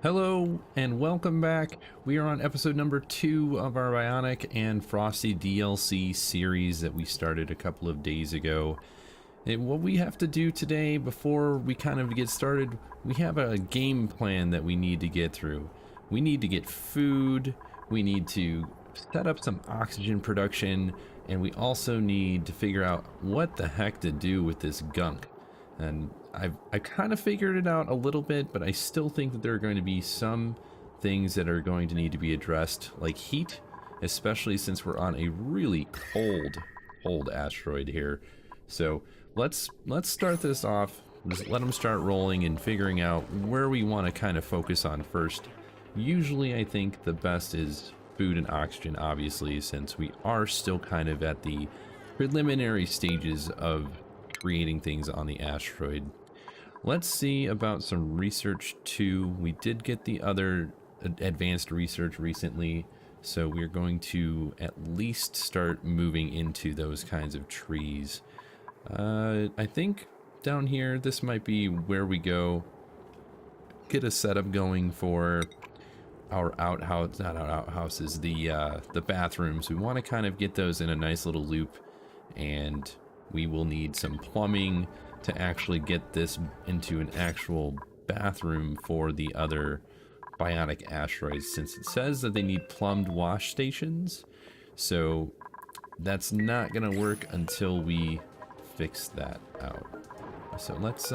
Hello and welcome back. We are on episode number 2 of our Bionic and Frosty DLC series that we started a couple of days ago. And what we have to do today before we kind of get started, we have a game plan that we need to get through. We need to get food, we need to set up some oxygen production, and we also need to figure out what the heck to do with this gunk. And I kind of figured it out a little bit, but I still think that there are going to be some things that are going to need to be addressed, like heat, especially since we're on a really cold asteroid here. So let's start this off. Just let them start rolling and figuring out where we want to kind of focus on first. Usually I think the best is food and oxygen, obviously, since we are still kind of at the preliminary stages of creating things on the asteroid. Let's see about some research too. We did get the other advanced research recently, so we're going to at least start moving into those kinds of trees. I think down here this might be where we go get a setup going for our outhouse, not our outhouses, the bathrooms. We want to kind of get those in a nice little loop, and we will need some plumbing to actually get this into an actual bathroom for the other bionic asteroids, since it says that they need plumbed wash stations. So that's not gonna work until we fix that out. So let's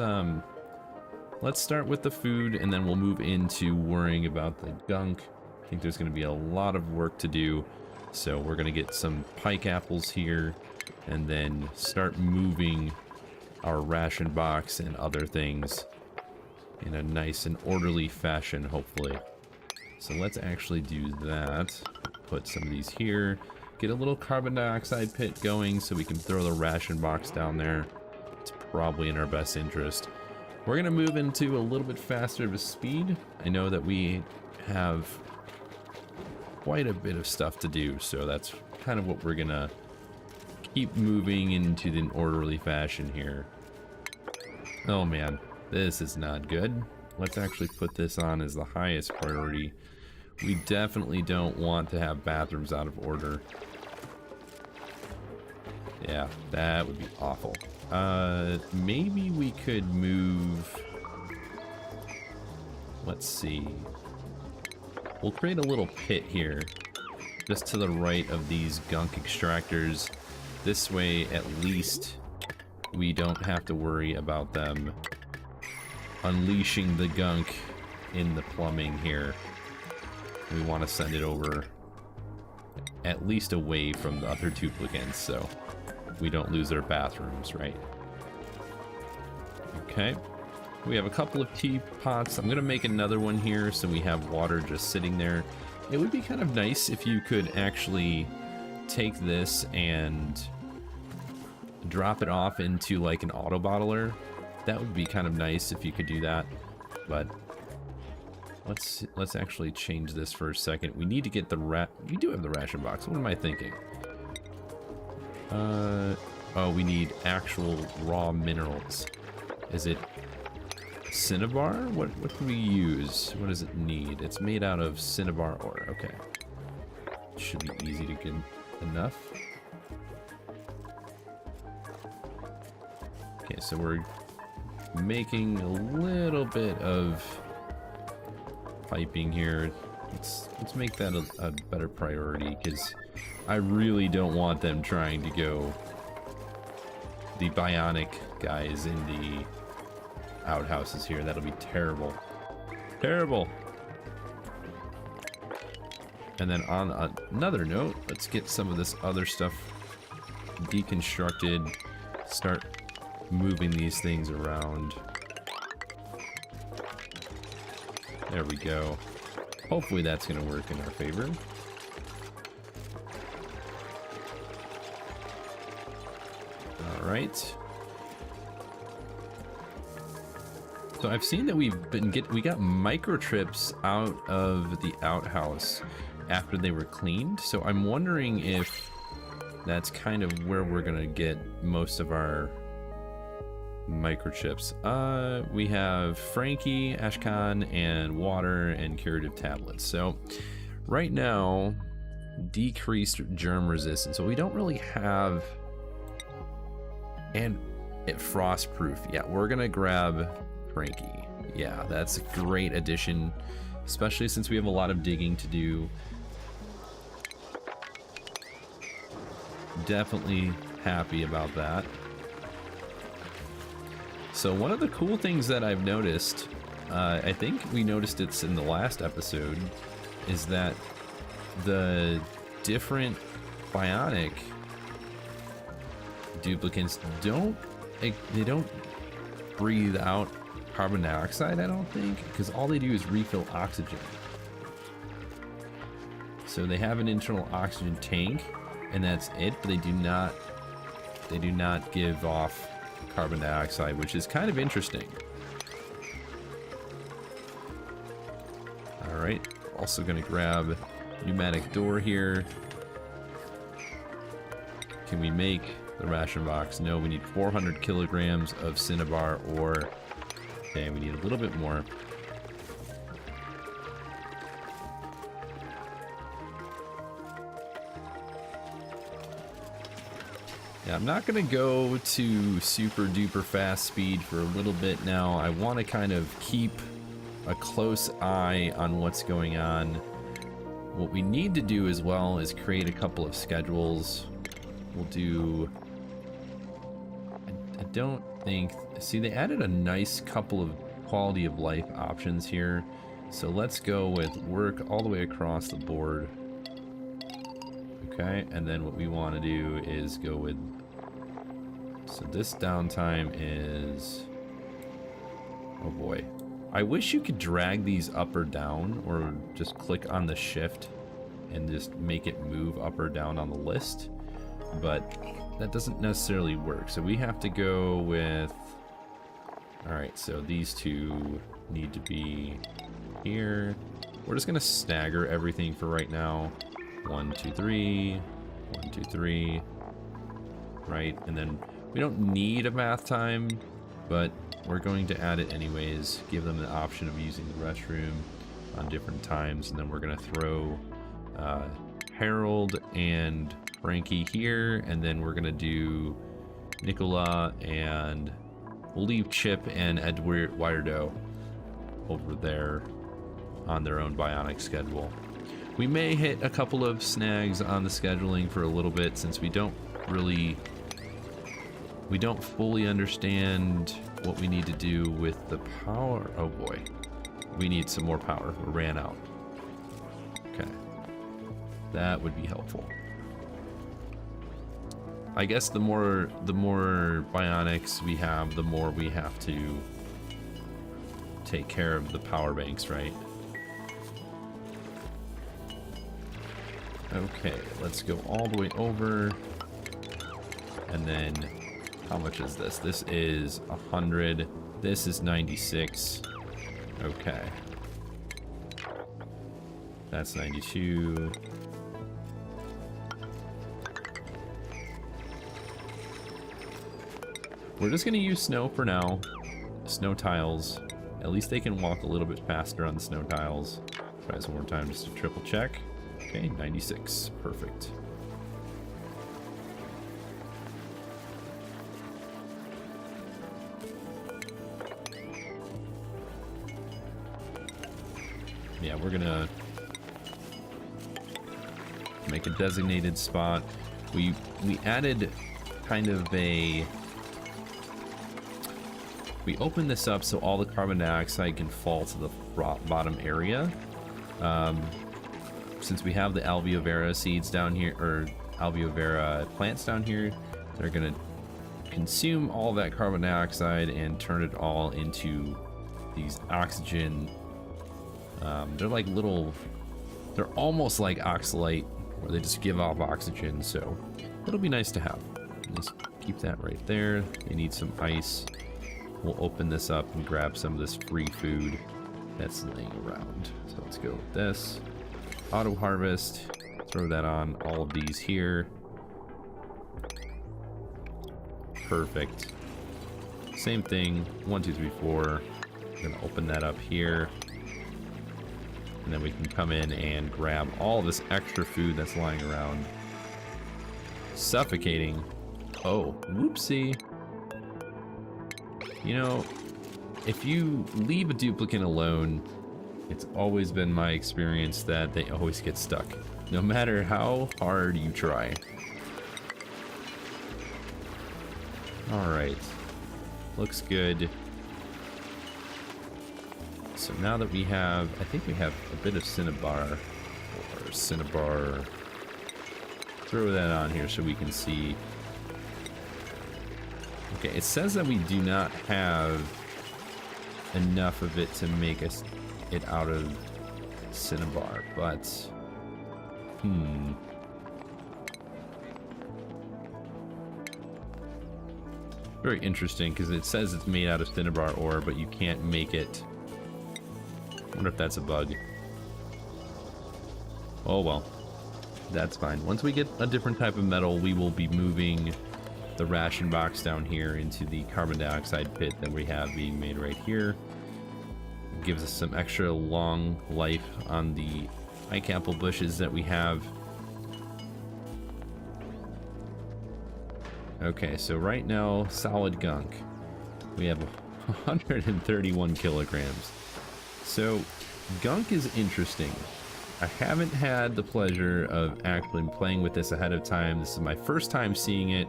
start with the food, and then we'll move into worrying about the gunk. I think there's gonna be a lot of work to do, so we're gonna get some pike apples here and then start moving our ration box and other things in a nice and orderly fashion, hopefully. So let's actually do that. Put some of these here, get a little carbon dioxide pit going so we can throw the ration box down there. It's probably in our best interest. We're gonna move into a little bit faster of a speed. I know that we have quite a bit of stuff to do, so that's kind of what we're gonna keep moving into an orderly fashion here. Oh man, this is not good. Let's actually put this on as the highest priority. We definitely don't want to have bathrooms out of order. Yeah, that would be awful. Maybe we could move... Let's see. We'll create a little pit here, just to the right of these gunk extractors. This way, at least, we don't have to worry about them unleashing the gunk in the plumbing here. We want to send it over at least away from the other duplicants, so we don't lose our bathrooms, right? Okay. We have a couple of teapots. I'm going to make another one here so we have water just sitting there. It would be kind of nice if you could actually take this and drop it off into like an auto bottler. That would be kind of nice if you could do that, but let's actually change this for a second. We need to get the we do have the ration box. What am I thinking? Oh, we need actual raw minerals. Is it cinnabar? What can we use? What does it need? It's made out of cinnabar ore. Okay, should be easy to get enough. Okay, so we're making a little bit of piping here. Let's make that a better priority, because I really don't want them trying to go the bionic guys in the outhouses here. That'll be terrible. Terrible. And then on another note, let's get some of this other stuff deconstructed. Start moving these things around. There we go. Hopefully that's going to work in our favor. All right. So I've seen that we got microchips out of the outhouse after they were cleaned. So I'm wondering if that's kind of where we're going to get most of our Microchips. We have Frankie, Ashcan, and water and curative tablets. So right now, decreased germ resistance. So we don't really have, and it frost proof. Yeah, we're gonna grab Frankie. Yeah, that's a great addition, especially since we have a lot of digging to do. Definitely happy about that. So one of the cool things that I've noticed, I think we noticed it's in the last episode, is that the different Bionic duplicates don't breathe out carbon dioxide, I don't think, because all they do is refill oxygen. So they have an internal oxygen tank, and that's it, but they do not give off carbon dioxide, which is kind of interesting. All right, also gonna grab pneumatic door here. Can we make the ration box? No, we need 400 kilograms of cinnabar ore. Okay, we need a little bit more. Yeah, I'm not gonna go to super duper fast speed for a little bit now. I want to kind of keep a close eye on what's going on. What we need to do as well is create a couple of schedules. We'll do, I don't think, see, they added a nice couple of quality of life options here. So let's go with work all the way across the board. Okay, and then what we want to do is go with, so this downtime is, oh boy. I wish you could drag these up or down, or just click on the shift and just make it move up or down on the list, but that doesn't necessarily work. So we have to go with, all right, so these two need to be here. We're just gonna stagger everything for right now. 1, 2, 3, 1, 2, 3, right? And then we don't need a bath time, but we're going to add it anyways. Give them the option of using the restroom on different times, and then we're gonna throw Harold and Frankie here, and then we're gonna do Nicola, and we'll leave Chip and Eduardo over there on their own Bionic schedule. We may hit a couple of snags on the scheduling for a little bit, since we don't fully understand what we need to do with the power. Oh boy, we need some more power. We ran out. Okay, that would be helpful. I guess the more Bionics we have, the more we have to take care of the power banks, right? Okay, let's go all the way over. And then, how much is this? This is 100. This is 96. Okay. That's 92. We're just gonna use snow for now. Snow tiles. At least they can walk a little bit faster on the snow tiles. Try this one more time just to triple check. Okay, 96. Perfect. Yeah, we're gonna make a designated spot. We added kind of a, we opened this up so all the carbon dioxide can fall to the bottom area. Since we have the Alveo Vera seeds down here, or Alveo Vera plants down here, they're gonna consume all that carbon dioxide and turn it all into these oxygen. They're like little, they're almost like oxalate, where they just give off oxygen, so it'll be nice to have. Just keep that right there. They need some ice. We'll open this up and grab some of this free food that's laying around. So let's go with this. Auto harvest, throw that on all of these here. Perfect. same thing. 1, 2, 3, 4. I'm gonna open that up here. And then we can come in and grab all this extra food that's lying around. Suffocating. Oh, whoopsie. You know, if you leave a duplicate alone, it's always been my experience that they always get stuck, no matter how hard you try. Alright. Looks good. So now that we have, I think we have a bit of Cinnabar, or Cinnabar. Throw that on here so we can see. Okay, it says that we do not have enough of it to make us it out of Cinnabar, but very interesting, because it says it's made out of Cinnabar ore, but you can't make it. I wonder if that's a bug. Oh well, that's fine. Once we get a different type of metal, we will be moving the ration box down here into the carbon dioxide pit that we have being made right here. It gives us some extra long life on the pike apple bushes that we have. Okay, so right now, solid gunk. We have 131 kilograms. So, gunk is interesting. I haven't had the pleasure of actually playing with this ahead of time. This is my first time seeing it.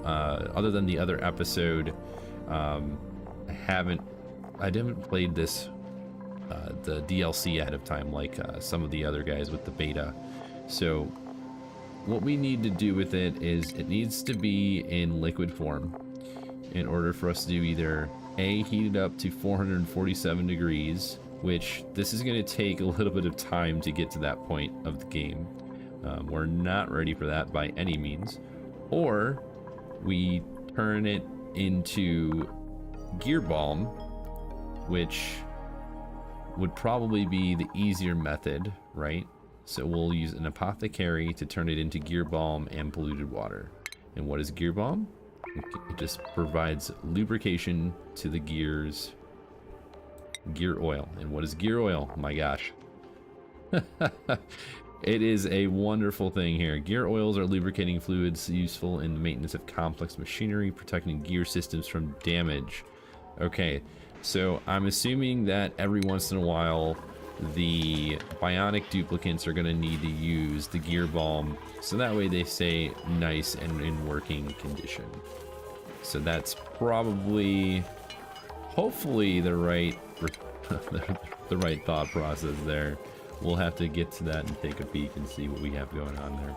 Other than the other episode, I haven't played this, the DLC ahead of time like some of the other guys with the beta. So, what we need to do with it is it needs to be in liquid form in order for us to do either A, heat it up to 447 degrees, which this is going to take a little bit of time to get to that point of the game. We're not ready for that by any means. Or we turn it into gear balm, which would probably be the easier method, right? So we'll use an apothecary to turn it into gear balm and polluted water. And what is gear balm? It just provides lubrication to the gears. Gear oil. And what is gear oil? My gosh. It is a wonderful thing here. Gear oils are lubricating fluids useful in the maintenance of complex machinery, protecting gear systems from damage. Okay, so I'm assuming that every once in a while the bionic duplicates are going to need to use the gear balm, so that way they stay nice and in working condition. So that's probably, hopefully, the right the right thought process there. We'll have to get to that and take a peek and see what we have going on there.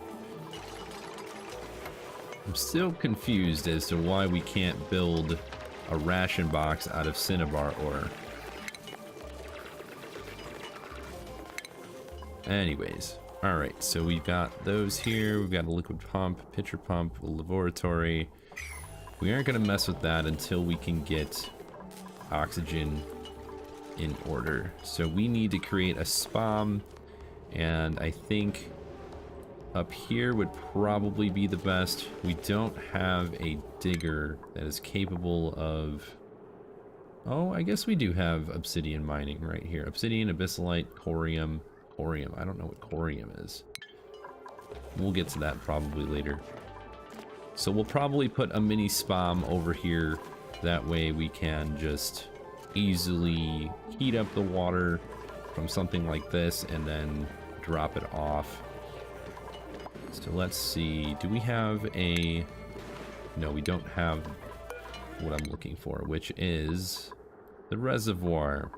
I'm still confused as to why we can't build a ration box out of Cinnabar ore. Anyways, alright, so we've got those here. We've got a liquid pump, pitcher pump, a laboratory. We aren't going to mess with that until we can get oxygen in order. So we need to create a spam, and I think up here would probably be the best. We don't have a digger that is capable of... Oh, I guess we do have obsidian mining right here. Obsidian, abyssalite, corium. Corium, I don't know what corium is. We'll get to that probably later. So we'll probably put a mini spam over here. That way we can just easily heat up the water from something like this and then drop it off. So let's see, do we have a... No, we don't have what I'm looking for, which is the reservoir.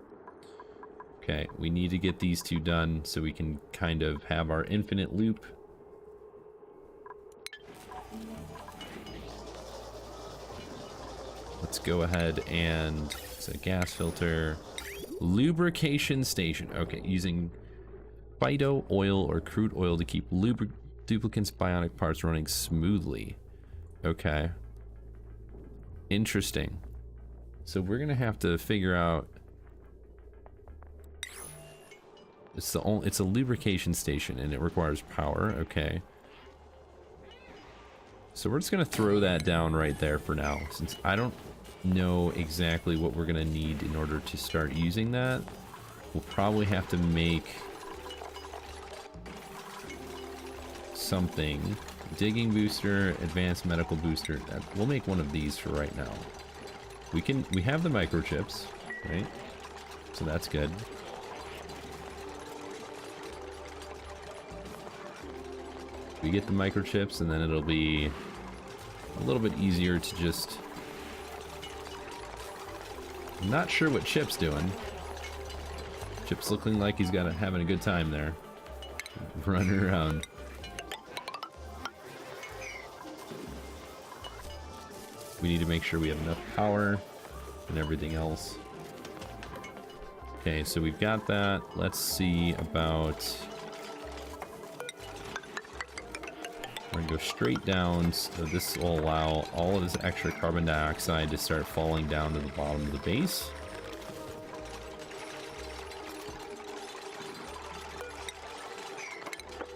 Okay, we need to get these two done so we can kind of have our infinite loop. Let's go ahead and... It's a gas filter. Lubrication station. Okay, using phyto oil or crude oil to keep duplicants bionic parts running smoothly. Okay. Interesting. So we're gonna have to figure out... It's a lubrication station and it requires power. Okay. So we're just going to throw that down right there for now, since I don't know exactly what we're going to need in order to start using that. We'll probably have to make something. Digging booster, advanced medical booster. We'll make one of these for right now. We have the microchips, right? So that's good. We get the microchips, and then it'll be a little bit easier to just... I'm not sure what Chip's doing. Chip's looking like he's having a good time there. Running around. We need to make sure we have enough power and everything else. Okay, so we've got that. Let's see about... We're gonna go straight down, so this will allow all of this extra carbon dioxide to start falling down to the bottom of the base.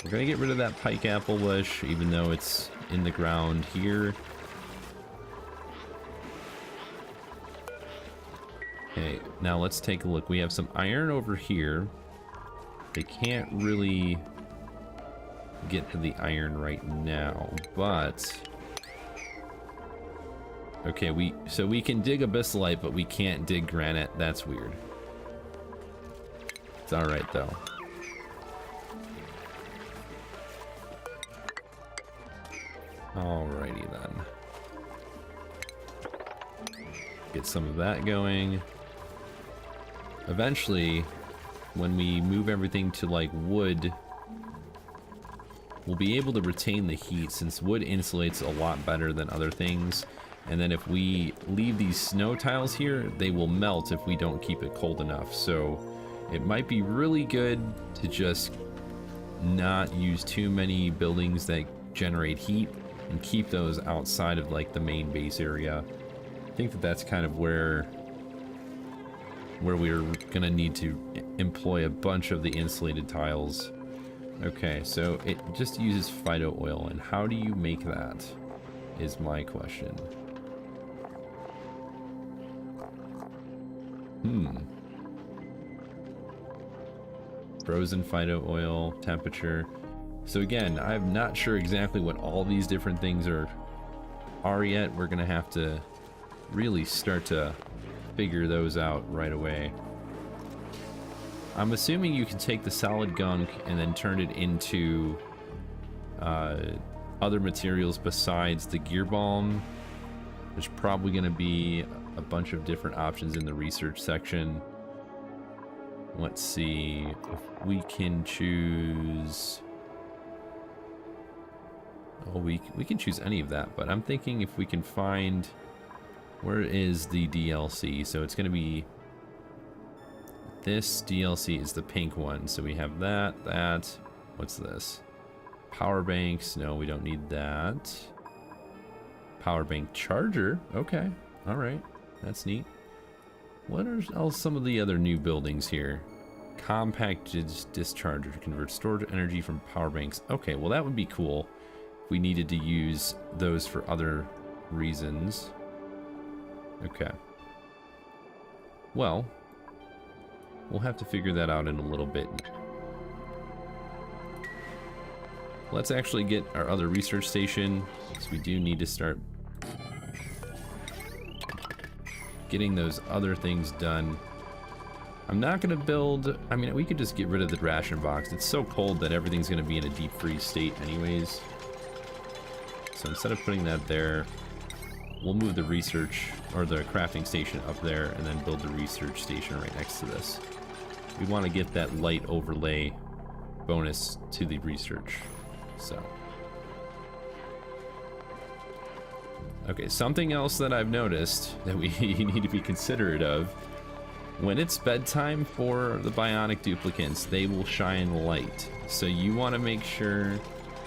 We're gonna get rid of that pike apple bush, even though it's in the ground here. Okay, now let's take a look. We have some iron over here. They can't really get to the iron right now, but... Okay, so we can dig abyssalite, but we can't dig granite. That's weird. It's alright, though. Alrighty, then. Get some of that going. Eventually, when we move everything to, like, wood, we'll be able to retain the heat, since wood insulates a lot better than other things. And then if we leave these snow tiles here, they will melt if we don't keep it cold enough. So it might be really good to just not use too many buildings that generate heat and keep those outside of, like, the main base area. I think that that's kind of where we're gonna need to employ a bunch of the insulated tiles. Okay, so it just uses phyto oil, and how do you make that is my question. Frozen phyto oil, temperature. So again, I'm not sure exactly what all these different things are yet. We're gonna have to really start to figure those out right away. I'm assuming you can take the solid gunk and then turn it into other materials besides the gear balm. There's probably going to be a bunch of different options in the research section. Let's see if we can choose... Oh, we can choose any of that, but I'm thinking if we can find... Where is the DLC? So it's going to be... This DLC is the pink one. So we have that. What's this? Power banks. No, we don't need that. Power bank charger. Okay. All right. That's neat. What are else some of the other new buildings here? Compact discharger to convert stored energy from power banks. Okay, well that would be cool if we needed to use those for other reasons. Okay. Well, we'll have to figure that out in a little bit. Let's actually get our other research station, because we do need to start getting those other things done. I'm not going to build... I mean, we could just get rid of the ration box. It's so cold that everything's going to be in a deep freeze state anyways. So instead of putting that there, we'll move the research, or the crafting station up there, and then build the research station right next to this. We want to get that light overlay bonus to the research. So... Okay, something else that I've noticed that we need to be considerate of. When it's bedtime for the Bionic duplicants, they will shine light. So you want to make sure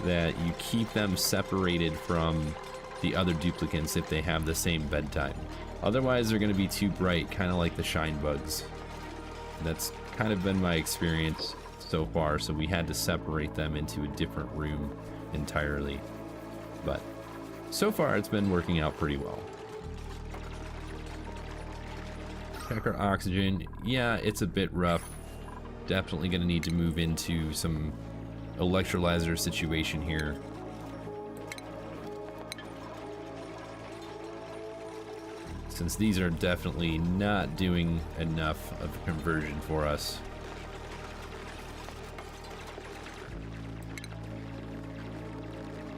that you keep them separated from the other duplicants if they have the same bedtime. Otherwise, they're going to be too bright, kind of like the shine bugs. That's kind of been my experience so far, so we had to separate them into a different room entirely. But so far it's been working out pretty well. Check our oxygen. Yeah, it's a bit rough. Definitely gonna need to move into some electrolyzer situation here. Since these are definitely not doing enough of a conversion for us.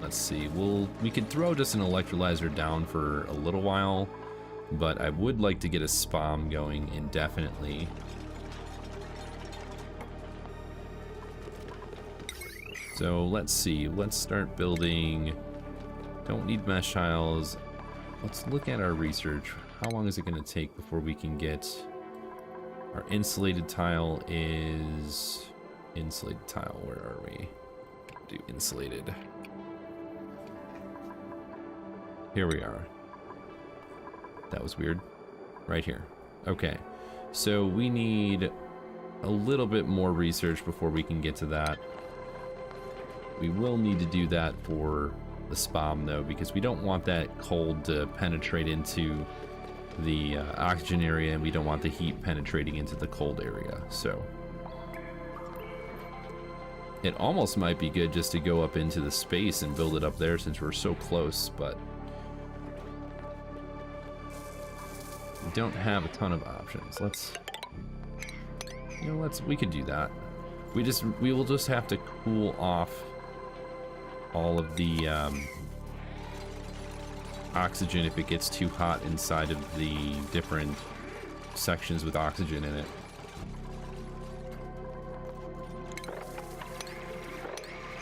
Let's see, we could throw just an electrolyzer down for a little while, but I would like to get a SPOM going indefinitely. So let's see, let's start building. Don't need mesh tiles. Let's look at our research. How long is it going to take before we can get our insulated tile? Is insulated tile, where are we? Do insulated. Here we are. That was weird. Right here. Okay. So we need a little bit more research before we can get to that. We will need to do that for the SPOM though, because we don't want that cold to penetrate into the oxygen area, and we don't want the heat penetrating into the cold area. So it almost might be good just to go up into the space and build it up there since we're so close, but we don't have a ton of options. We could do that. We will just have to cool off all of the oxygen if it gets too hot inside of the different sections with oxygen in it.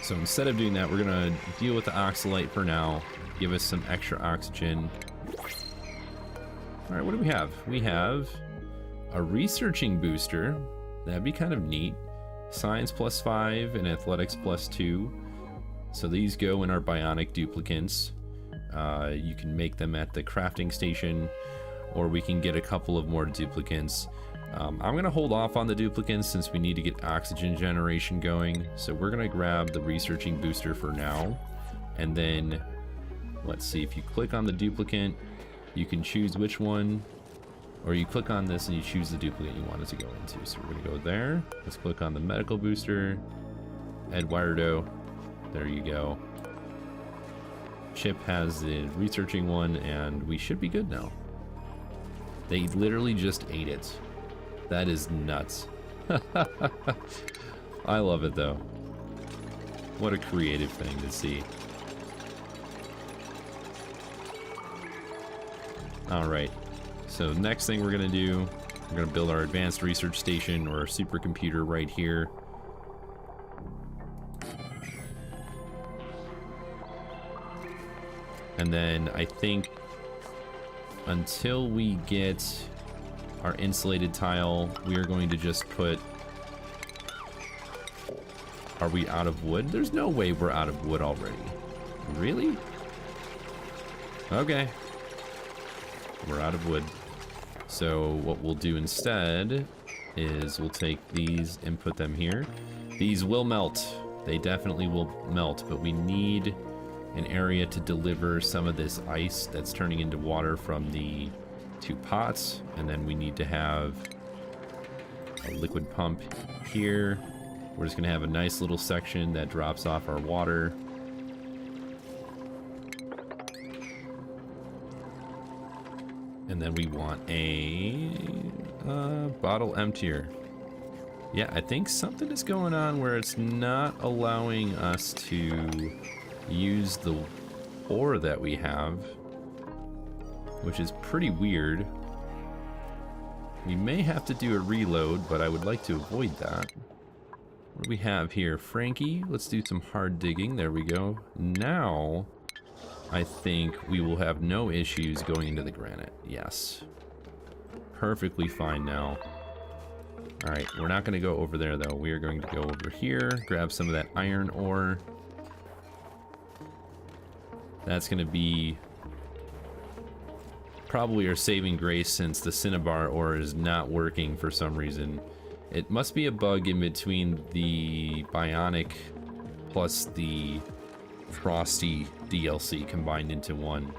So instead of doing that, we're gonna deal with the oxalate for now, give us some extra oxygen. All right, what do we have? We have a researching booster. That'd be kind of neat. Science +5 and athletics +2. So these go in our bionic duplicants. You can make them at the crafting station, or we can get a couple of more duplicants. I'm gonna hold off on the duplicants since we need to get oxygen generation going. So we're gonna grab the researching booster for now. And then, let's see, if you click on the duplicant, you can choose which one, or you click on this and you choose the duplicate you want it to go into. So we're gonna go there. Let's click on the medical booster, Eduardo. There you go. Chip has the researching one, and we should be good now. They literally just ate it. That is nuts. I love it though. What a creative thing to see. Alright, so next thing we're gonna do, we're gonna build our advanced research station, or our supercomputer right here. And then I think until we get our insulated tile, we are going to just put... Are we out of wood? There's no way we're out of wood already. Really? Okay. We're out of wood. So what we'll do instead is we'll take these and put them here. These will melt. They definitely will melt, but we need an area to deliver some of this ice that's turning into water from the two pots, and then we need to have a liquid pump here. We're just gonna have a nice little section that drops off our water. And then we want a bottle emptier. Yeah, I think something is going on where it's not allowing us to use the ore that we have, which is pretty weird. We may have to do a reload, but I would like to avoid that. What do we have here? Frankie, let's do some hard digging. There we go. Now, I think we will have no issues going into the granite. Yes. Perfectly fine now. Alright, we're not going to go over there though. We are going to go over here, grab some of that iron ore. That's going to be probably our saving grace since the cinnabar ore is not working for some reason. It must be a bug in between the Bionic plus the Frosty DLC combined into one.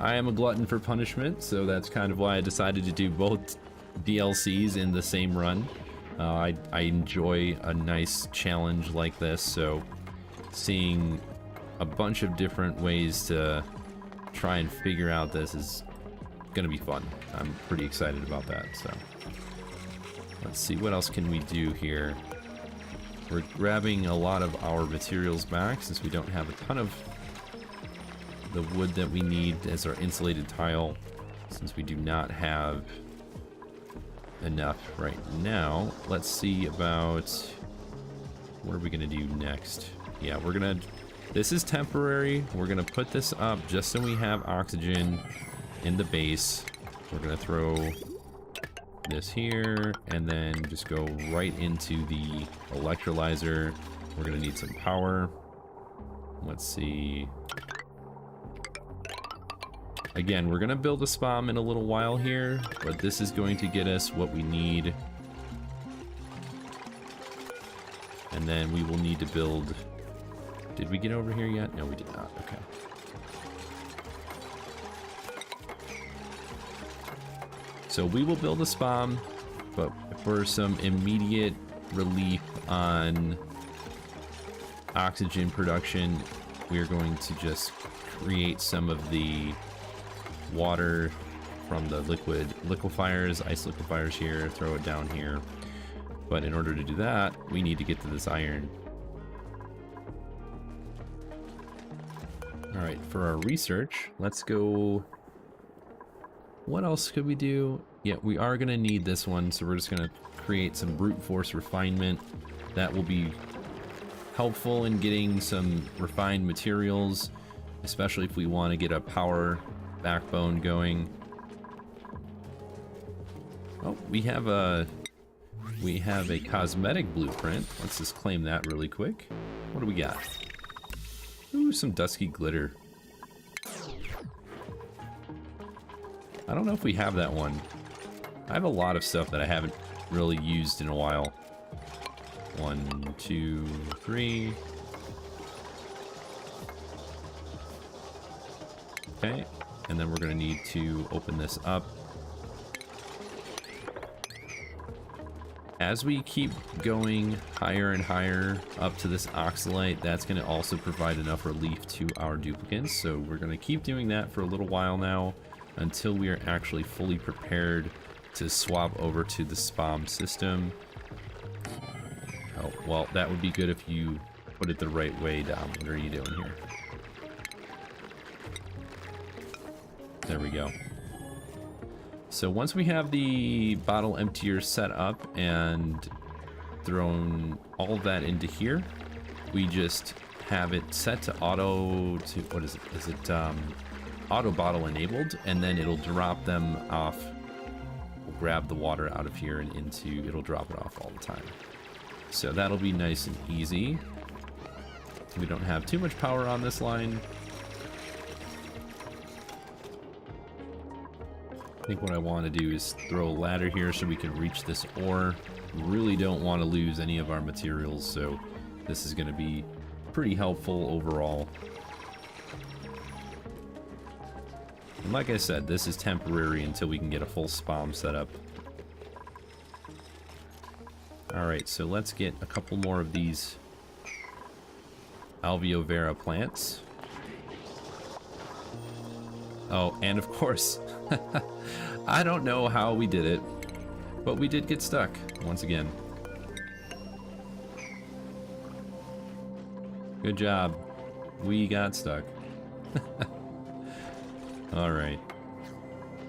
I am a glutton for punishment, so that's kind of why I decided to do both DLCs in the same run. I enjoy a nice challenge like this, so seeing a bunch of different ways to try and figure out this is gonna be fun. I'm pretty excited about that, so let's see, what else can we do here? We're grabbing a lot of our materials back since we don't have a ton of the wood that we need as our insulated tile, since we do not have enough right now. Let's see about what are we gonna do next. Yeah, we're gonna, this is temporary. We're gonna put this up just so we have oxygen in the base. We're gonna throw this here and then just go right into the electrolyzer. We're gonna need some power. Let's see. Again, we're gonna build a spam in a little while here, but this is going to get us what we need. And then we will need to build... Did we get over here yet? No, we did not. Okay. So we will build a spam, but for some immediate relief on oxygen production, we're going to just create some of the water from the liquefiers, ice liquefiers here, throw it down here. But in order to do that, we need to get to this iron. All right, for our research, let's go. What else could we do? Yeah, we are gonna need this one, so we're just gonna create some brute force refinement. That will be helpful in getting some refined materials, especially if we want to get a power backbone going. Oh, we have a cosmetic blueprint. Let's just claim that really quick. What do we got? Ooh, some dusky glitter. I don't know if we have that one. I have a lot of stuff that I haven't really used in a while. 1, 2, 3. Okay, and then we're gonna need to open this up. As we keep going higher and higher up to this oxalite, that's going to also provide enough relief to our duplicants. So we're going to keep doing that for a little while now until we are actually fully prepared to swap over to the spam system. Oh, well, that would be good if you put it the right way, Dom. What are you doing here? There we go. So once we have the bottle emptier set up and thrown all of that into here, we just have it set to auto to, what is it? Is it auto bottle enabled? And then it'll drop them off. We'll grab the water out of here and into, it'll drop it off all the time. So that'll be nice and easy. We don't have too much power on this line. I think what I want to do is throw a ladder here so we can reach this ore. We really don't want to lose any of our materials, so this is going to be pretty helpful overall. And like I said, this is temporary until we can get a full spam set up. Alright, so let's get a couple more of these Alveo Vera plants. Oh, and of course, I don't know how we did it, but we did get stuck once again. Good job. We got stuck. All right.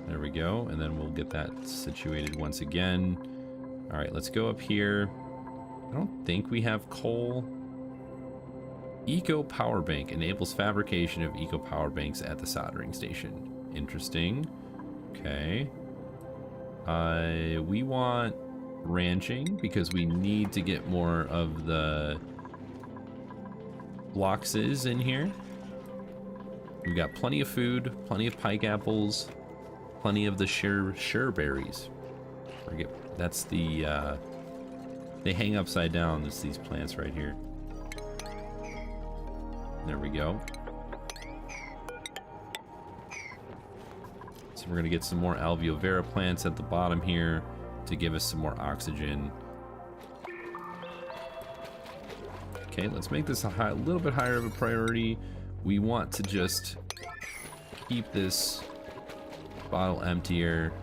There we go. And then we'll get that situated once again. All right, let's go up here. I don't think we have coal. Eco Power Bank enables fabrication of eco power banks at the soldering station. Interesting. Okay. We want ranching because we need to get more of the bloxes in here. We've got plenty of food, plenty of pike apples, plenty of the sure berries. Forget, that's the they hang upside down. It's these plants right here. There we go. So we're going to get some more alveo vera plants at the bottom here to give us some more oxygen. Okay, let's make this a little bit higher of a priority. We want to just keep this bottle emptier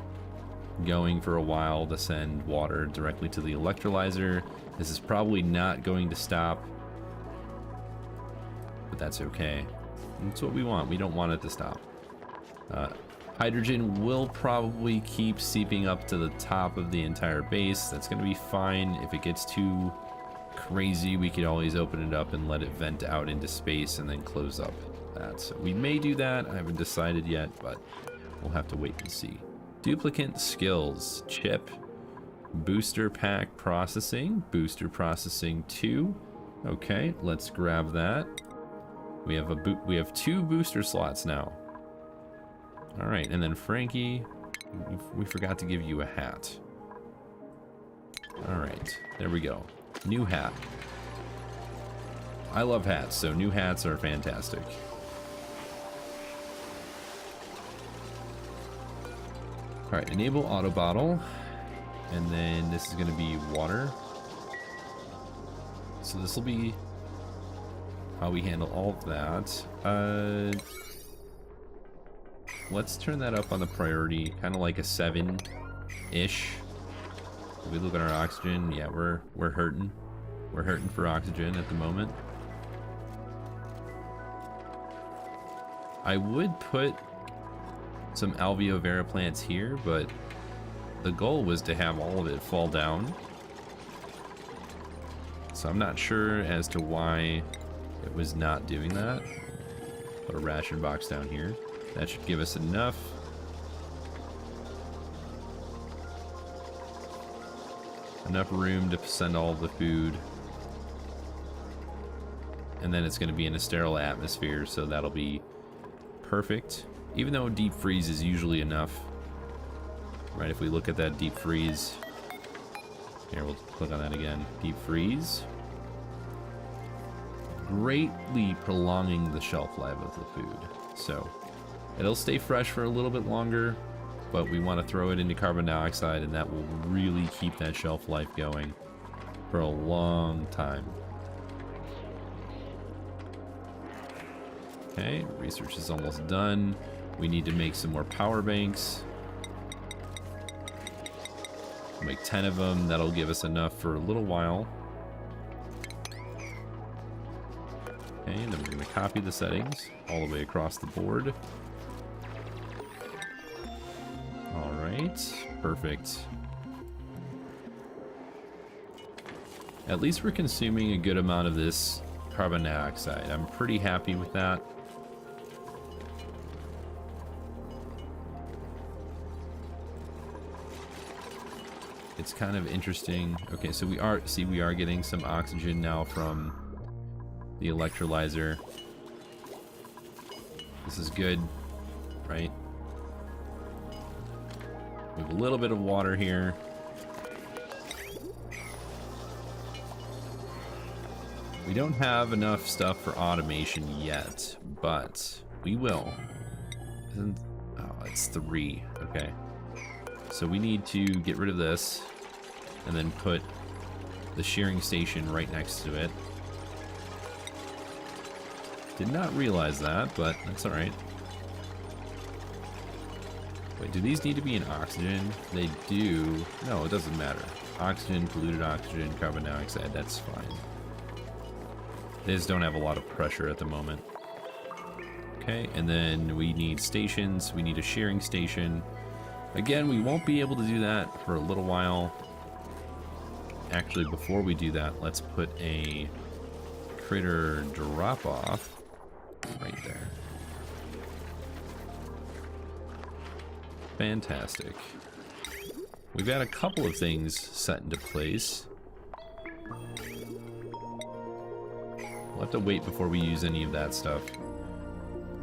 going for a while to send water directly to the electrolyzer. This is probably not going to stop, but that's okay. That's what we want. We don't want it to stop. Hydrogen will probably keep seeping up to the top of the entire base. That's going to be fine. If it gets too crazy, we could always open it up and let it vent out into space and then close up that. So we may do that. I haven't decided yet, but we'll have to wait and see. Duplicate skills. Chip. Booster pack processing. Booster processing 2. Okay, let's grab that. We have 2 booster slots now. All right, and then Frankie, we forgot to give you a hat. All right, there we go. New hat. I love hats, so new hats are fantastic. All right, enable auto bottle, and then this is going to be water. So this will be how we handle all of that. Let's turn that up on the priority, kind of like a 7-ish. If we look at our oxygen, yeah, we're hurting. We're hurting for oxygen at the moment. I would put some alveo vera plants here, but the goal was to have all of it fall down. So I'm not sure as to why it was not doing that. Put a ration box down here. That should give us enough. Enough room to send all the food. And then it's going to be in a sterile atmosphere, so that'll be perfect. Even though deep freeze is usually enough. Right, if we look at that deep freeze. Here, we'll click on that again. Deep freeze. Greatly prolonging the shelf life of the food. So it'll stay fresh for a little bit longer, but we want to throw it into carbon dioxide, and that will really keep that shelf life going for a long time. Okay, research is almost done. We need to make some more power banks. We'll make 10 of them. That'll give us enough for a little while. Okay, then we're going to copy the settings all the way across the board. Alright, perfect. At least we're consuming a good amount of this carbon dioxide. I'm pretty happy with that. It's kind of interesting. Okay, so we are getting some oxygen now from the electrolyzer. This is good, right? We have a little bit of water here. We don't have enough stuff for automation yet, but we will. Oh, it's 3. Okay. So we need to get rid of this and then put the shearing station right next to it. Did not realize that, but that's alright. Wait, do these need to be in oxygen? They do. No, it doesn't matter. Oxygen, polluted oxygen, carbon dioxide, that's fine. They just don't have a lot of pressure at the moment. Okay, and then we need stations. We need a shearing station. Again, we won't be able to do that for a little while. Actually, before we do that, let's put a critter drop-off right there. Fantastic. We've got a couple of things set into place. We'll have to wait before we use any of that stuff.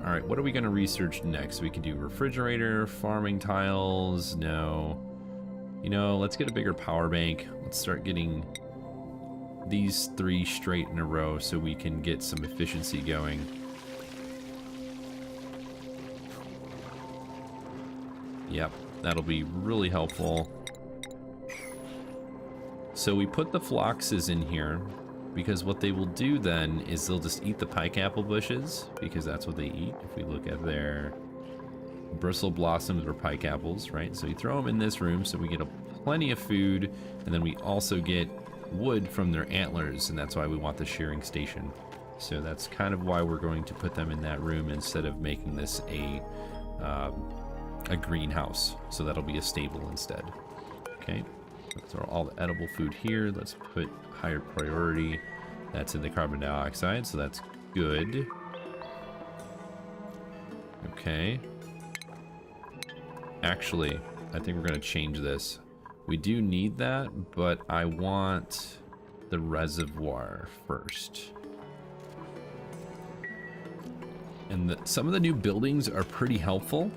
Alright, what are we going to research next? We could do refrigerator, farming tiles, no. You know, let's get a bigger power bank. Let's start getting these 3 straight in a row so we can get some efficiency going. Yep, that'll be really helpful. So we put the phloxes in here because what they will do then is they'll just eat the pike apple bushes, because that's what they eat. If we look at their bristle blossoms or pike apples, right? So you throw them in this room so we get plenty of food, and then we also get wood from their antlers, and that's why we want the shearing station. So that's kind of why we're going to put them in that room instead of making this a greenhouse. So that'll be a stable instead. Okay, let's throw all the edible food here. Let's put higher priority. That's in the carbon dioxide, so that's good. Okay. Actually, I think we're going to change this. We do need that, but I want the reservoir first. And some of the new buildings are pretty helpful,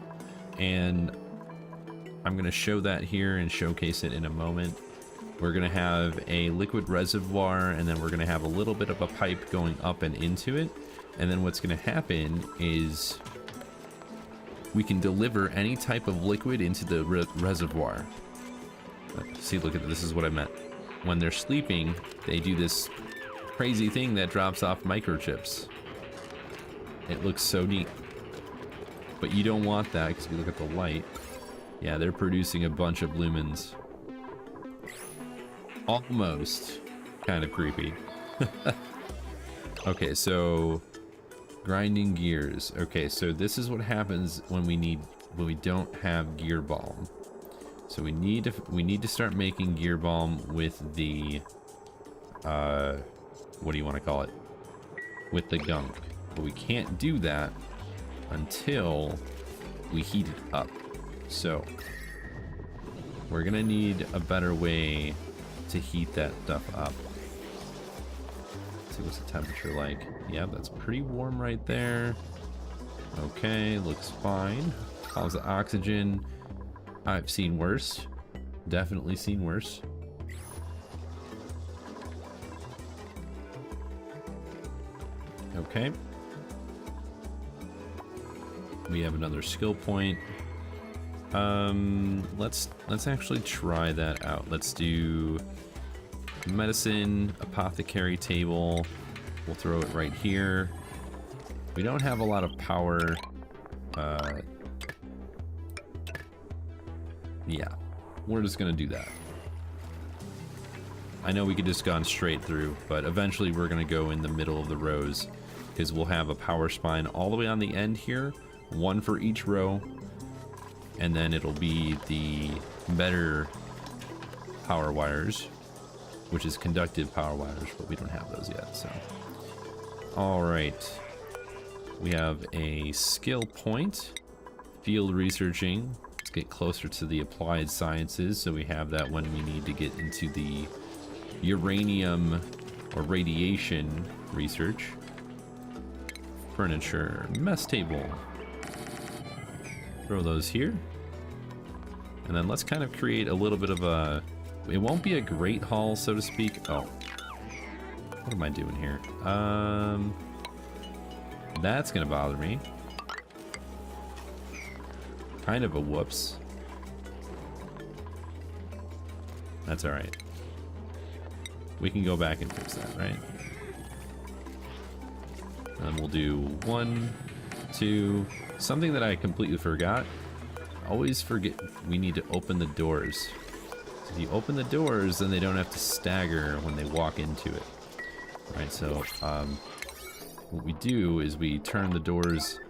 and I'm going to show that here and showcase it in a moment. We're going to have a liquid reservoir, and then we're going to have a little bit of a pipe going up and into it. And then what's going to happen is we can deliver any type of liquid into the reservoir. See, look at this is what I meant. When they're sleeping, they do this crazy thing that drops off microchips. It looks so neat. But you don't want that, because if you look at the light, yeah, they're producing a bunch of lumens. Almost kind of creepy. Okay, so grinding gears. Okay, so this is what happens when we don't have gear balm. So we need to start making gear balm with the what do you want to call it? With the gunk. But we can't do that until we heat it up. So we're gonna need a better way to heat that stuff up. Let's see what's the temperature like. Yeah, that's pretty warm right there. Okay, looks fine. How's the oxygen? I've seen worse. Definitely seen worse. Okay. We have another skill point. Let's actually try that out. Let's do medicine, apothecary table. We'll throw it right here. We don't have a lot of power. Yeah, we're just gonna do that. I know we could just gone straight through, but eventually we're gonna go in the middle of the rows, because we'll have a power spine all the way on the end here, one for each row, and then it'll be the better power wires, which is conductive power wires, but we don't have those yet. So all right, we have a skill point, field researching. Let's get closer to the applied sciences, so we have that when we need to get into the uranium or radiation research. Furniture, mess table. Throw those here. And then let's kind of create a little bit of a, it won't be a great hall, so to speak. Oh, what am I doing here? That's gonna bother me. Kind of a whoops. That's all right. We can go back and fix that, right? And we'll do 1, 2, something that I completely forgot. Always forget, we need to open the doors. So if you open the doors, then they don't have to stagger when they walk into it. Right, so what we do is we turn the doors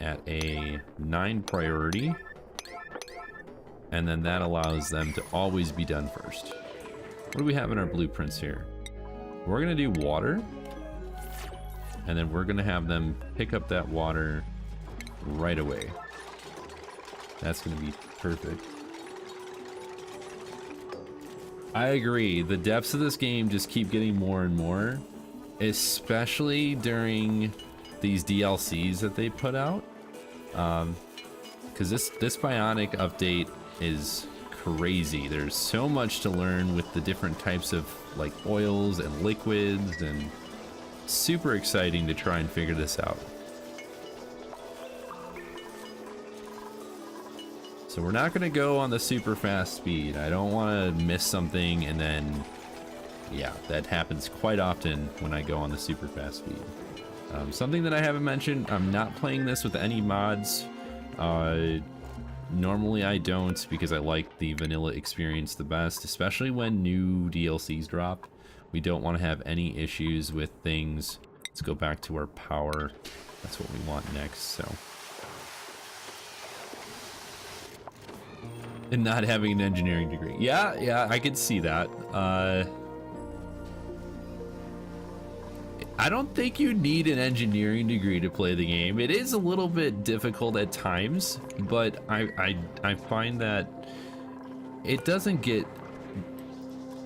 at a 9 priority, and then that allows them to always be done first. What do we have in our blueprints here? We're gonna do water, and then we're gonna have them pick up that water right away. That's gonna be perfect. I agree, the depths of this game just keep getting more and more, especially during these DLCs that they put out. Because this Bionic update is crazy. There's so much to learn with the different types of like oils and liquids, and super exciting to try and figure this out. So we're not gonna go on the super fast speed. I don't want to miss something, and then yeah, that happens quite often when I go on the super fast speed. Something that I haven't mentioned, I'm not playing this with any mods. Normally I don't, because I like the vanilla experience the best, especially when new DLCs drop. We don't want to have any issues with things. Let's go back to our power. That's what we want next, so. And not having an engineering degree. Yeah, I could see that. I don't think you need an engineering degree to play the game. It is a little bit difficult at times, but I find that it doesn't get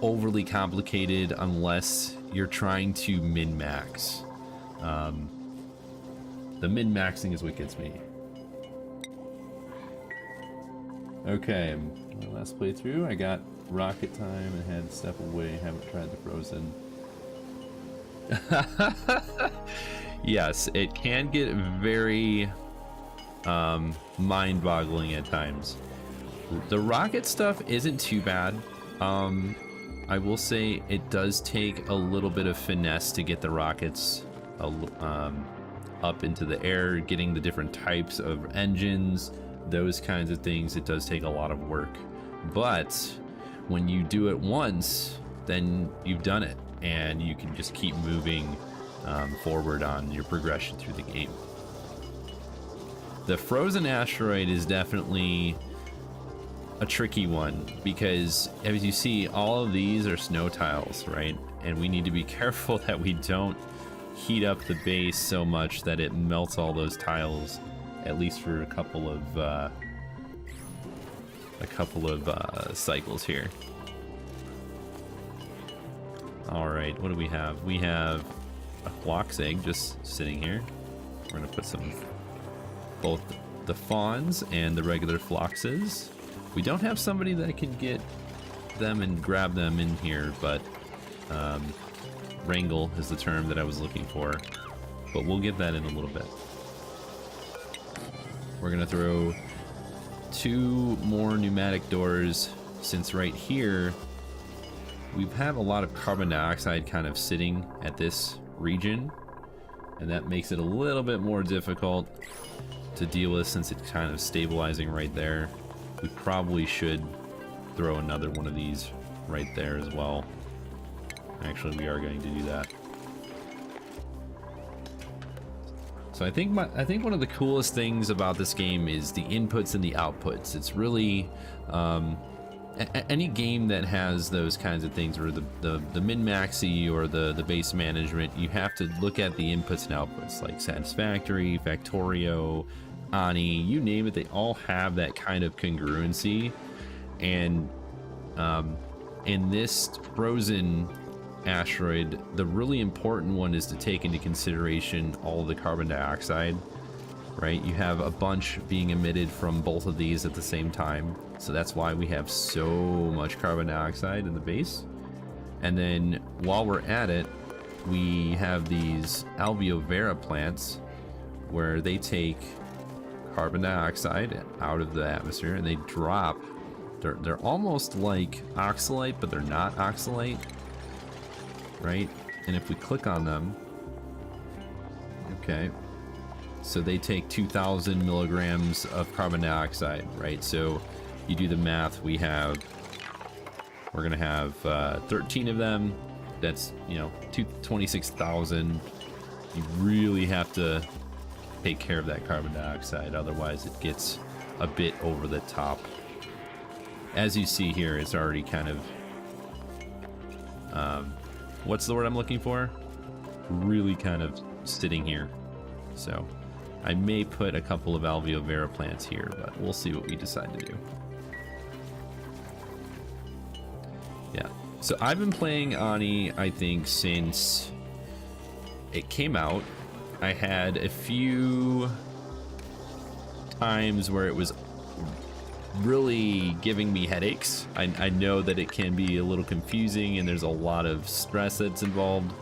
overly complicated unless you're trying to min-max. The min-maxing is what gets me. Okay, my last playthrough, I got rocket time and had to step away, haven't tried the frozen. Yes, it can get very mind-boggling at times. The rocket stuff isn't too bad. I will say it does take a little bit of finesse to get the rockets up into the air, getting the different types of engines, those kinds of things. It does take a lot of work, but when you do it once, then you've done it, and you can just keep moving forward on your progression through the game. The frozen asteroid is definitely a tricky one, because as you see, all of these are snow tiles, right? And we need to be careful that we don't heat up the base so much that it melts all those tiles, at least for a couple of cycles here. All right, what do we have? We have a Flock's egg just sitting here. We're gonna put some, both the fawns and the regular Floxes. We don't have somebody that can get them and grab them in here, but wrangle is the term that I was looking for, but we'll get that in a little bit. We're gonna throw 2 more pneumatic doors, since right here we have a lot of carbon dioxide kind of sitting at this region, and that makes it a little bit more difficult to deal with since it's kind of stabilizing right there. We probably should throw another one of these right there as well. Actually, we are going to do that. So I think one of the coolest things about this game is the inputs and the outputs. It's really any game that has those kinds of things, or the min-maxy or the base management, you have to look at the inputs and outputs, like Satisfactory, Factorio, Ani, you name it, they all have that kind of congruency. And in this frozen asteroid, the really important one is to take into consideration all of the carbon dioxide, right? You have a bunch being emitted from both of these at the same time, so that's why we have so much carbon dioxide in the base. And then while we're at it, we have these alveo vera plants where they take carbon dioxide out of the atmosphere and they drop. They're almost like oxalate, but they're not oxalate, right? And if we click on them, okay, so they take 2,000 milligrams of carbon dioxide, right? So you do the math, we're gonna have 13 of them. That's, 26,000. You really have to take care of that carbon dioxide, otherwise it gets a bit over the top. As you see here, it's already kind of what's the word I'm looking for? Really kind of sitting here. So I may put a couple of alveo vera plants here, but we'll see what we decide to do. Yeah, so I've been playing Ani, I think, since it came out. I had a few times where it was really giving me headaches. I know that it can be a little confusing and there's a lot of stress that's involved,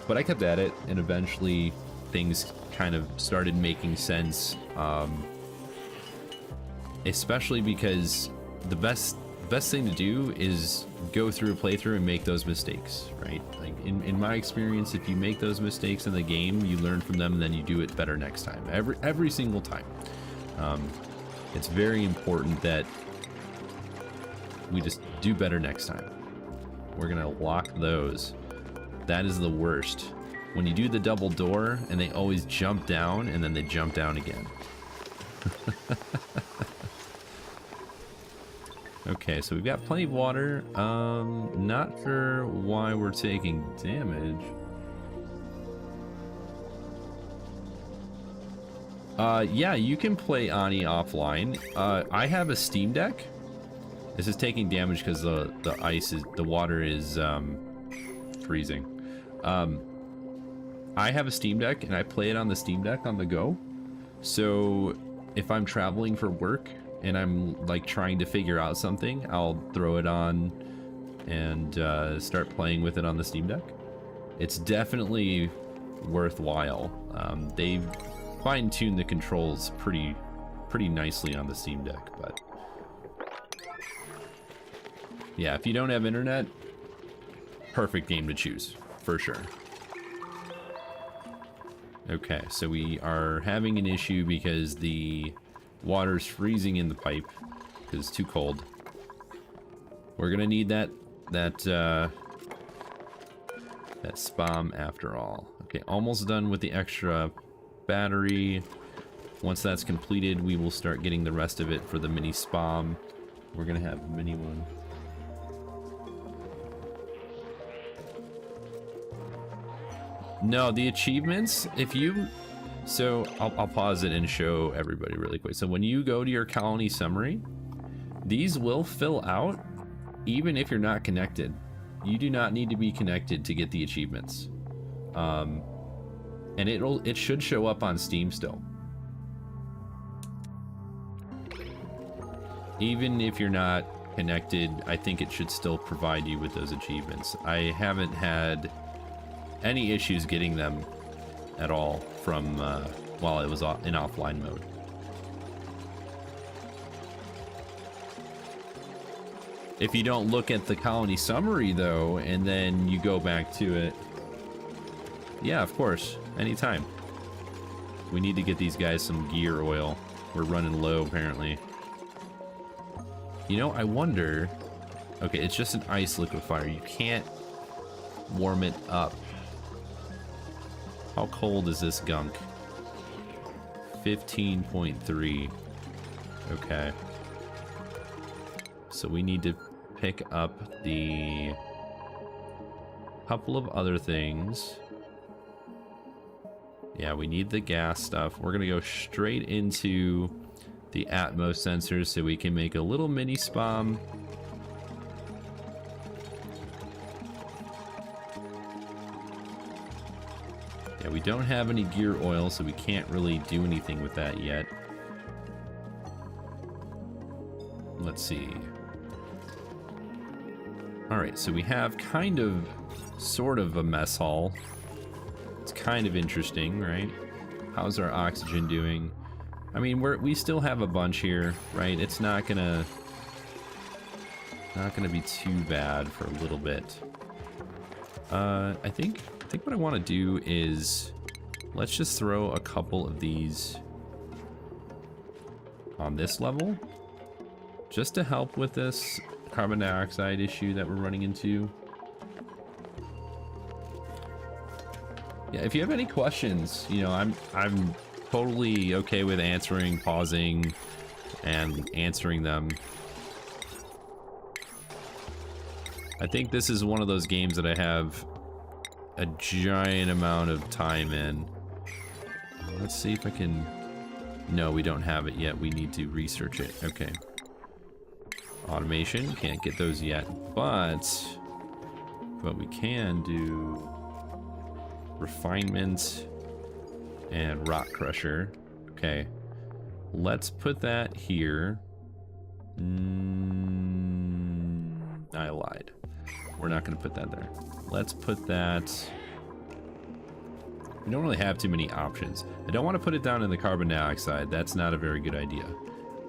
but I kept at it and eventually things kind of started making sense, especially because the best thing to do is go through a playthrough and make those mistakes, right? Like in my experience, if you make those mistakes in the game, you learn from them and then you do it better next time, every single time. It's very important that we just do better next time. We're gonna lock those. That is the worst. When you do the double door and they always jump down and then they jump down again. Okay, so we've got plenty of water. Not sure why we're taking damage. Yeah, you can play Ani offline. I have a Steam Deck. This is taking damage because the water is freezing. I have a Steam Deck and I play it on the Steam Deck on the go. So if I'm traveling for work and I'm like trying to figure out something, I'll throw it on and start playing with it on the Steam Deck. It's definitely worthwhile. They've fine-tuned the controls pretty nicely on the Steam Deck, but yeah, if you don't have internet, perfect game to choose for sure. Okay, so we are having an issue because the water's freezing in the pipe because it's too cold. We're gonna need that spam after all. Okay, almost done with the extra battery. Once that's completed, we will start getting the rest of it for the mini spam. We're gonna have a mini one. No, the achievements, so I'll pause it and show everybody really quick. So when you go to your colony summary, these will fill out even if you're not connected. You do not need to be connected to get the achievements. And it should show up on Steam still. Even if you're not connected, I think it should still provide you with those achievements. I haven't had any issues getting them at all from while it was in offline mode. If you don't look at the colony summary though, and then you go back to it, yeah, of course, anytime. We need to get these guys some gear oil. We're running low apparently. You know, I wonder, okay, it's just an ice liquefier. You can't warm it up. How cold is this gunk? 15.3. Okay. So we need to pick up the couple of other things. Yeah, we need the gas stuff. We're gonna go straight into the Atmos sensors so we can make a little mini spam. Yeah, we don't have any gear oil, so we can't really do anything with that yet. Let's see. Alright, so we have kind of, sort of a mess hall. It's kind of interesting, right? How's our oxygen doing? I mean, we still have a bunch here, right? It's not gonna be too bad for a little bit. I think what I want to do is let's just throw a couple of these on this level just to help with this carbon dioxide issue that we're running into. Yeah, if you have any questions, you know, I'm totally okay with answering, pausing, and answering them. I think this is one of those games that I have a giant amount of time in. Let's see if I can... No, we don't have it yet. We need to research it. Okay. Automation, can't get those yet, but we can do refinement and rock crusher. Okay, let's put that here. I lied. We're not going to put that there. Let's put that... We don't really have too many options. I don't want to put it down in the carbon dioxide. That's not a very good idea.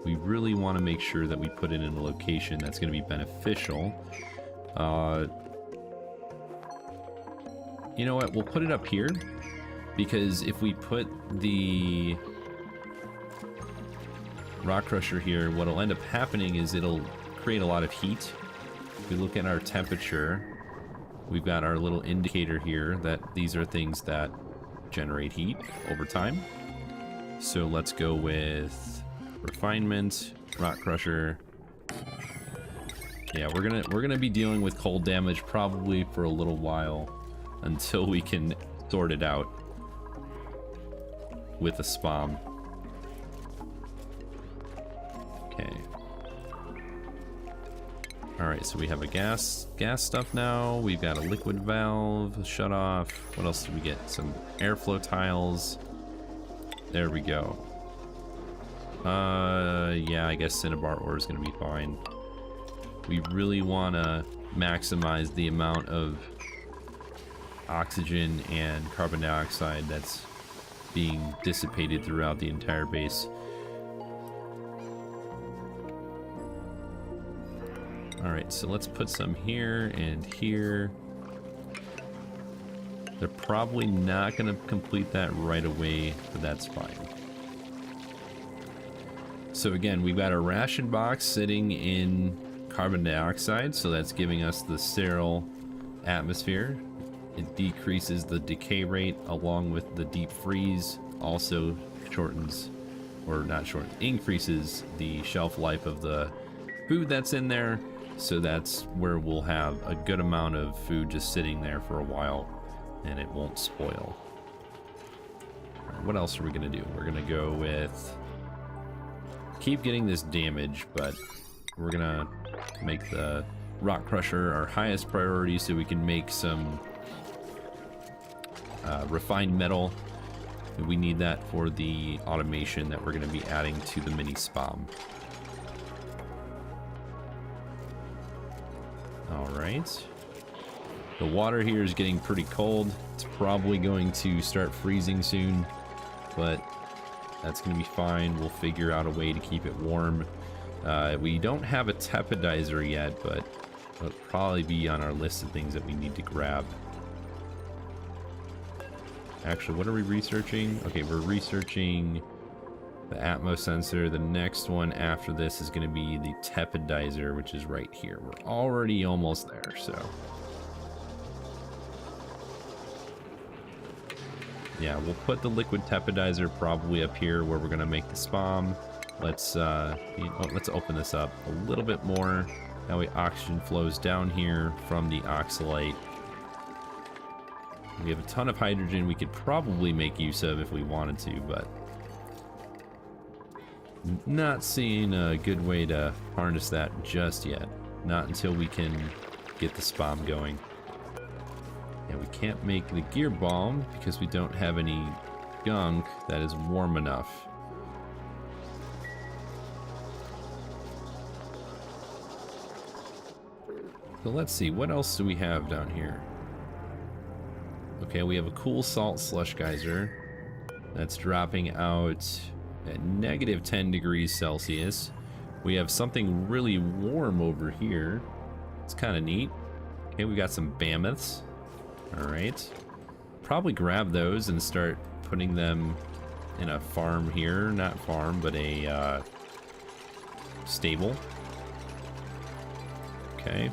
We really want to make sure that we put it in a location that's going to be beneficial. You know what? We'll put it up here, because if we put the rock crusher here, what'll end up happening is it'll create a lot of heat. If we look at our temperature, we've got our little indicator here that these are things that generate heat over time. So let's go with refinement, rock crusher. Yeah, we're gonna be dealing with cold damage probably for a little while until we can sort it out with a spam. Okay. Alright, so we have a gas stuff now. We've got a liquid valve, shut off. What else did we get? Some airflow tiles. There we go. Yeah, I guess cinnabar ore is gonna be fine. We really wanna maximize the amount of oxygen and carbon dioxide that's being dissipated throughout the entire base. Alright, so let's put some here and here. They're probably not going to complete that right away, but that's fine. So again, we've got a ration box sitting in carbon dioxide, so that's giving us the sterile atmosphere. It decreases the decay rate along with the deep freeze, also shortens, or not shortens, increases the shelf life of the food that's in there. So that's where we'll have a good amount of food just sitting there for a while and it won't spoil. Right, what else are we gonna do? We're gonna go with, keep getting this damage, but we're gonna make the rock crusher our highest priority so we can make some refined metal. We need that for the automation that we're going to be adding to the mini spam. Alright. The water here is getting pretty cold. It's probably going to start freezing soon, but that's going to be fine. We'll figure out a way to keep it warm. We don't have a tepidizer yet, but it'll probably be on our list of things that we need to grab. Actually, what are we researching? Okay, we're researching the Atmos sensor. The next one after this is going to be the tepidizer, which is right here. We're already almost there, so. Yeah, we'll put the liquid tepidizer probably up here where we're going to make the spam. Let's open this up a little bit more. That way oxygen flows down here from the oxalate. We have a ton of hydrogen we could probably make use of if we wanted to, but not seeing a good way to harness that just yet. Not until we can get the spam going. And we can't make the gear balm because we don't have any gunk that is warm enough. So let's see, what else do we have down here? Okay, we have a cool salt slush geyser that's dropping out at negative 10 degrees Celsius. We have something really warm over here. It's kind of neat. Okay, we got some mammoths. All right. Probably grab those and start putting them in a farm here. Not farm, but a stable. Okay.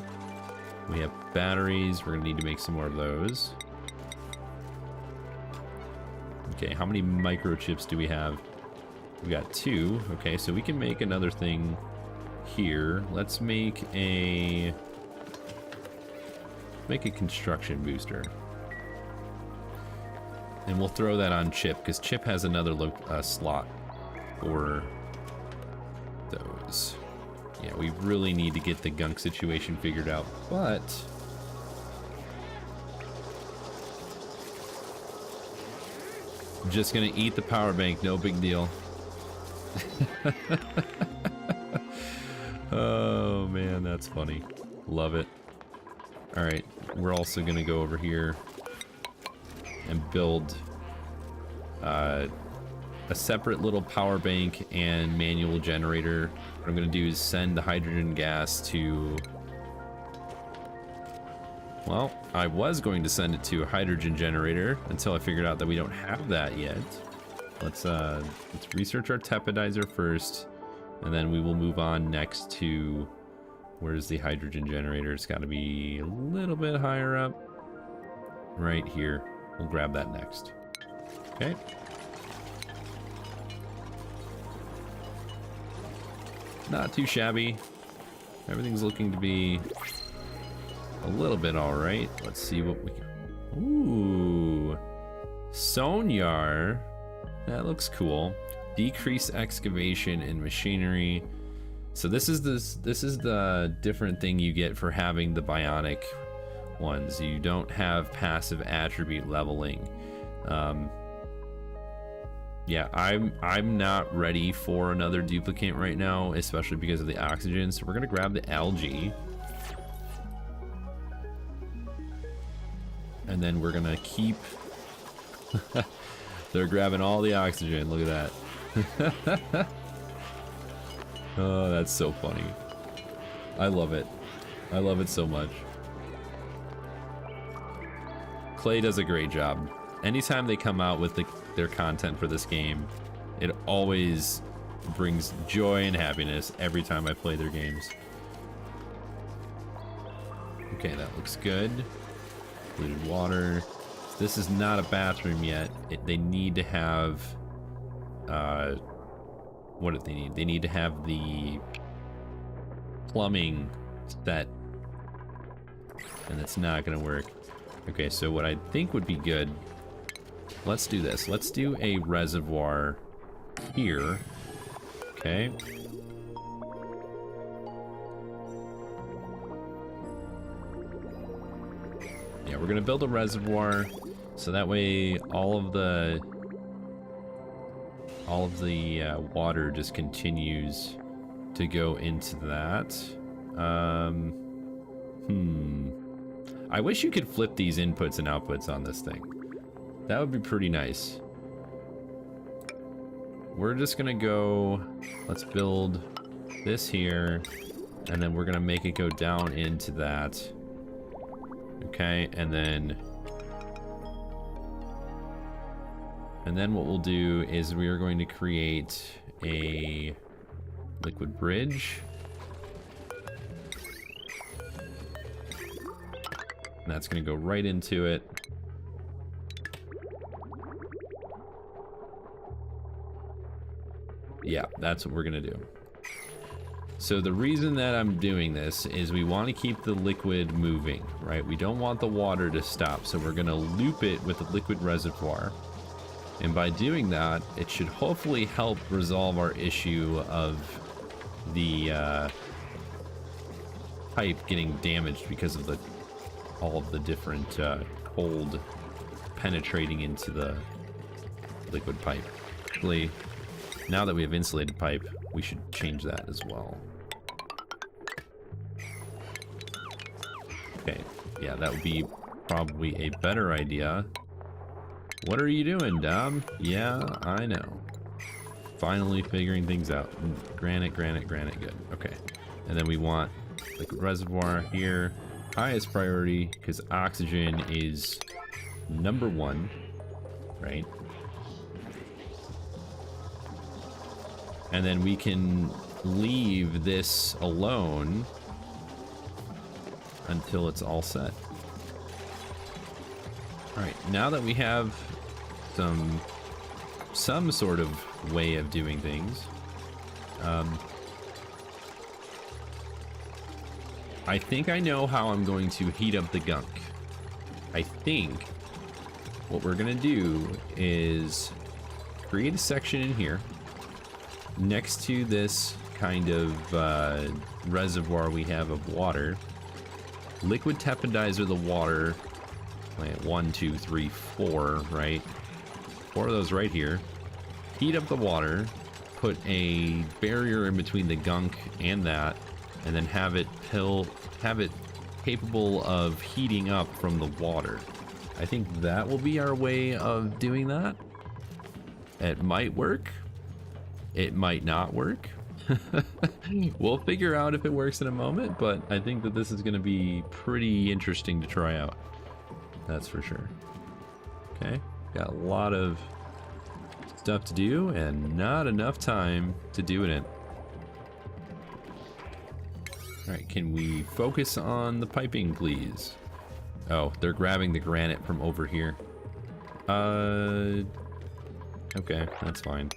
We have batteries. We're gonna need to make some more of those. Okay, how many microchips do we have? We got 2. Okay, so we can make another thing here. Let's make a construction booster. And we'll throw that on Chip, because Chip has another slot for those. Yeah, we really need to get the gunk situation figured out, but I'm just gonna eat the power bank, no big deal. That's funny. Love it. Alright, we're also gonna go over here and build a separate little power bank and manual generator. What I'm gonna do is send the hydrogen gas to... Well, I was going to send it to a hydrogen generator until I figured out that we don't have that yet. Let's research our tepidizer first, and then we will move on next to... Where's the hydrogen generator? It's got to be a little bit higher up. Right here. We'll grab that next. Okay. Not too shabby. Everything's looking to be a little bit alright. Let's see what we can... Ooh. Sonyar. That looks cool. Decrease excavation and machinery. So this is the different thing you get for having the Bionic ones. You don't have passive attribute leveling. Yeah, I'm not ready for another duplicate right now, especially because of the oxygen. So we're gonna grab the algae, and then we're gonna keep. They're grabbing all the oxygen. Look at that. Oh, that's so funny. I love it. I love it so much. Clay does a great job. Anytime they come out with their content for this game, it always brings joy and happiness every time I play their games. Okay, that looks good. Polluted water. This is not a bathroom yet. They need to have... what do they need? They need to have the plumbing set. And it's not going to work. Okay, so what I think would be good... Let's do this. Let's do a reservoir here. Okay. Yeah, we're gonna build a reservoir so that way all of the water just continues to go into that. I wish you could flip these inputs and outputs on this thing. That would be pretty nice. We're just gonna go, let's build this here, and then we're gonna make it go down into that. Okay, and then what we'll do is we are going to create a liquid bridge. And that's gonna go right into it. Yeah, that's what we're gonna do. So the reason that I'm doing this is we want to keep the liquid moving, right? We don't want the water to stop, so we're gonna loop it with a liquid reservoir. And by doing that, it should hopefully help resolve our issue of the pipe getting damaged because of all of the different cold penetrating into the liquid pipe. Actually, now that we have insulated pipe, we should change that as well. Okay, yeah, that would be probably a better idea. What are you doing, Dom? Yeah, I know. Finally figuring things out. Granite, good. Okay, and then we want liquid reservoir here. Highest priority, because oxygen is #1, right? And then we can leave this alone until it's all set. All right, now that we have some sort of way of doing things, I think I know how I'm going to heat up the gunk. I think what we're gonna do is create a section in here next to this kind of reservoir we have of water. Liquid tepidizer the water. Wait, 1, 2, 3, 4, right? 4 of those right here. Heat up the water. Put a barrier in between the gunk and that. and then have it capable of heating up from the water. I think that will be our way of doing that. It might work. It might not work. We'll figure out if it works in a moment, but I think that this is going to be pretty interesting to try out. That's for sure. Okay, got a lot of stuff to do and not enough time to do it in. Alright, can we focus on the piping, please? Oh, they're grabbing the granite from over here. Okay, that's fine.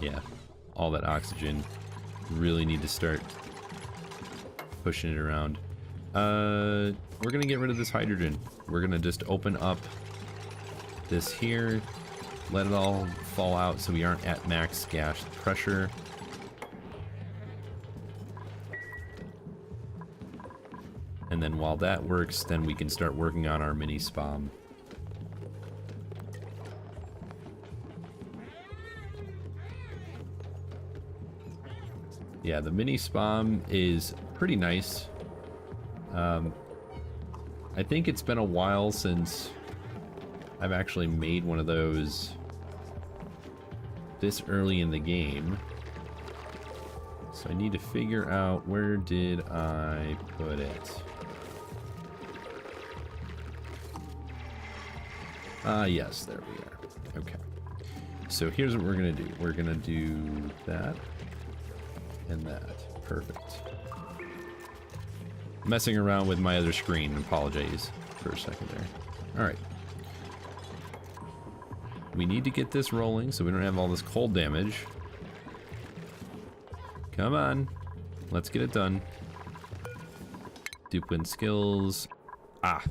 Yeah, all that oxygen. Really need to start pushing it around. We're gonna get rid of this hydrogen. We're gonna just open up this here, let it all fall out so we aren't at max gas pressure. And then while that works, then we can start working on our mini spam. Yeah, the mini spam is pretty nice. I think it's been a while since I've actually made one of those this early in the game. So I need to figure out, where did I put it? Yes, there we are. Okay. So here's what we're gonna do. We're gonna do that and that. Perfect. Messing around with my other screen. Apologize for a second there. Alright. We need to get this rolling so we don't have all this cold damage. Come on. Let's get it done. Duplicate skills. Ah.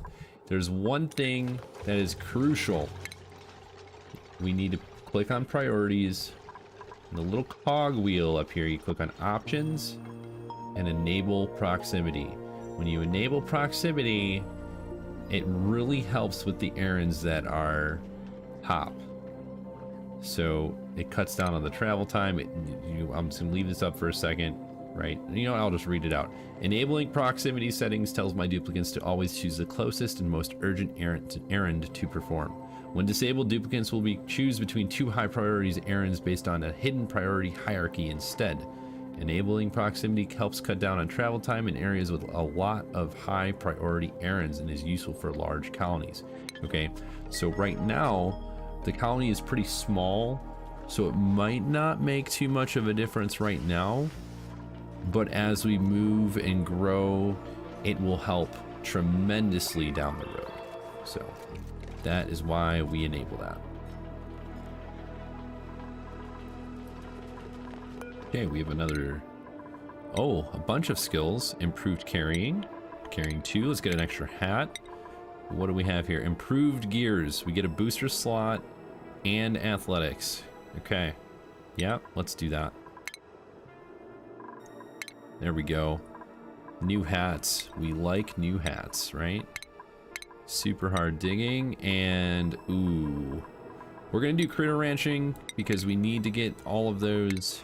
There's one thing that is crucial. We need to click on priorities. And the little cog wheel up here, you click on options and enable proximity. When you enable proximity, it really helps with the errands that are top. So it cuts down on the travel time. I'm just gonna leave this up for a second, right? You know, I'll just read it out. Enabling proximity settings tells my duplicates to always choose the closest and most urgent errand to perform. When disabled, duplicates will choose between two high priorities errands based on a hidden priority hierarchy instead. Enabling proximity helps cut down on travel time in areas with a lot of high priority errands and is useful for large colonies. Okay, so right now, the colony is pretty small, so it might not make too much of a difference right now, but as we move and grow, it will help tremendously down the road. So that is why we enable that. Okay, we have another, a bunch of skills. Improved carrying, carrying 2. Let's get an extra hat. What do we have here? Improved gears. We get a booster slot and athletics. Okay, yeah, let's do that. There we go. New hats. We like new hats, right? Super hard digging, and ooh, we're gonna do critter ranching because we need to get all of those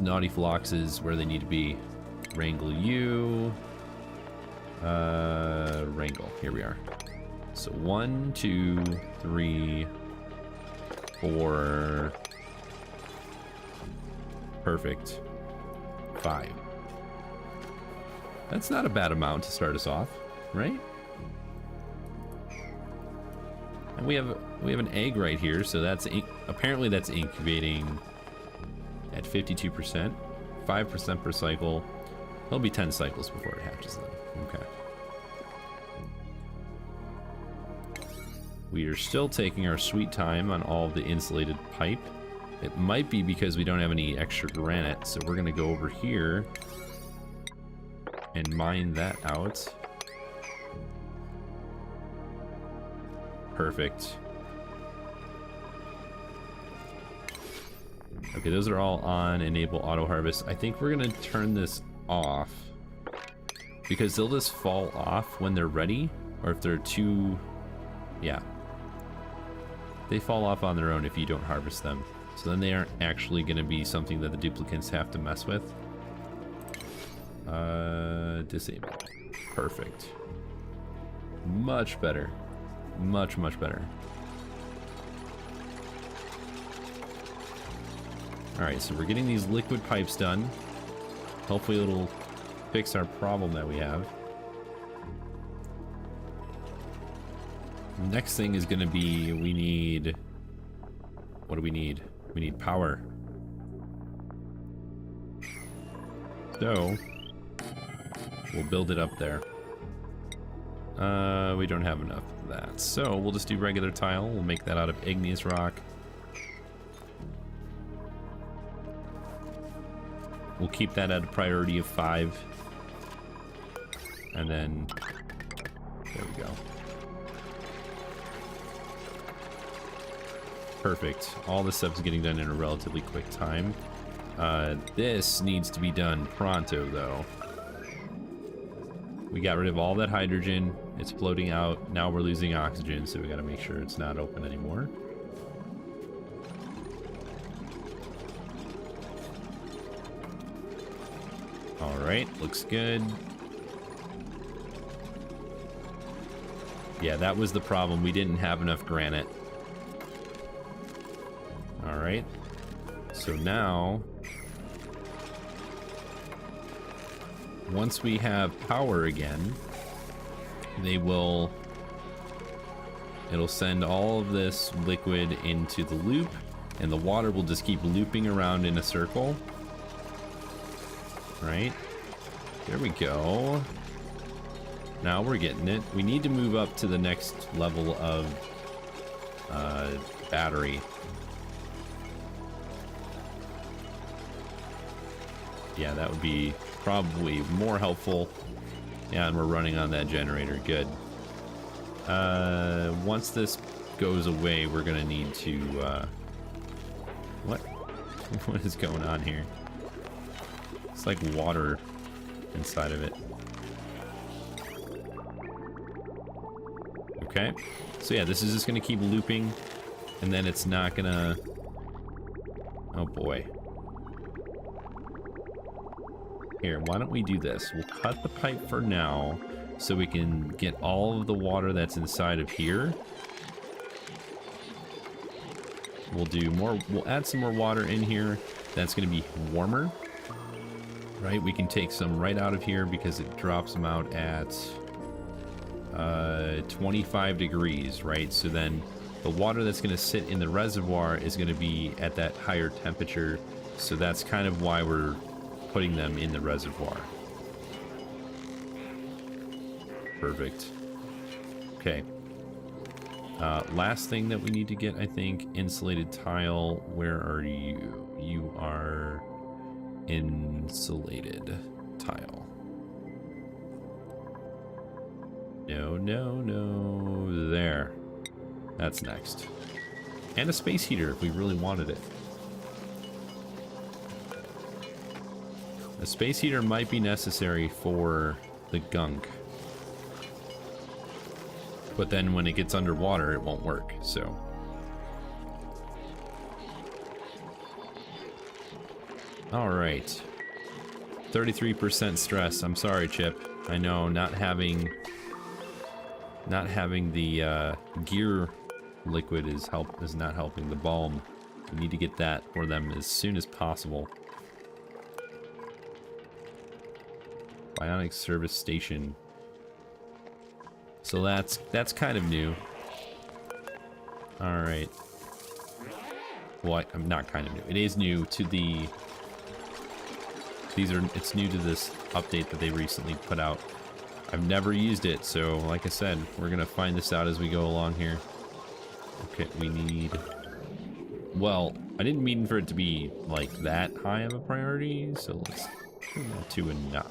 naughty floxes where they need to be. Wrangle you. Wrangle. Here we are. So 1, 2, 3, 4. Perfect. 5. That's not a bad amount to start us off, right? And we have an egg right here, so that's apparently that's incubating at 52%, 5% per cycle. It'll be 10 cycles before it hatches then. Okay. We are still taking our sweet time on all of the insulated pipe. It might be because we don't have any extra granite, so we're gonna go over here and mine that out. Perfect. Okay, those are all on enable auto harvest. I think we're gonna turn this off because they'll just fall off when they're ready, or if they're too, yeah. They fall off on their own if you don't harvest them. So then they aren't actually going to be something that the duplicates have to mess with. Disable. Perfect. Much better. Much, much better. Alright, so we're getting these liquid pipes done. Hopefully it'll fix our problem that we have. Next thing is going to be, we need... What do we need? We need power. So, we'll build it up there. We don't have enough of that. So, we'll just do regular tile. We'll make that out of igneous rock. We'll keep that at a priority of 5. And then, there we go. Perfect. All this stuff is getting done in a relatively quick time. This needs to be done pronto, though. We got rid of all that hydrogen. It's floating out. Now we're losing oxygen, so we got to make sure it's not open anymore. All right, looks good. Yeah, that was the problem. We didn't have enough granite. All right. So now, once we have power again, it'll send all of this liquid into the loop, and the water will just keep looping around in a circle. Right? There we go. Now we're getting it. We need to move up to the next level of battery. Yeah, that would be probably more helpful. Yeah, and we're running on that generator. Good. Once this goes away, we're gonna need to what? What is going on here? It's like water inside of it. Okay. So yeah, this is just gonna keep looping, and then it's not gonna... Oh boy. Here, why don't we do this? We'll cut the pipe for now, so we can get all of the water that's inside of here. We'll add some more water in here. That's gonna be warmer. Right, we can take some right out of here because it drops them out at 25 degrees, right? So then the water that's going to sit in the reservoir is going to be at that higher temperature. So that's kind of why we're putting them in the reservoir. Perfect. Okay. Last thing that we need to get, I think, insulated tile. Where are you? You are insulated tile. No, no, no. There. That's next. And a space heater if we really wanted it. A space heater might be necessary for the gunk. But then when it gets underwater, it won't work, so... Alright. 33% stress. I'm sorry, Chip. I know not having the gear liquid is not helping the Balm. We need to get that for them as soon as possible. Bionic service station. So that's kind of new. Alright. Well, I'm not kind of new. It is new to the... It's new to this update that they recently put out. I've never used it, so like I said, we're gonna find this out as we go along here. Okay, we need... Well, I didn't mean for it to be like that high of a priority, so let's turn that to a 9.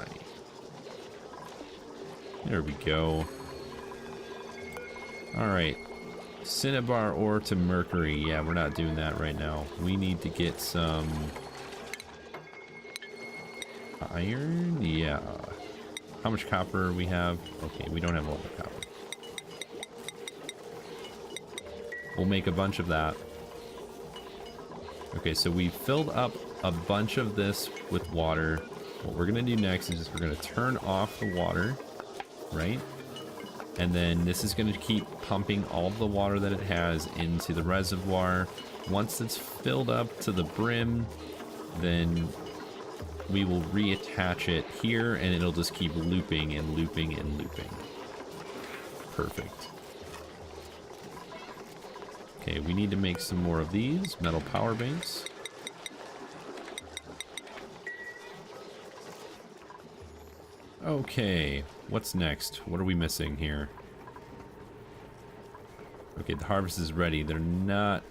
There we go. Alright. Cinnabar ore to mercury. Yeah, we're not doing that right now. We need to get some... iron? Yeah. How much copper we have? Okay, we don't have all the copper. We'll make a bunch of that. Okay, so we filled up a bunch of this with water. What we're gonna do next is just we're gonna turn off the water, right? And then this is gonna keep pumping all the water that it has into the reservoir. Once it's filled up to the brim, then we will reattach it here and it'll just keep looping and looping and looping. Perfect. Okay, we need to make some more of these metal power banks. Okay, what's next? What are we missing here? Okay, the harvest is ready. They're not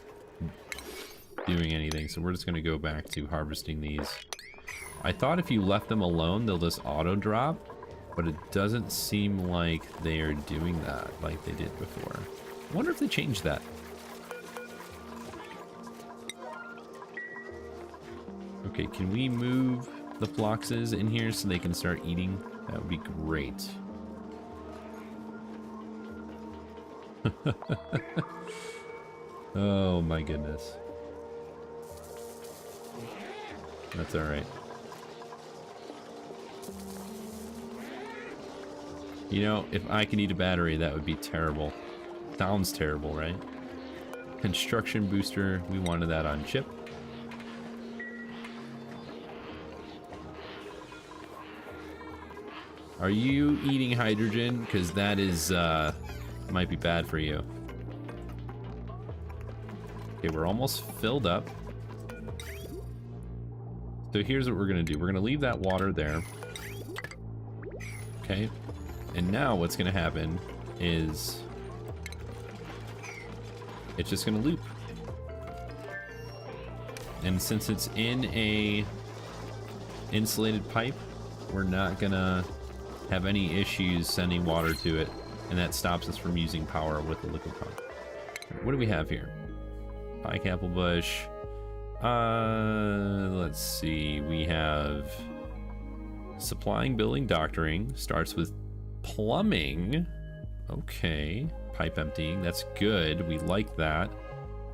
doing anything, so we're just going to go back to harvesting these. I thought if you left them alone, they'll just auto drop, but it doesn't seem like they are doing that like they did before. I wonder if they changed that. Okay, can we move the phloxes in here so they can start eating? That would be great. Oh my goodness. That's alright. You know, if I could eat a battery, that would be terrible. Sounds terrible, right? Construction booster, we wanted that on chip. Are you eating hydrogen? Because that is, might be bad for you. Okay, we're almost filled up. So here's what we're gonna do. We're gonna leave that water there. Okay. And now what's gonna happen is it's just gonna loop. And since it's in a insulated pipe, we're not gonna have any issues sending water to it, and that stops us from using power with the liquid pump. What do we have here? Pike apple bush. Let's see. We have supplying, building, doctoring. Starts with plumbing. Okay. Pipe emptying. That's good. We like that.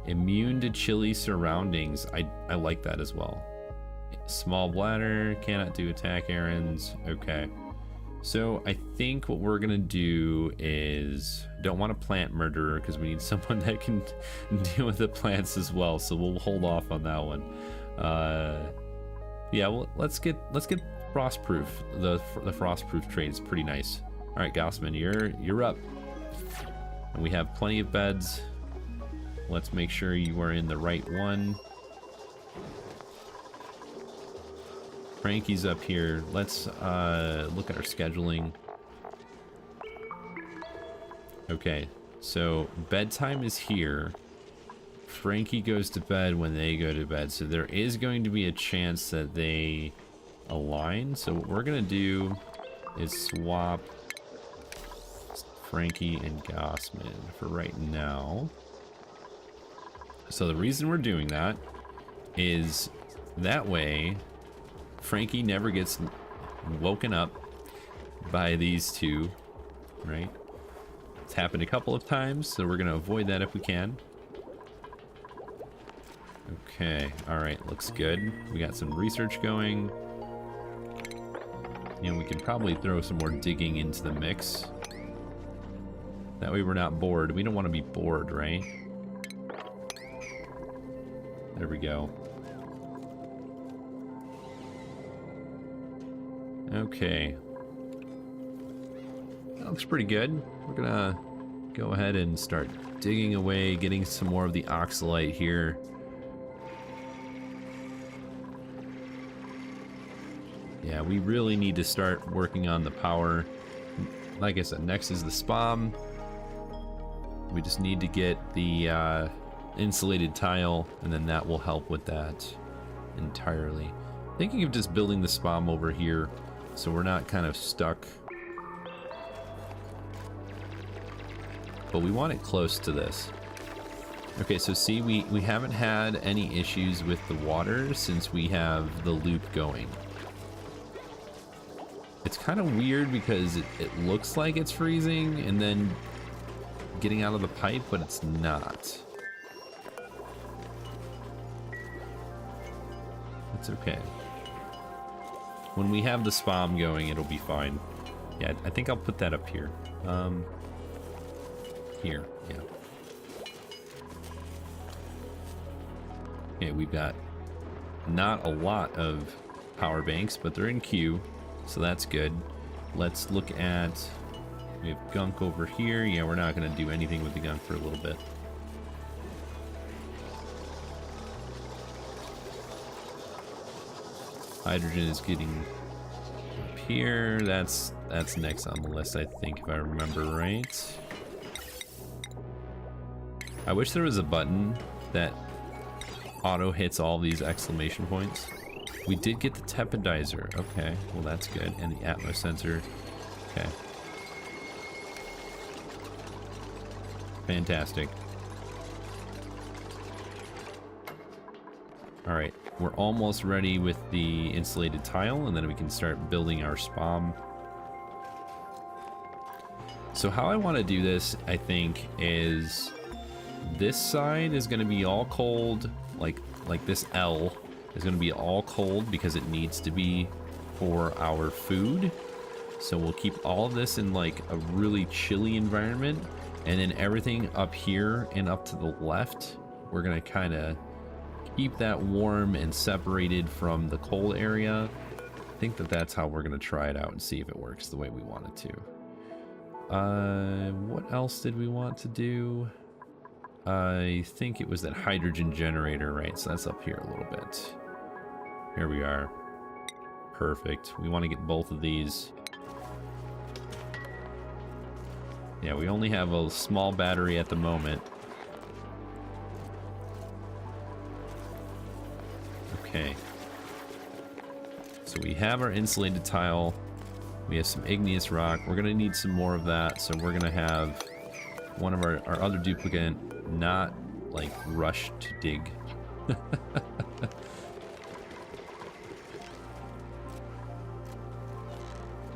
Immune to chilly surroundings. I like that as well. Small bladder. Cannot do attack errands. Okay. So I think what we're gonna do is don't want a plant murderer because we need someone that can deal with the plants as well. So we'll hold off on that one. Yeah, well, let's get frostproof. The frostproof trade is pretty nice. All right, Gossman, you're up, and we have plenty of beds. Let's make sure you are in the right one. Frankie's up here. Let's look at our scheduling. Okay, so bedtime is here. Frankie goes to bed when they go to bed, so there is going to be a chance that they align. So what we're gonna do is swap Frankie and Gossman for right now. So the reason we're doing that is that way Frankie never gets woken up by these two, right? It's happened a couple of times, so we're going to avoid that if we can. Okay, all right, looks good. We got some research going. You know, we can probably throw some more digging into the mix. That way we're not bored. We don't want to be bored, right? There we go. Okay. That looks pretty good. We're gonna go ahead and start digging away, getting some more of the oxalite here. Yeah, we really need to start working on the power. Like I said, next is the SPOM. We just need to get the insulated tile, and then that will help with that entirely. Thinking of just building the SPOM over here so we're not kind of stuck. But we want it close to this. Okay, so see, we haven't had any issues with the water since we have the loop going. It's kind of weird because it looks like it's freezing and then getting out of the pipe, but it's not. It's okay. When we have the spam going, it'll be fine. Yeah, I think I'll put that up here. Here, yeah. Okay, we've got not a lot of power banks, but they're in queue, so that's good. Let's look at... We have Gunk over here. Yeah, we're not going to do anything with the Gunk for a little bit. Hydrogen is getting up here. That's next on the list, I think, if I remember right. I wish there was a button that auto hits all these exclamation points. We did get the tepidizer. Okay, well that's good. And the Atmos sensor. Okay. Fantastic. Alright, we're almost ready with the insulated tile, and then we can start building our spam. So how I want to do this, I think, is this side is going to be all cold, like this L is going to be all cold because it needs to be for our food. So we'll keep all of this in like a really chilly environment, and then everything up here and up to the left, we're going to kind of keep that warm and separated from the cold area. I think that's how we're going to try it out and see if it works the way we want it to. What else did we want to do? I think it was that hydrogen generator, right? So that's up here a little bit. Here we are. Perfect. We want to get both of these. Yeah, we only have a small battery at the moment. Okay. So we have our insulated tile. We have some igneous rock. We're going to need some more of that, so we're going to have one of our other duplicate not, like, rush to dig.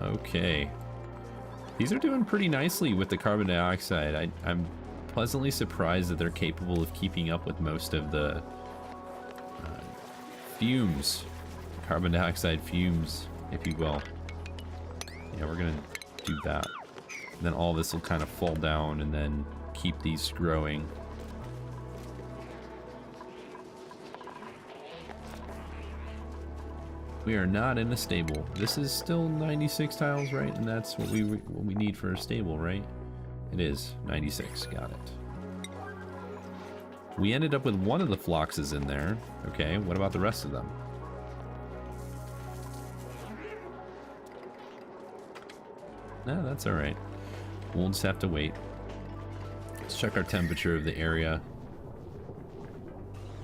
Okay. These are doing pretty nicely with the carbon dioxide. I'm pleasantly surprised that they're capable of keeping up with most of the fumes. Carbon dioxide fumes, if you will. Yeah, we're gonna do that. And then all this will kind of fall down and then keep these growing. We are not in a stable. This is still 96 tiles, right? And that's what we need for a stable, right? It is 96. Got it. We ended up with one of the floxes in there. Okay, what about the rest of them? No, that's all right. We'll just have to wait. Let's check our temperature of the area.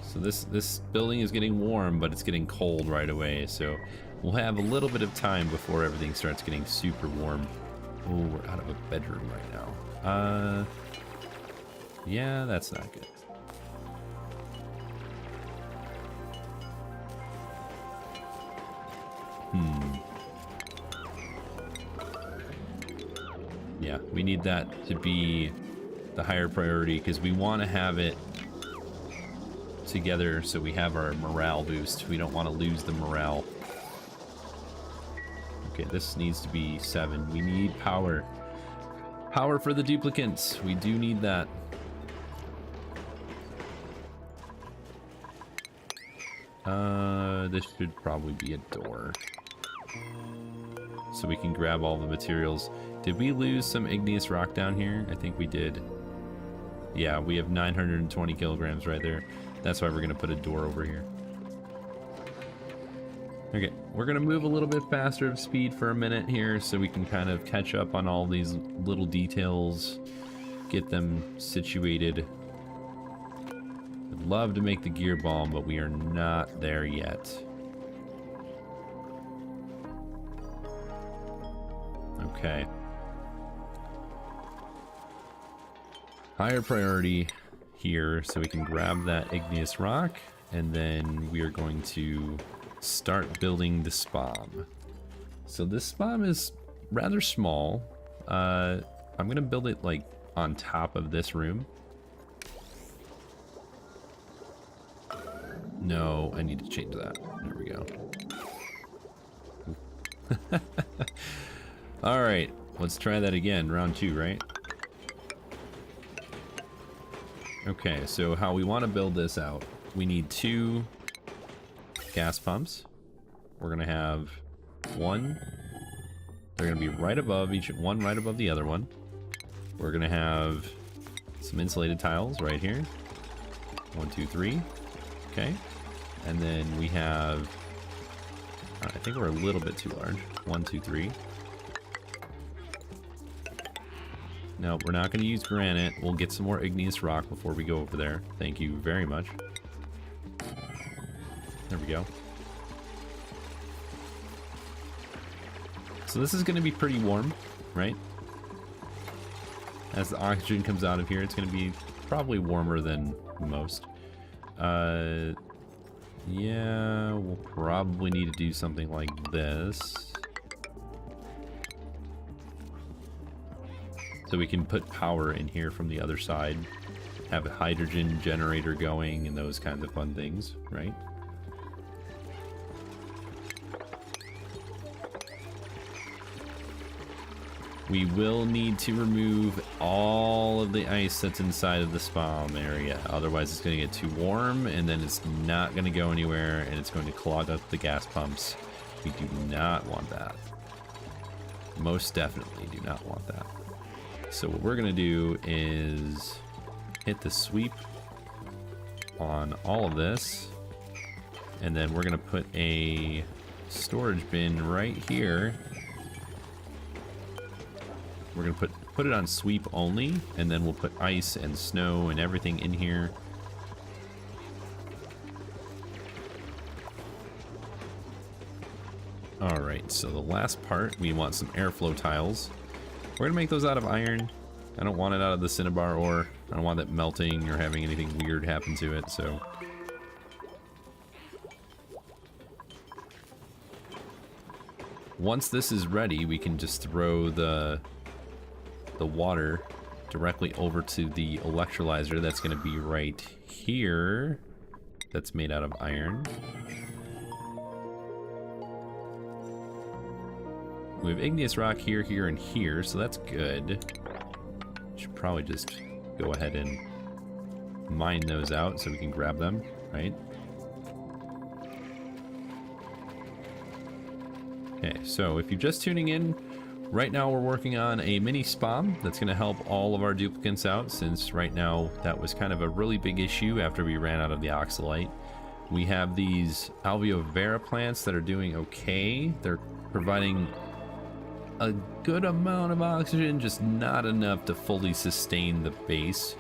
So this building is getting warm, but it's getting cold right away. So we'll have a little bit of time before everything starts getting super warm. Oh, we're out of a bedroom right now. Yeah, that's not good. Yeah, we need that to be the higher priority because we want to have it together so we have our morale boost. We don't want to lose the morale. Okay, this needs to be 7. We need power. Power for the duplicants. We do need that. This should probably be a door. So we can grab all the materials. Did we lose some igneous rock down here? I think we did. Yeah, we have 920 kilograms right there. That's why we're going to put a door over here. Okay, we're going to move a little bit faster of speed for a minute here so we can kind of catch up on all these little details, get them situated. I'd love to make the gear balm, but we are not there yet. Okay. Higher priority here so we can grab that igneous rock, and then we are going to start building the spam. So this spam is rather small. I'm gonna build it like on top of this room. No, I need to change that. There we go. All right, let's try that again. Round 2, right? Okay, so how we want to build this out, we need 2 gas pumps. We're gonna have 1. They're gonna be right above one right above the other one. We're gonna have some insulated tiles right here. 1, 2, 3. Okay. And then we have, I think we're a little bit too large. 1, 2, 3. No, we're not going to use granite. We'll get some more igneous rock before we go over there. Thank you very much. There we go. So this is going to be pretty warm, right? As the oxygen comes out of here, it's going to be probably warmer than most. Yeah, we'll probably need to do something like this. So we can put power in here from the other side, have a hydrogen generator going and those kinds of fun things, right? We will need to remove all of the ice that's inside of the spawn area. Otherwise it's going to get too warm and then it's not going to go anywhere and it's going to clog up the gas pumps. We do not want that. Most definitely do not want that. So what we're going to do is hit the sweep on all of this. And then we're going to put a storage bin right here. We're going to put it on sweep only, and then we'll put ice and snow and everything in here. Alright, so the last part, we want some airflow tiles. We're going to make those out of iron. I don't want it out of the cinnabar ore. I don't want it melting or having anything weird happen to it, so... Once this is ready, we can just throw the water directly over to the electrolyzer that's going to be right here. That's made out of iron. We have igneous rock here, here, and here, so that's good. Should probably just go ahead and mine those out so we can grab them, right? Okay, so if you're just tuning in, right now we're working on a mini spawn that's going to help all of our duplicates out, since right now that was kind of a really big issue after we ran out of the oxalite. We have these Alveo Vera plants that are doing okay. They're providing a good amount of oxygen, just not enough to fully sustain the base.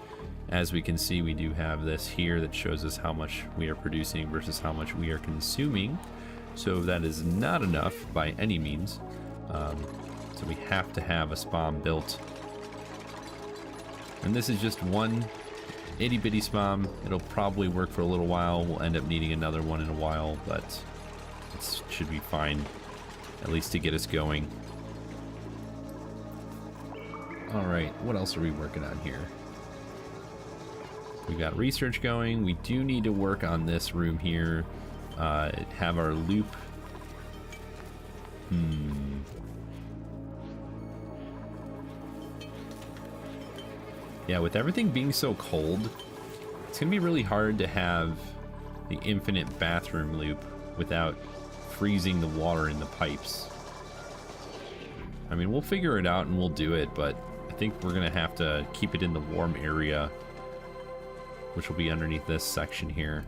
As we can see, we do have this here that shows us how much we are producing versus how much we are consuming. So that is not enough by any means. So we have to have a spawn built. And this is just one itty bitty spawn. It'll probably work for a little while. We'll end up needing another one in a while, but it should be fine, at least to get us going. Alright, what else are we working on here? We got research going. We do need to work on this room here. Have our loop. Yeah, with everything being so cold, it's gonna be really hard to have the infinite bathroom loop without freezing the water in the pipes. I mean, we'll figure it out and we'll do it, but I think we're gonna have to keep it in the warm area, which will be underneath this section here.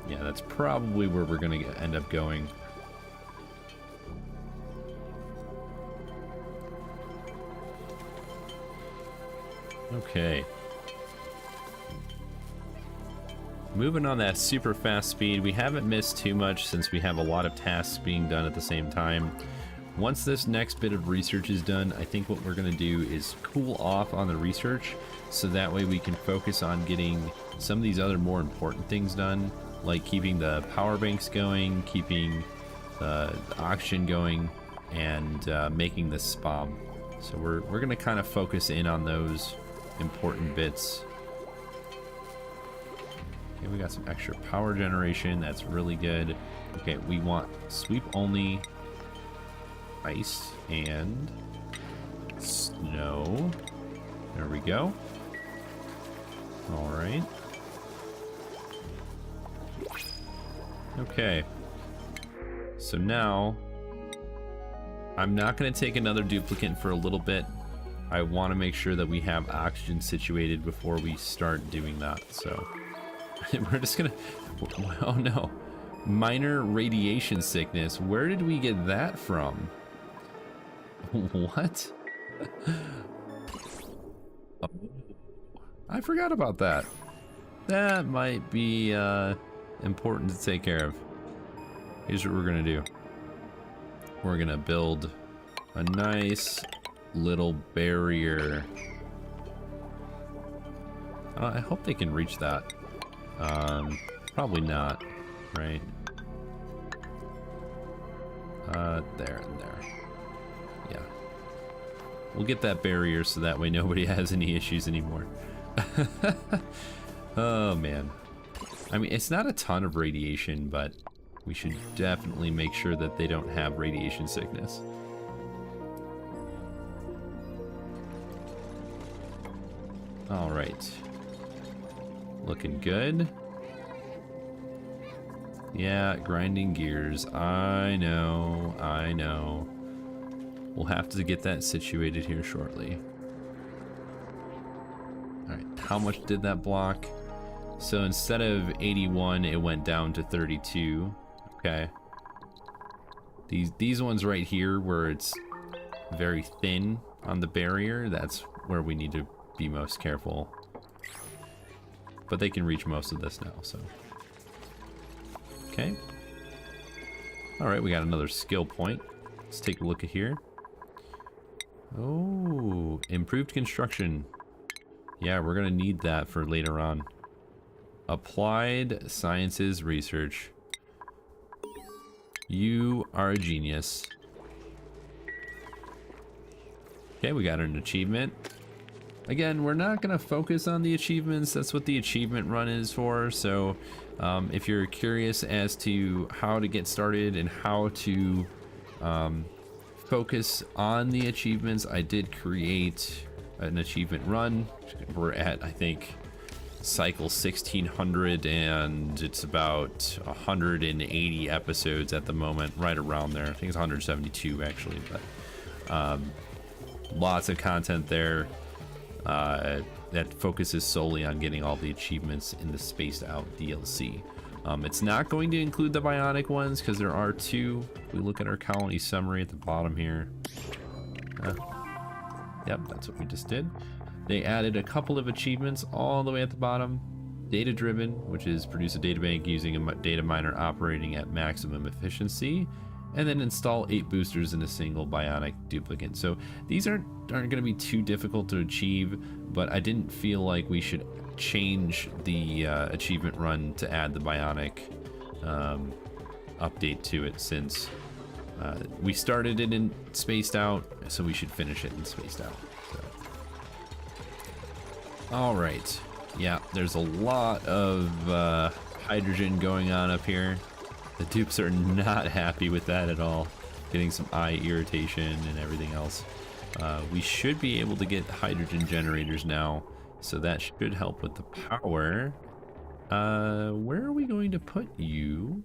Yeah, that's probably where we're gonna end up going. Okay. Moving on that super fast speed, we haven't missed too much since we have a lot of tasks being done at the same time. Once this next bit of research is done, I think what we're going to do is cool off on the research, so that way we can focus on getting some of these other more important things done, like keeping the power banks going, keeping the oxygen going, and making this spawn. So we're going to kind of focus in on those important bits. Okay, we got some extra power generation. That's really good. Okay, we want sweep only, ice, and snow. There we go. All right. Okay. So now, I'm not going to take another duplicate for a little bit. I want to make sure that we have oxygen situated before we start doing that. So we're just going to... Oh no. Minor radiation sickness. Where did we get that from? What? Oh, I forgot about that. That might be important to take care of. Here's what we're gonna do. We're gonna build a nice little barrier. I hope they can reach that. Probably not, right? There and there. Yeah. We'll get that barrier so that way nobody has any issues anymore. Oh man. I mean, it's not a ton of radiation, but we should definitely make sure that they don't have radiation sickness. All right. Looking good. Yeah, grinding gears. I know, I know. We'll have to get that situated here shortly. All right, how much did that block? So instead of 81, it went down to 32. Okay. These ones right here where it's very thin on the barrier, that's where we need to be most careful. But they can reach most of this now, so. Okay. All right, we got another skill point. Let's take a look at here. Oh, improved construction. Yeah, we're gonna need that for later on. Applied Sciences Research. You are a genius. Okay, we got an achievement. Again, we're not gonna focus on the achievements. That's what the achievement run is for. So if you're curious as to how to get started and how to focus on the achievements, I did create an achievement run. We're at, I think, cycle 1600, and it's about 180 episodes at the moment, right around there. I think it's 172 actually, but lots of content there that focuses solely on getting all the achievements in the Spaced Out DLC. It's not going to include the Bionic ones because there are two. If we look at our colony summary at the bottom here. Yep, that's what we just did. They added a couple of achievements all the way at the bottom. Data driven, which is produce a databank using a data miner operating at maximum efficiency, and then install 8 boosters in a single Bionic duplicate. So these aren't going to be too difficult to achieve, but I didn't feel like we should change the achievement run to add the Bionic update to it, since we started it in Spaced Out, so we should finish it in Spaced Out. So. All right. Yeah, there's a lot of hydrogen going on up here. The dupes are not happy with that at all. Getting some eye irritation and everything else. We should be able to get hydrogen generators now, so that should help with the power. Where are we going to put you?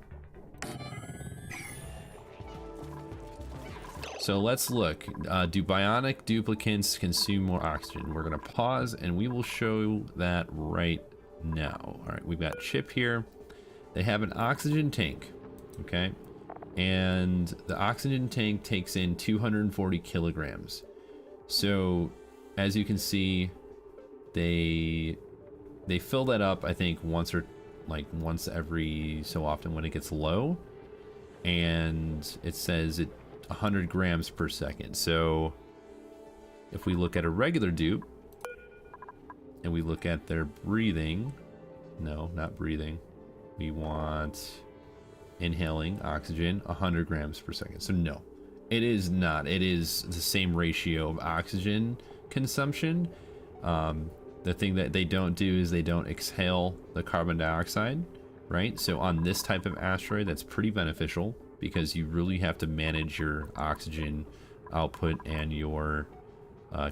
So let's look. Do Bionic duplicates consume more oxygen? We're gonna pause and we will show that right now. All right, we've got Chip here. They have an oxygen tank, okay? And the oxygen tank takes in 240 kilograms. So as you can see, they fill that up, I think, once every so often when it gets low. And it says it 100 grams per second. So if we look at a regular dupe and we look at their breathing, no, not breathing, we want inhaling oxygen 100 grams per second. So no, it is not. It is the same ratio of oxygen consumption. The thing that they don't do is they don't exhale the carbon dioxide, right? So on this type of asteroid, that's pretty beneficial because you really have to manage your oxygen output and your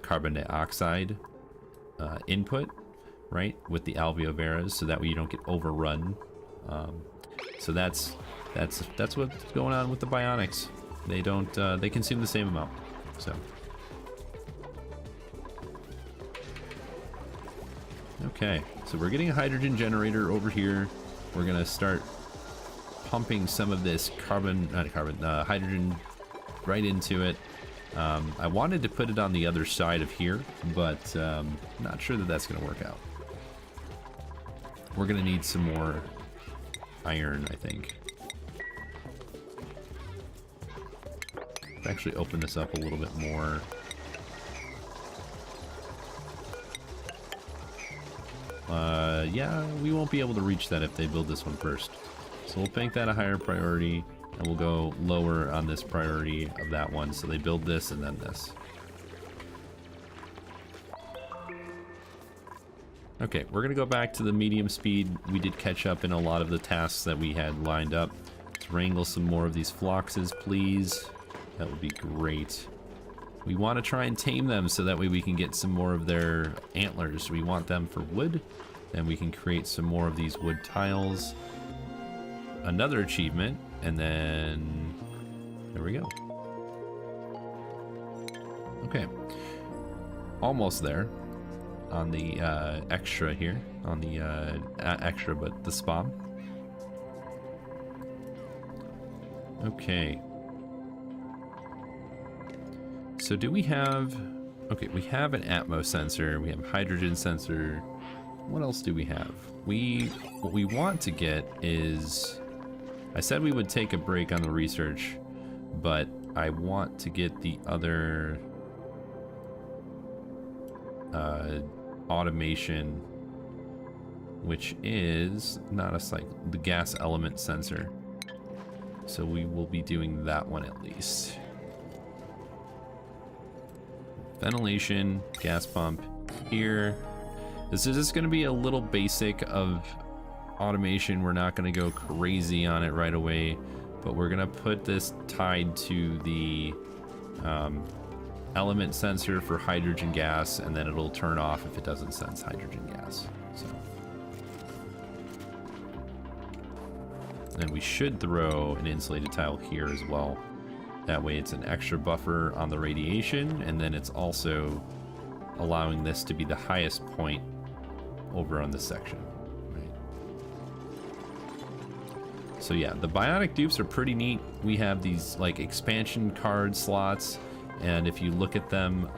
carbon dioxide input, right, with the alveoveras, so that way you don't get overrun. So that's what's going on with the Bionics. They don't they consume the same amount. So okay, so we're getting a hydrogen generator over here. We're gonna start pumping some of this hydrogen right into it. I wanted to put it on the other side of here, but not sure that that's gonna work out. We're gonna need some more iron, I think. Actually open this up a little bit more. Yeah, we won't be able to reach that if they build this one first. So we'll make that a higher priority, and we'll go lower on this priority of that one. So they build this and then this. Okay, we're gonna go back to the medium speed. We did catch up in a lot of the tasks that we had lined up. Let's wrangle some more of these floxes, please. That would be great. We want to try and tame them so that way we can get some more of their antlers. We want them for wood, and we can create some more of these wood tiles. Another achievement, and then there we go. Okay, almost there on the extra here, on the extra, but the spawn. Okay. So do we have, okay, we have an atmo sensor, we have a hydrogen sensor. What else do we have? What we want to get is, I said we would take a break on the research, but I want to get the other automation, which is not a cycle, the gas element sensor. So we will be doing that one at least. Ventilation, gas pump here. This is just going to be a little basic of automation. We're not going to go crazy on it right away, but we're going to put this tied to the element sensor for hydrogen gas, and then it'll turn off if it doesn't sense hydrogen gas. So, and we should throw an insulated tile here as well. That way it's an extra buffer on the radiation, and then it's also allowing this to be the highest point over on this section. Right. So yeah, the Bionic dupes are pretty neat. We have these like expansion card slots, and if you look at them,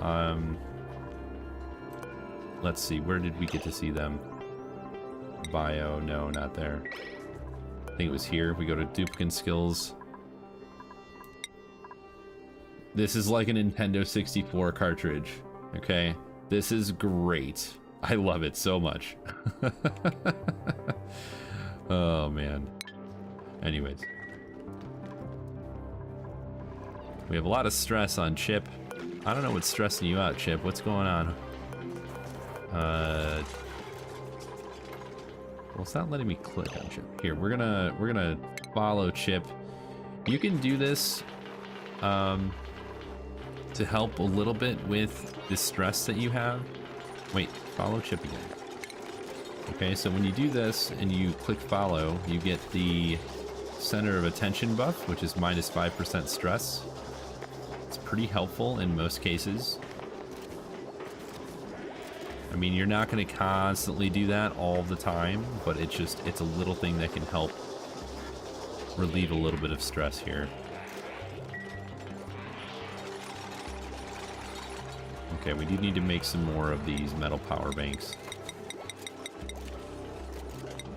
let's see, where did we get to see them? Bio, no, not there. I think it was here. We go to duplicate skills. This is like a Nintendo 64 cartridge, okay? This is great. I love it so much. Oh, man. Anyways. We have a lot of stress on Chip. I don't know what's stressing you out, Chip. What's going on? Well, it's not letting me click on Chip. Here, we're gonna follow Chip. You can do this, to help a little bit with the stress that you have. Wait, follow Chip again. Okay, so when you do this and you click follow, you get the center of attention buff, which is minus 5% stress. It's pretty helpful in most cases. I mean, you're not going to constantly do that all the time, but it's a little thing that can help relieve a little bit of stress here. Okay, we do need to make some more of these metal power banks.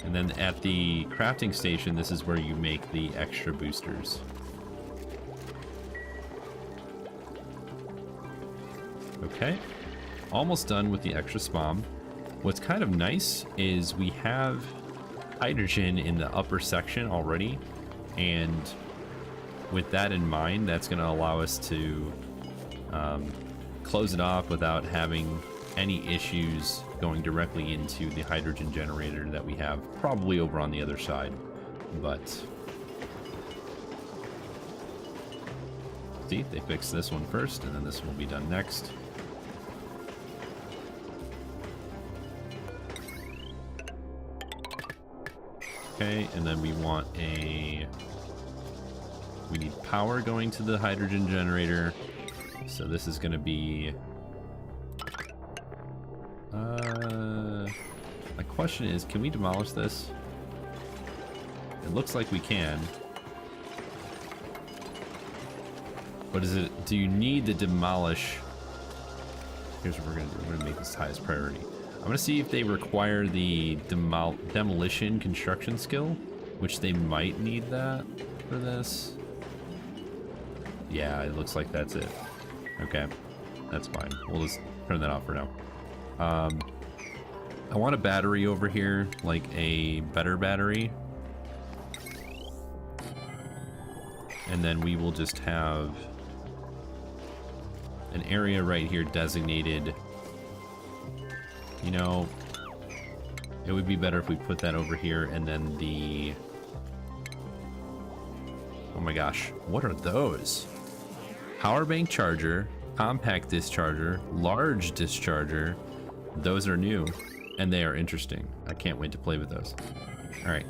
And then at the crafting station, this is where you make the extra boosters. Okay, almost done with the extra spam. What's kind of nice is we have hydrogen in the upper section already, and with that in mind, that's going to allow us to close it off without having any issues going directly into the hydrogen generator that we have probably over on the other side. But see, they fixed this one first, and then this one will be done next. Okay, and then we need power going to the hydrogen generator. So this is going to be... my question is, can we demolish this? It looks like we can. But do you need to demolish? Here's what we're going to do. We're going to make this highest priority. I'm going to see if they require the demolition construction skill, which they might need that for this. Yeah, it looks like that's it. Okay, that's fine. We'll just turn that off for now. I want a battery over here, like a better battery. And then we will just have an area right here designated. You know, it would be better if we put that over here, and then the... Oh my gosh, what are those? Power bank charger, compact discharger, large discharger. Those are new, and they are interesting. I can't wait to play with those. All right,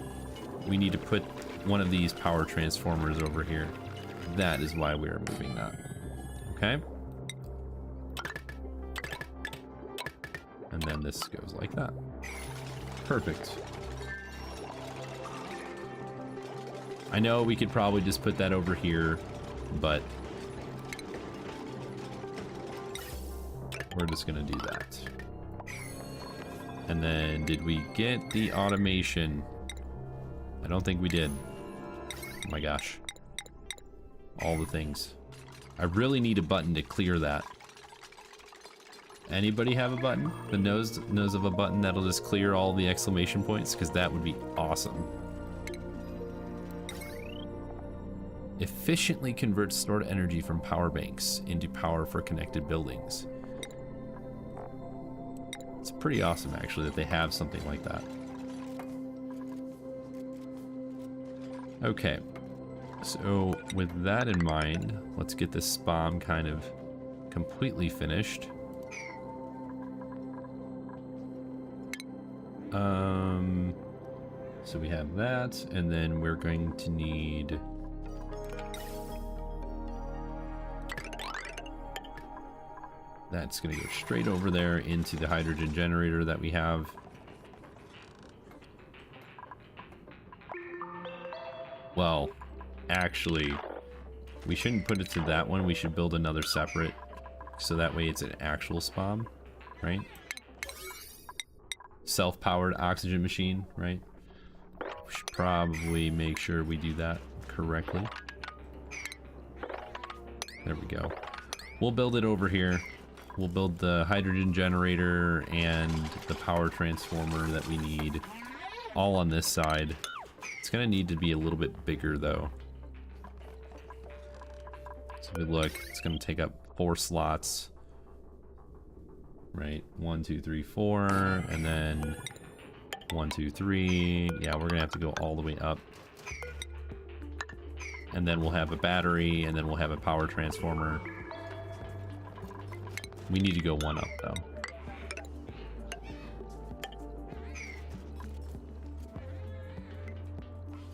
we need to put one of these power transformers over here. That is why we are moving that. Okay. And then this goes like that. Perfect. I know we could probably just put that over here, but we're just gonna do that. And then did we get the automation? I don't think we did. Oh my gosh. All the things. I really need a button to clear that. Anybody have a button? The nose of a button that'll just clear all the exclamation points? Because that would be awesome. Efficiently converts stored energy from power banks into power for connected buildings. It's pretty awesome, actually, that they have something like that. Okay. So, with that in mind, let's get this Balm kind of completely finished. So we have that, and then we're going to need... That's going to go straight over there into the hydrogen generator that we have. Well, actually, we shouldn't put it to that one. We should build another separate, so that way it's an actual spawn, right? Self-powered oxygen machine, right? We should probably make sure we do that correctly. There we go. We'll build it over here. We'll build the hydrogen generator and the power transformer that we need all on this side. It's gonna need to be a little bit bigger though. So if we look, it's gonna take up 4 slots. Right, 1, 2, 3, 4, and then 1, 2, 3. Yeah, we're gonna have to go all the way up. And then we'll have a battery, and then we'll have a power transformer. We need to go 1 up though.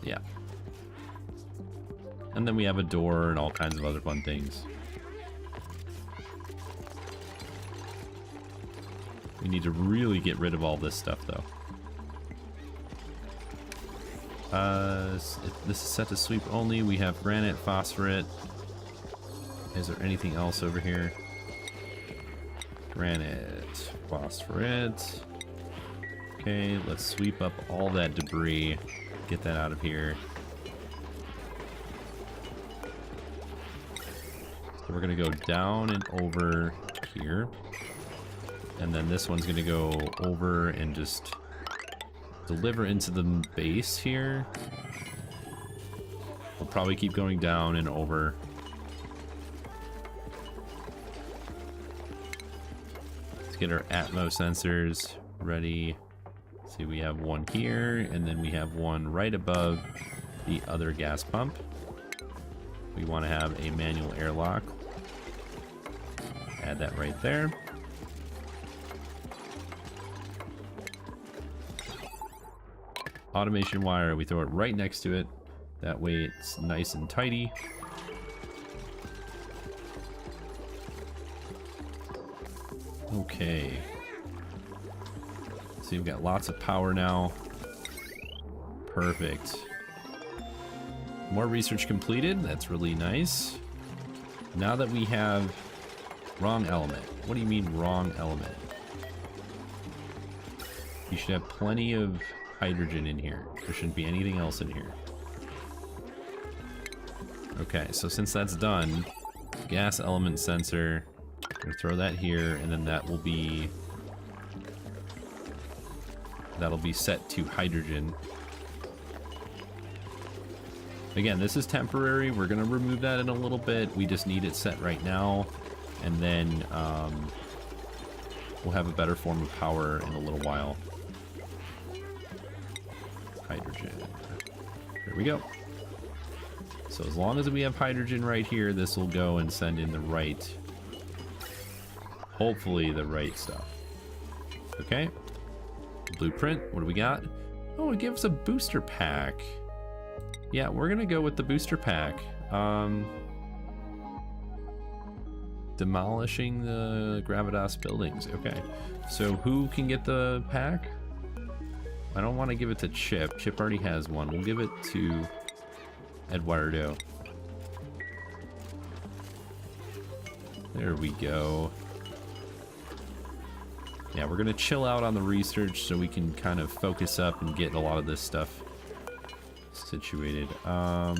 Yeah. And then we have a door and all kinds of other fun things. We need to really get rid of all this stuff though. This is set to sweep only. We have granite, phosphorite. Is there anything else over here? Granite, phosphorite. Okay, let's sweep up all that debris. Get that out of here. So we're gonna go down and over here. And then this one's gonna go over and just deliver into the base here. We'll probably keep going down and over. Let's get our Atmo sensors. ready. See, we have one here, and then we have one right above the other gas pump. We want to have a manual airlock. Add that right there. Automation wire, we throw it right next to it. That way it's nice and tidy. Okay. See, we've got lots of power now. Perfect. More research completed. That's really nice. Now that we have wrong element. What do you mean wrong element? You should have plenty of hydrogen in here. There shouldn't be anything else in here. Okay, so since that's done, gas element sensor, we'll throw that here, and then that'll be set to hydrogen. Again, this is temporary. We're gonna remove that in a little bit. We just need it set right now, and then we'll have a better form of power in a little while. Hydrogen. There we go. So as long as we have hydrogen right here, this will go and send in the right, hopefully the right stuff. Okay. Blueprint, what do we got? Oh, it gives a booster pack. Yeah, we're gonna go with the booster pack. Demolishing the Gravitas buildings. Okay. So who can get the pack? I don't want to give it to Chip. Chip already has one. We'll give it to Eduardo. There we go. Yeah, we're gonna chill out on the research so we can kind of focus up and get a lot of this stuff situated. We're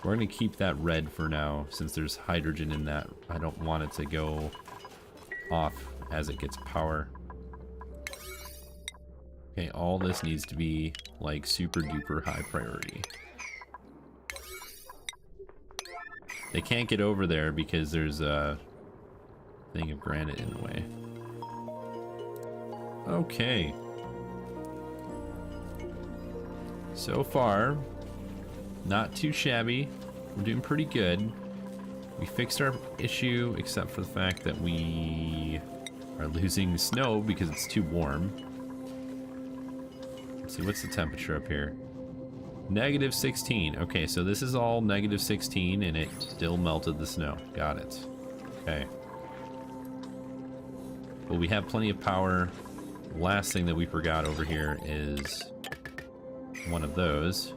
gonna keep that red for now since there's hydrogen in that. I don't want it to go off as it gets power. Okay, all this needs to be like super duper high priority. They can't get over there because there's a thing of granite in the way. Okay. So far, not too shabby. We're doing pretty good. We fixed our issue except for the fact that we are losing snow because it's too warm. Let's see, what's the temperature up here? Negative 16. Okay, so this is all negative 16 and it still melted the snow. Got it. Okay. Well, we have plenty of power. Last thing that we forgot over here is one of those.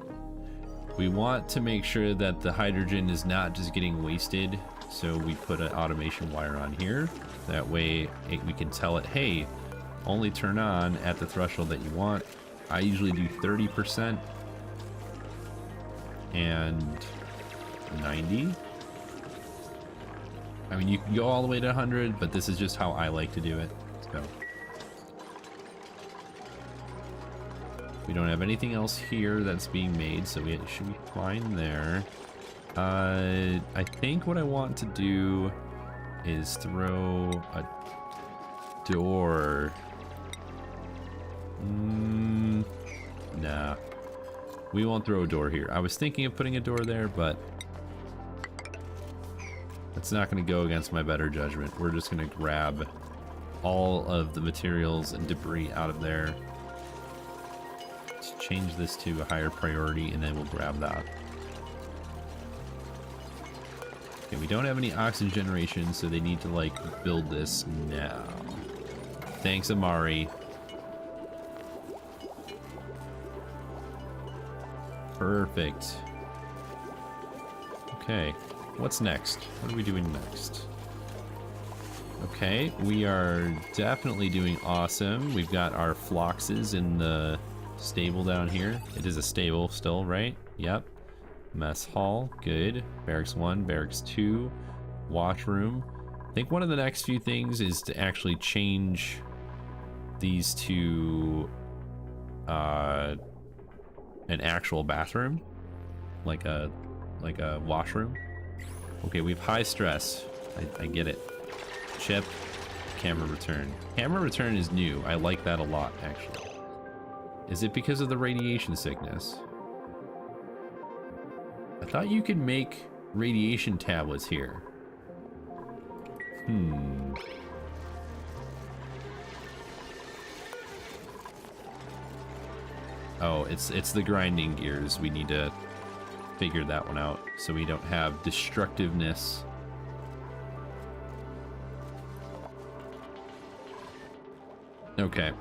We want to make sure that the hydrogen is not just getting wasted, so we put an automation wire on here. That way we can tell it, hey, only turn on at the threshold that you want. I usually do 30% and 90. I mean, you can go all the way to 100, but this is just how I like to do it. So we don't have anything else here that's being made, so we should be fine there. I think what I want to do is throw a door. Nah, we won't throw a door here. I was thinking of putting a door there, but it's not going to go against my better judgment. We're just going to grab all of the materials and debris out of there. Let's change this to a higher priority, and then we'll grab that. Okay, we don't have any oxygen generation, so they need to, like, build this now. Thanks, Amari. Perfect. Okay, what's next? What are we doing next? Okay, we are definitely doing awesome. We've got our floxes in the stable down here. It is a stable still, right? Yep. Mess hall, good. Barracks 1, barracks 2, washroom. I think one of the next few things is to actually change these to an actual bathroom, like a washroom. Okay, we have high stress. I get it. Chip, camera return. Camera return is new. I like that a lot, actually. Is it because of the radiation sickness? I thought you could make radiation tablets here. Oh, it's the grinding gears. We need to figure that one out so we don't have destructiveness. Okay.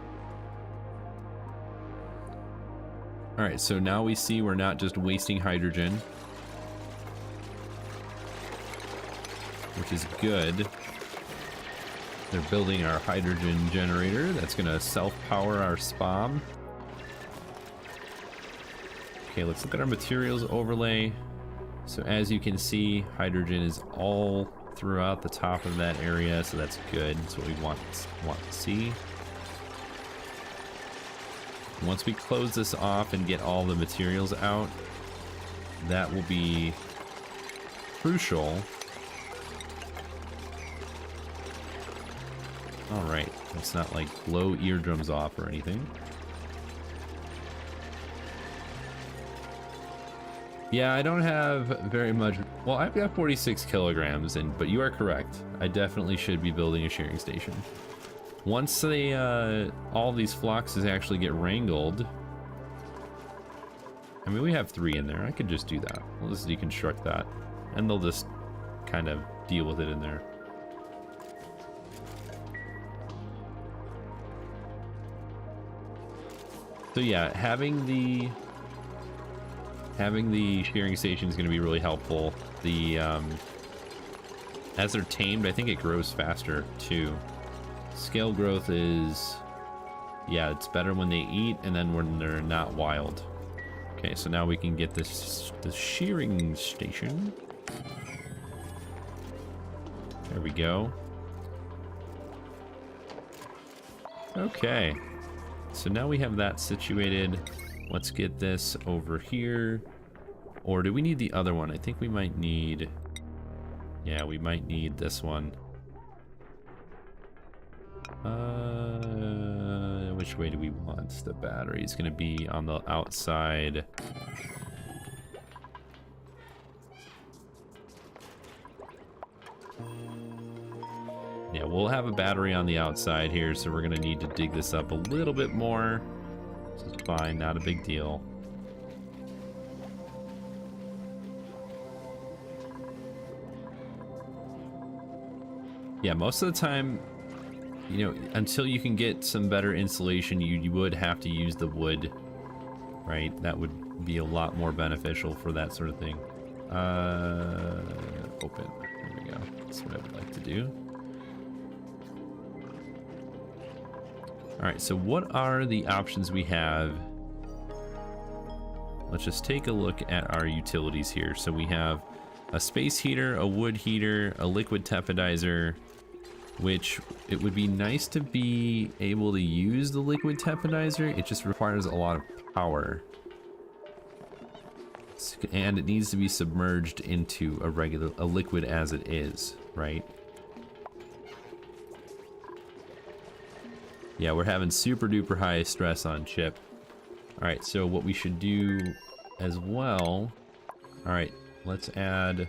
Alright, so now we see we're not just wasting hydrogen, which is good. They're building our hydrogen generator that's gonna self-power our SPOM. Okay, let's look at our materials overlay. So as you can see, hydrogen is all throughout the top of that area, so that's good. That's what we want to see. Once we close this off and get all the materials out, that will be crucial. All right, let's not like blow eardrums off or anything. Yeah, I don't have very much. Well, I've got 46 kilograms, but you are correct. I definitely should be building a shearing station. Once they, all these floxes actually get wrangled. I mean, we have 3 in there. I could just do that. We'll just deconstruct that, and they'll just kind of deal with it in there. So yeah, having the shearing station is going to be really helpful. The as they're tamed, I think it grows faster too. Scale growth is, yeah, it's better when they eat and then when they're not wild. Okay, so now we can get the shearing station. There we go. Okay, so now we have that situated. Let's get this over here. Or do we need the other one? I think we might need... Yeah, we might need this one. Which way do we want the battery? It's going to be on the outside. Yeah, we'll have a battery on the outside here, so we're going to need to dig this up a little bit more. This is fine, not a big deal. Yeah, most of the time, you know, until you can get some better insulation, you would have to use the wood, right? That would be a lot more beneficial for that sort of thing. Open. There we go. That's what I would like to do. All right, so what are the options we have? Let's just take a look at our utilities here. So we have a space heater, a wood heater, a liquid tepidizer, which it would be nice to be able to use the liquid tepidizer. It just requires a lot of power. And it needs to be submerged into a liquid as it is, right? Yeah, we're having super duper high stress on chip. All right, so what we should do as well, all right, let's add,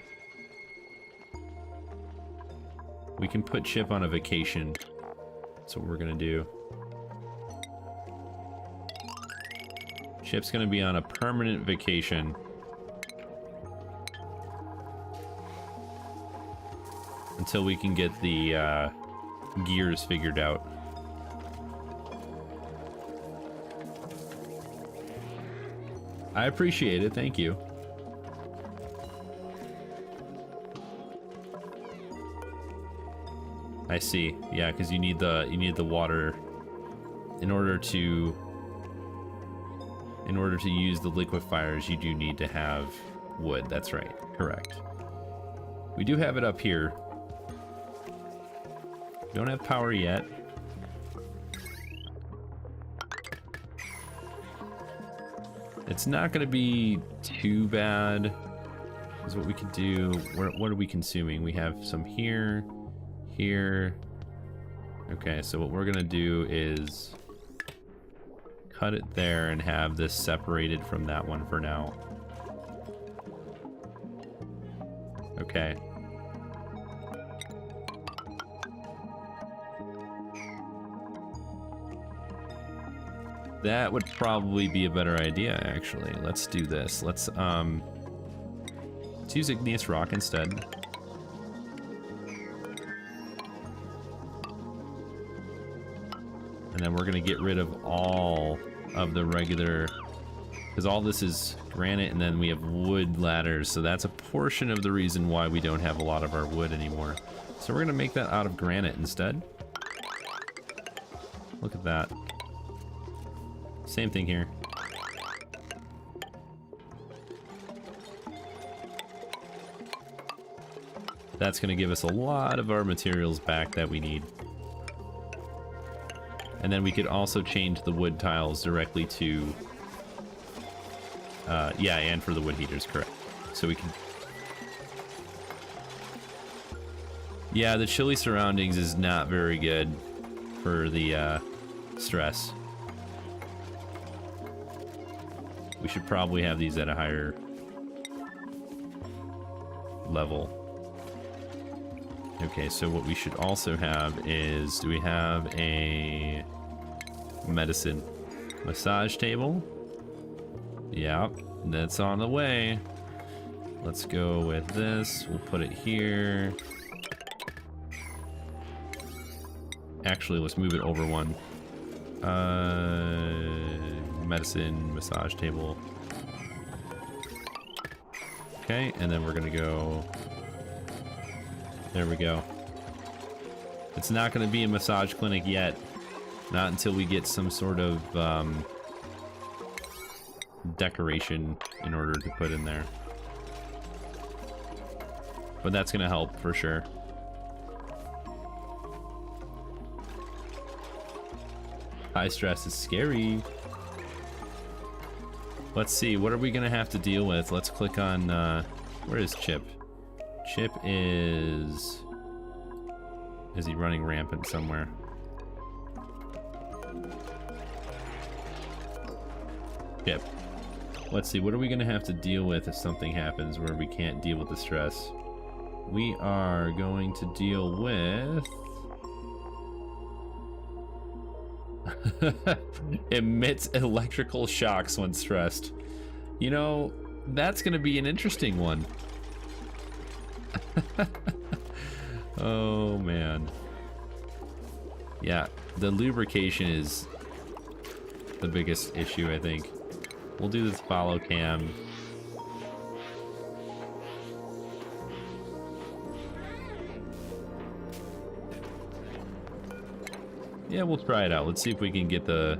we can put Chip on a vacation. That's what we're gonna do. Chip's gonna be on a permanent vacation. Until we can get the gears figured out. I appreciate it, thank you. I see. Yeah, because you need the water in order to use the liquefiers. You do need to have wood. That's right. Correct. We do have it up here. Don't have power yet. It's not going to be too bad. Is what we could do. What are we consuming? We have some here, here, Okay, so what we're gonna do is cut it there and have this separated from that one for now. Okay. That would probably be a better idea, actually. Let's do this. Let's use igneous rock instead. And then we're gonna get rid of all of the regular, because all this is granite, and then we have wood ladders, so that's a portion of the reason why we don't have a lot of our wood anymore. So we're gonna make that out of granite instead. Look at that. Same thing here. That's gonna give us a lot of our materials back that we need. And then we could also change the wood tiles directly to, yeah, and for the wood heaters, correct. So we can, yeah, the chilly surroundings is not very good for the stress. We should probably have these at a higher level. Okay, so what we should also have is, do we have a medicine massage table? Yeah, that's on the way. Let's go with this. We'll put it here. Actually, let's move it over one. Medicine massage table. Okay, and then we're gonna go. There we go. It's not gonna be a massage clinic yet. Not until we get some sort of decoration in order to put in there. But that's gonna help for sure. High stress is scary. Let's see, what are we gonna have to deal with? Let's click on, where is Chip? Chip is he running rampant somewhere? Chip. Let's see, what are we gonna have to deal with if something happens where we can't deal with the stress? We are going to deal with... emits electrical shocks when stressed. You know, that's gonna be an interesting one. Oh man. Yeah, the lubrication is the biggest issue, I think. We'll do this follow cam. Yeah, we'll try it out. Let's see if we can get the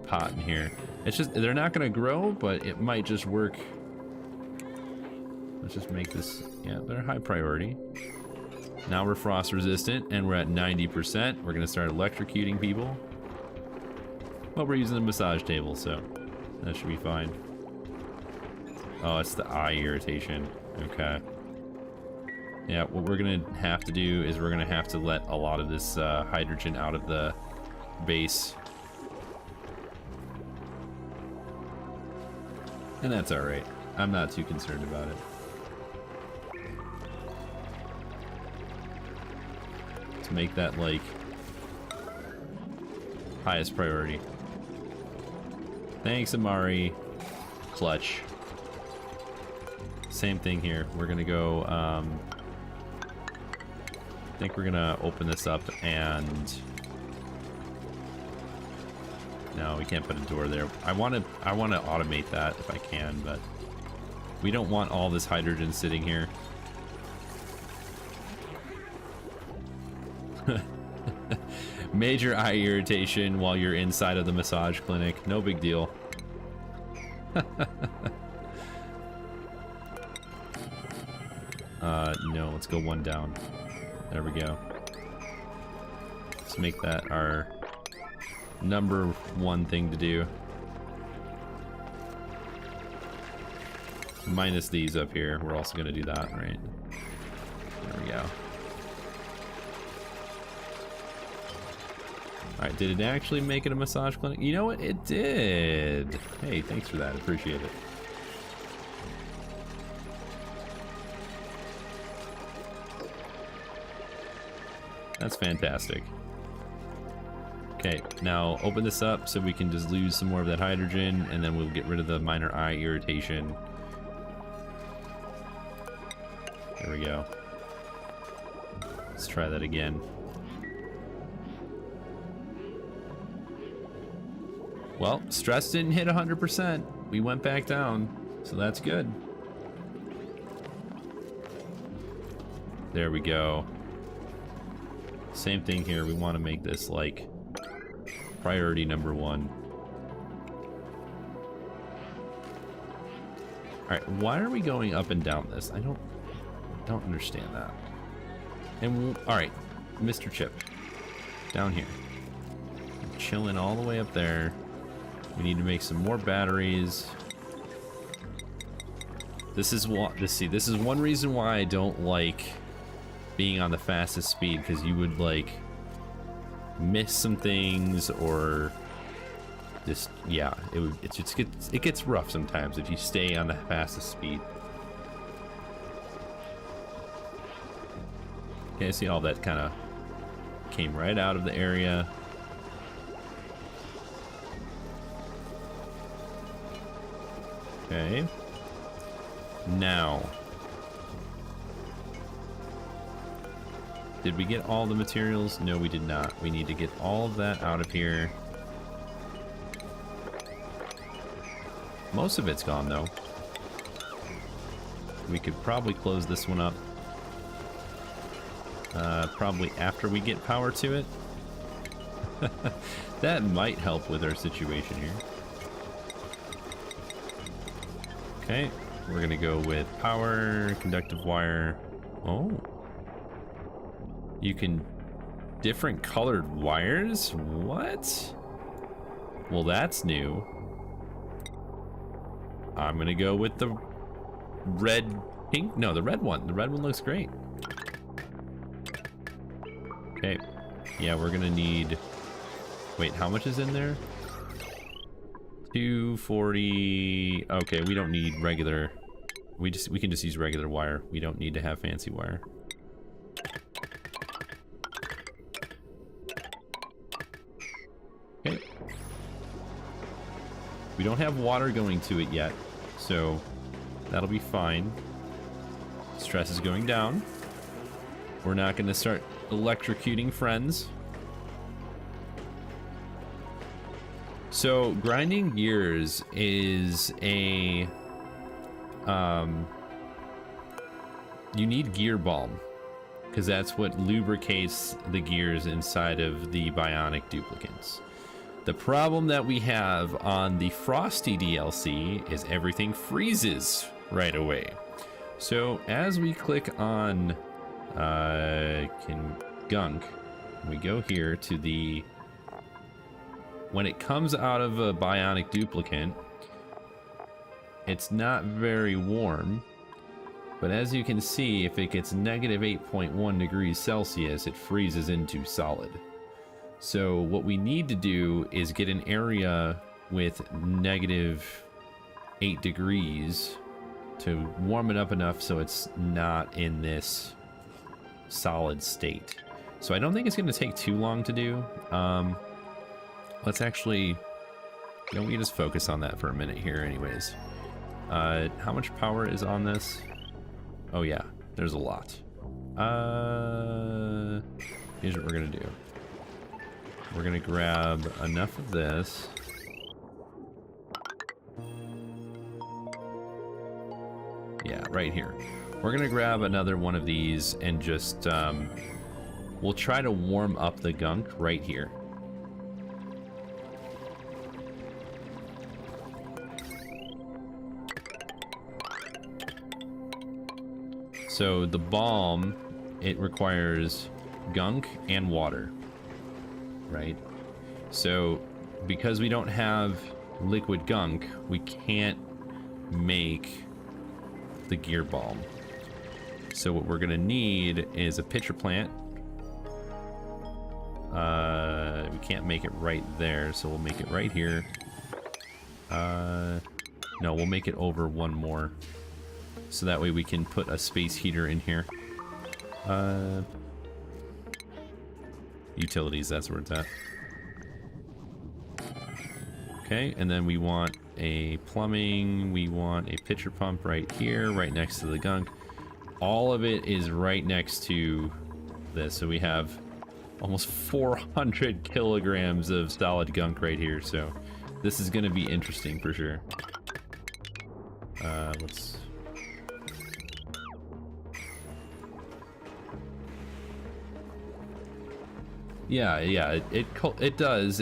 pot in here. It's just, they're not gonna grow, but it might just work. Let's just make this, yeah, they're high priority. Now we're frost resistant and we're at 90%. We're gonna start electrocuting people. Well, we're using the massage table, so that should be fine. Oh, it's the eye irritation. Okay. Yeah, what we're gonna have to do is we're gonna have to let a lot of this hydrogen out of the base. And that's alright. I'm not too concerned about it. To make that, like, highest priority. Thanks, Amari. Clutch. Same thing here. We're gonna go, I think we're gonna open this up and... No, we can't put a door there. I wanna automate that if I can, but we don't want all this hydrogen sitting here. Major eye irritation while you're inside of the massage clinic. No big deal. No, let's go one down. There we go. Let's make that our number one thing to do. Minus these up here. We're also going to do that, right? There we go. All right, did it actually make it a massage clinic? You know what? It did. Hey, thanks for that. Appreciate it. That's fantastic. Okay, now open this up so we can just lose some more of that hydrogen, and then we'll get rid of the minor eye irritation. There we go. Let's try that again. Well, stress didn't hit 100%. We went back down, so that's good. There we go. Same thing here. We want to make this like priority number 1. All right, why are we going up and down this? I don't understand that. And all right, Mr. Chip, down here. I'm chilling all the way up there. We need to make some more batteries. This is what, see, this is one reason why I don't like being on the fastest speed, because you would like miss some things, or just, yeah, it gets rough sometimes if you stay on the fastest speed. Okay, see, all that kind of came right out of the area. Okay. Now, did we get all the materials? No, we did not. We need to get all of that out of here. Most of it's gone, though. We could probably close this one up. Probably after we get power to it. That might help with our situation here. Okay, we're gonna go with power, conductive wire. Oh. You can... different colored wires? What? Well, that's new. I'm gonna go with the red, pink? No, the red one. The red one looks great. Okay. Yeah, we're gonna need... wait, how much is in there? 240... okay, we don't need regular... we can just use regular wire. We don't need to have fancy wire. Okay. We don't have water going to it yet, so that'll be fine. Stress is going down. We're not going to start electrocuting friends. So grinding gears is a you need gear balm, because that's what lubricates the gears inside of the Bionic duplicants. The problem that we have on the Frosty DLC is everything freezes right away. So as we click on Gunk, we go here to the... when it comes out of a Bionic duplicant, it's not very warm, but as you can see, if it gets negative 8.1 degrees Celsius, it freezes into solid. So what we need to do is get an area with negative 8 degrees to warm it up enough so it's not in this solid state. So I don't think it's going to take too long to do. Let's actually, we can just focus on that for a minute here anyways. How much power is on this? Oh yeah, there's a lot. Here's what we're gonna do. We're gonna grab enough of this. Yeah, right here. We're gonna grab another one of these and just, we'll try to warm up the gunk right here. So the balm, it requires gunk and water, right? So because we don't have liquid gunk, we can't make the gear balm. So what we're gonna need is a pitcher plant. We can't make it right there, so we'll make it right here. No, we'll make it over one more. So that way we can put a space heater in here. Utilities, that's where it's at. Okay, and then we want a plumbing, we want a pitcher pump right here, right next to the gunk. All of it is right next to this, so we have almost 400 kilograms of solid gunk right here, so this is going to be interesting for sure. Let's... Yeah, it does.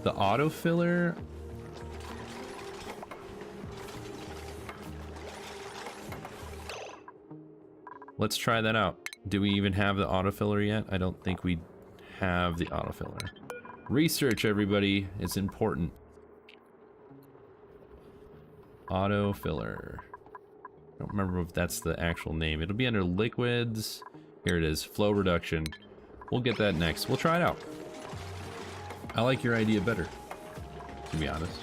The autofiller... Let's try that out. Do we even have the autofiller yet? I don't think we have the autofiller. Research, everybody. It's important. Autofiller. I don't remember if that's the actual name. It'll be under liquids. Here it is. Flow reduction. We'll get that next. We'll try it out. I like your idea better, to be honest.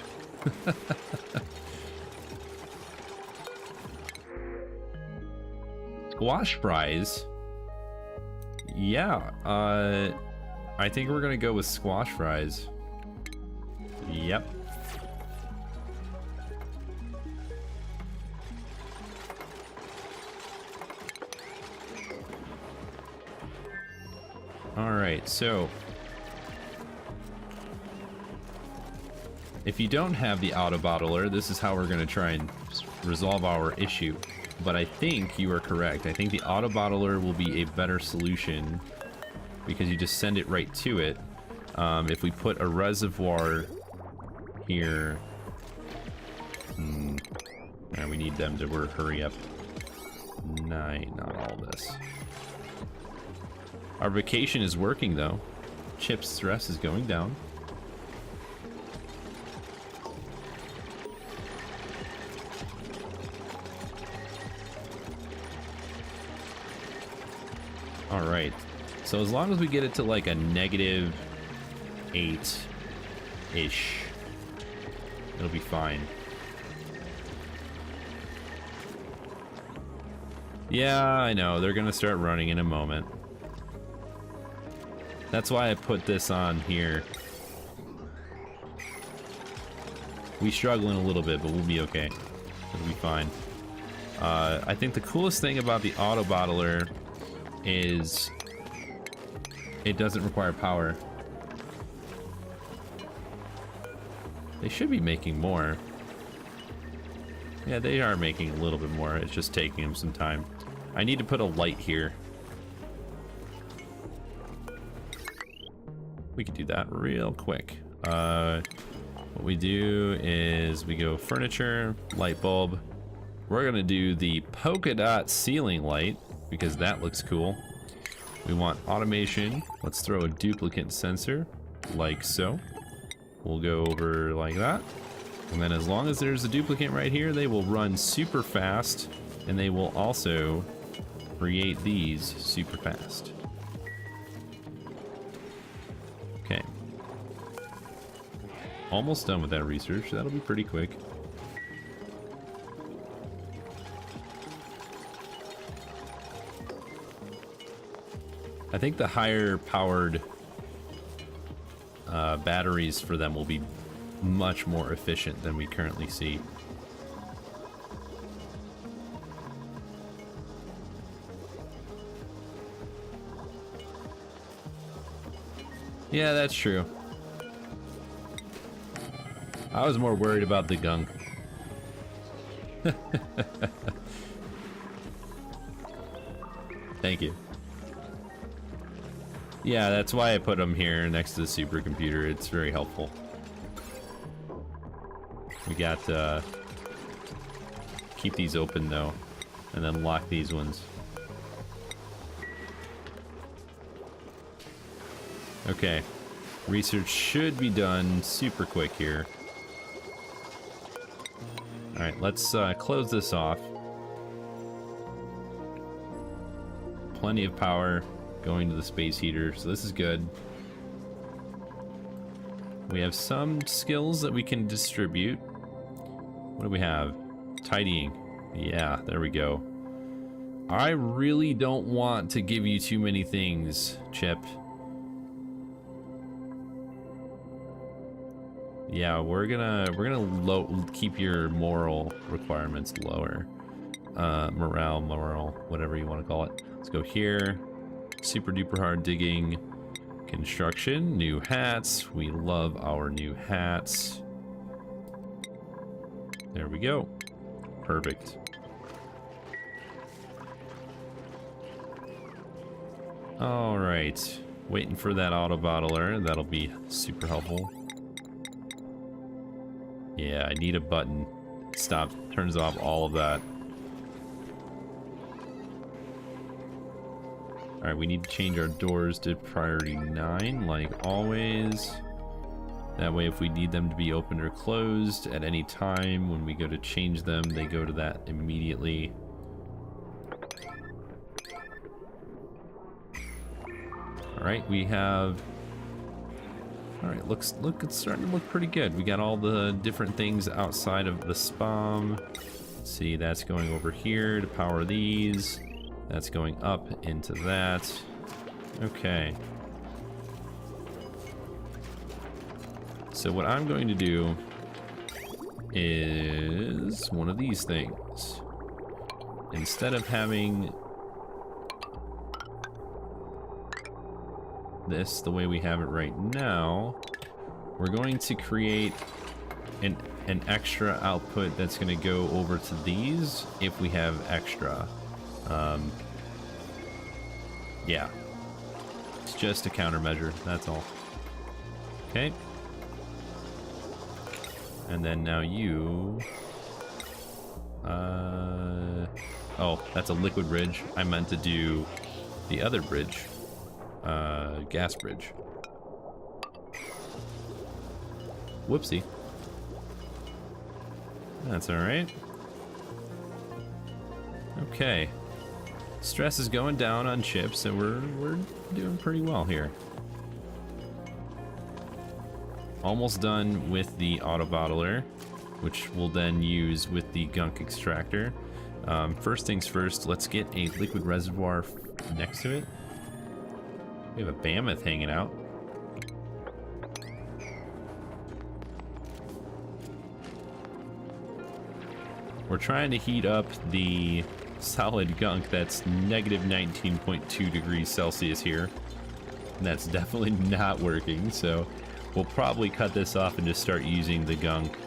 Squash fries? Yeah, I think we're gonna go with squash fries. Yep. Alright, so if you don't have the auto bottler, this is how we're going to try and resolve our issue. But I think you are correct. I think the auto bottler will be a better solution because you just send it right to it. If we put a reservoir here, we need them to hurry up. Not all this. Our vacation is working though. Chip's stress is going down. Alright, so as long as we get it to like a -8-ish, it'll be fine. Yeah, I know, they're gonna start running in a moment. That's why I put this on here. We're struggling a little bit, but we'll be okay. It'll be fine. I think the coolest thing about the auto bottler is it doesn't require power. They should be making more. Yeah, they are making a little bit more. It's just taking them some time. I need to put a light here. We could do that real quick. What we do is we go furniture, light bulb. We're gonna do the polka dot ceiling light because that looks cool. We want automation. Let's throw a duplicate sensor like so. We'll go over like that. And then as long as there's a duplicate right here, they will run super fast and they will also create these super fast. Okay. Almost done with that research. That'll be pretty quick. I think the higher powered batteries for them will be much more efficient than we currently see. Yeah, that's true. I was more worried about the gunk. Thank you. Yeah, that's why I put them here next to the supercomputer. It's very helpful. We got keep these open though, and then lock these ones. Okay, research should be done super quick here. All right, let's close this off. Plenty of power going to the space heater, so this is good. We have some skills that we can distribute. What do we have? Tidying. Yeah, there we go. I really don't want to give you too many things, Chip. Yeah, we're gonna keep your moral requirements lower. Moral, whatever you want to call it. Let's go here. Super duper hard digging. Construction, new hats. We love our new hats. There we go. Perfect. All right. Waiting for that auto bottler. That'll be super helpful. Yeah, I need a button. Turns off all of that. Alright, we need to change our doors to priority 9, like always. That way, if we need them to be opened or closed at any time, when we go to change them, they go to that immediately. Alright, we have... Alright, it's starting to look pretty good. We got all the different things outside of the spam. Let's see, that's going over here to power these. That's going up into that. Okay. So what I'm going to do is one of these things. Instead of having this the way we have it right now, we're going to create an extra output that's going to go over to these if we have extra. Yeah, it's just a countermeasure, that's all. Okay. And then now you... oh, that's a liquid bridge. I meant to do the other bridge. Gas bridge. Whoopsie. That's alright. Okay. Stress is going down on chips, so we're doing pretty well here. Almost done with the auto bottler, which we'll then use with the gunk extractor. First things first, let's get a liquid reservoir next to it. We have a mammoth hanging out. We're trying to heat up the solid gunk that's negative 19.2 degrees Celsius here. And that's definitely not working, so we'll probably cut this off and just start using the gunk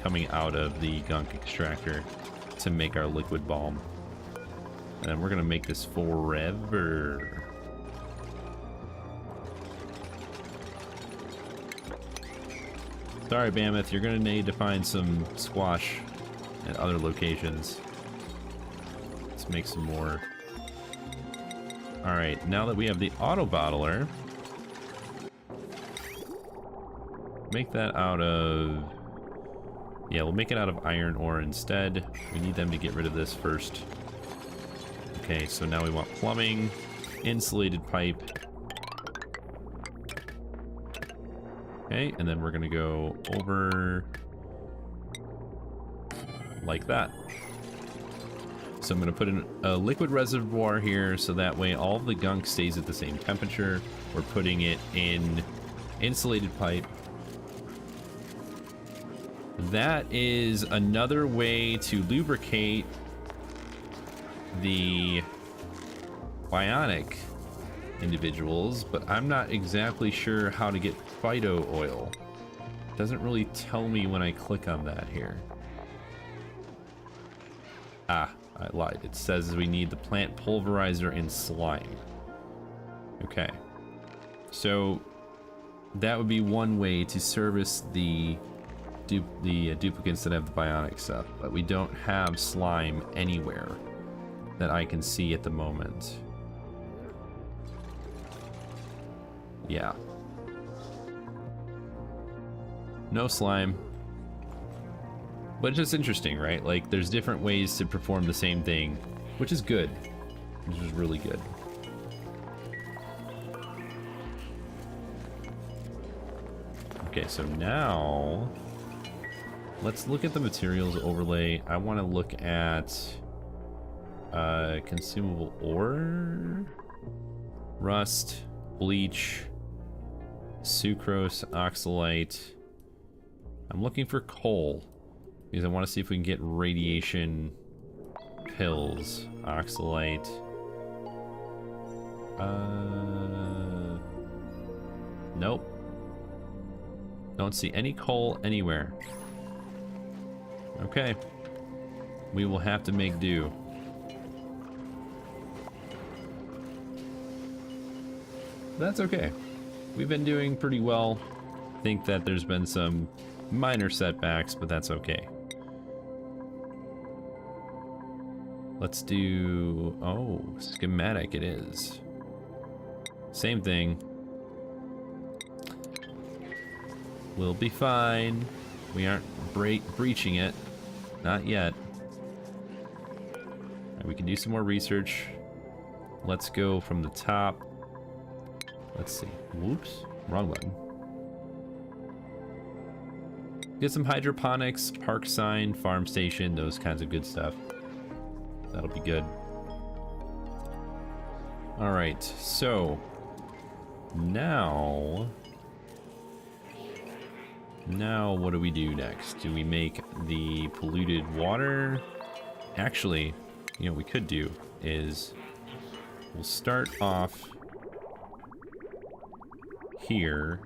coming out of the gunk extractor to make our liquid balm. And we're gonna make this forever. Sorry, Mammoth, you're gonna need to find some squash at other locations. Let's make some more. Alright, now that we have the auto bottler, make that out of... yeah, we'll make it out of iron ore instead. We need them to get rid of this first. Okay, so now we want plumbing, insulated pipe. Okay, and then we're gonna go over like that. So I'm gonna put in a liquid reservoir here so that way all of the gunk stays at the same temperature. We're putting it in insulated pipe. That is another way to lubricate the Bionic individuals, but I'm not exactly sure how to get phyto oil. It doesn't really tell me when I click on that here. Ah, I lied. It says we need the plant pulverizer and slime. Okay. So that would be one way to service the duplicates that have the Bionic stuff, but we don't have slime anywhere that I can see at the moment. Yeah. No slime. But it's just interesting, right? Like, there's different ways to perform the same thing, which is good. Which is really good. Okay, so now let's look at the materials overlay. I want to look at consumable ore, rust, bleach, sucrose, oxalate. I'm looking for coal because I want to see if we can get radiation pills. Oxalate. Nope. Don't see any coal anywhere. Okay. We will have to make do. That's okay. We've been doing pretty well. Think that there's been some minor setbacks, but that's okay. Let's do... oh, schematic it is. Same thing. We'll be fine. We aren't breaching it. Not yet. Right, we can do some more research. Let's go from the top. Let's see. Whoops. Wrong button. Get some hydroponics, park sign, farm station, those kinds of good stuff. That'll be good. Alright, so now what do we do next? Do we make the polluted water? Actually, you know what we could do is we'll start off here,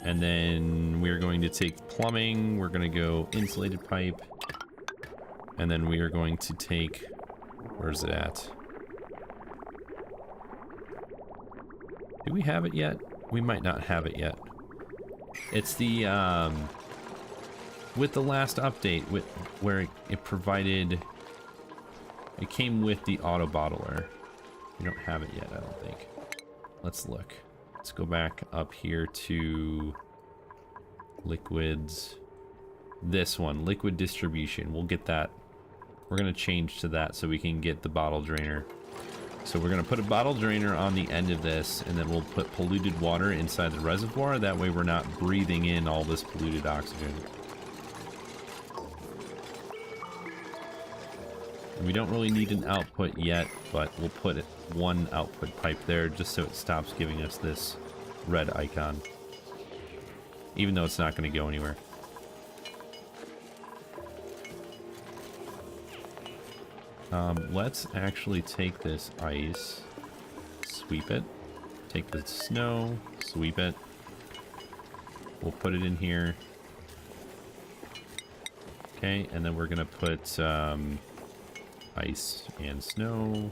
and then we're going to take plumbing, we're going to go insulated pipe, and then we are going to take, where's it at? Do we have it yet? We might not have it yet. It's the, with the last update, where it provided, it came with the auto bottler. We don't have it yet, I don't think. Let's look. Let's go back up here to liquids. This one, liquid distribution. We'll get that. We're going to change to that so we can get the bottle drainer. So we're going to put a bottle drainer on the end of this, and then we'll put polluted water inside the reservoir. That way we're not breathing in all this polluted oxygen. And we don't really need an output yet, but we'll put one output pipe there just so it stops giving us this red icon. Even though it's not going to go anywhere. Let's actually take this ice, sweep it, take the snow, sweep it. We'll put it in here. Okay, and then we're gonna put ice and snow.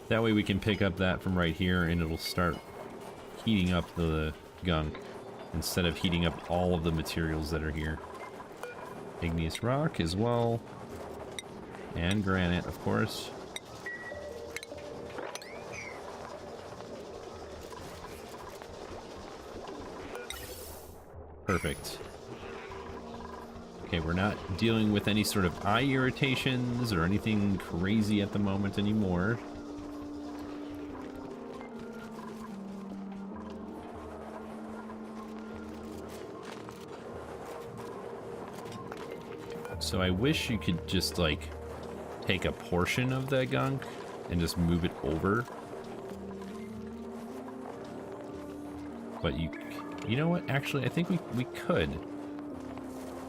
That way we can pick up that from right here and it'll start heating up the gunk instead of heating up all of the materials that are here. Igneous rock as well. And granite, of course. Perfect. Okay, we're not dealing with any sort of eye irritations or anything crazy at the moment anymore. So I wish you could just, like, take a portion of that gunk and just move it over. But you know what? Actually, I think we could.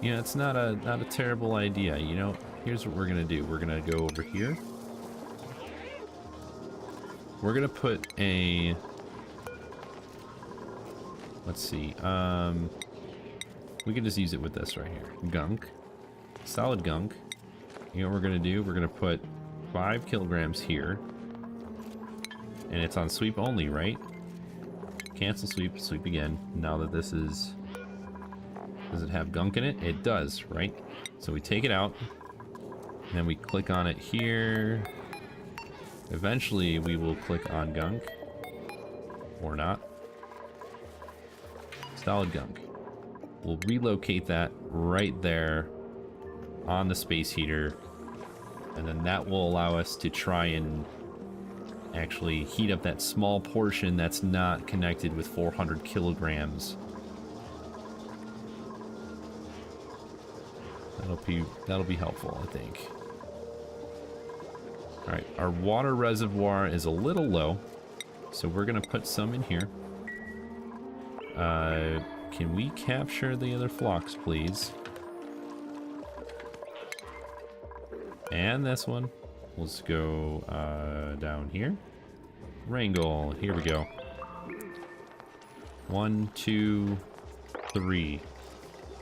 You know, it's not a terrible idea. You know, here's what we're gonna do. We're gonna go over here. We're gonna put a... let's see. We can just use it with this right here. Gunk. Solid gunk. You know what we're gonna do? We're gonna put 5 kilograms here. And it's on sweep only, right? Cancel sweep, sweep again. Now that this is... does it have gunk in it? It does, right? So we take it out. And then we click on it here. Eventually we will click on gunk. Or not. Solid gunk. We'll relocate that right there on the space heater, and then that will allow us to try and actually heat up that small portion that's not connected with 400 kilograms. That'll be helpful, I think. All right, our water reservoir is a little low, so we're gonna put some in here. Can we capture the other flocks, please? And this one. Let's go down here. Wrangle, here we go. 1, 2, 3.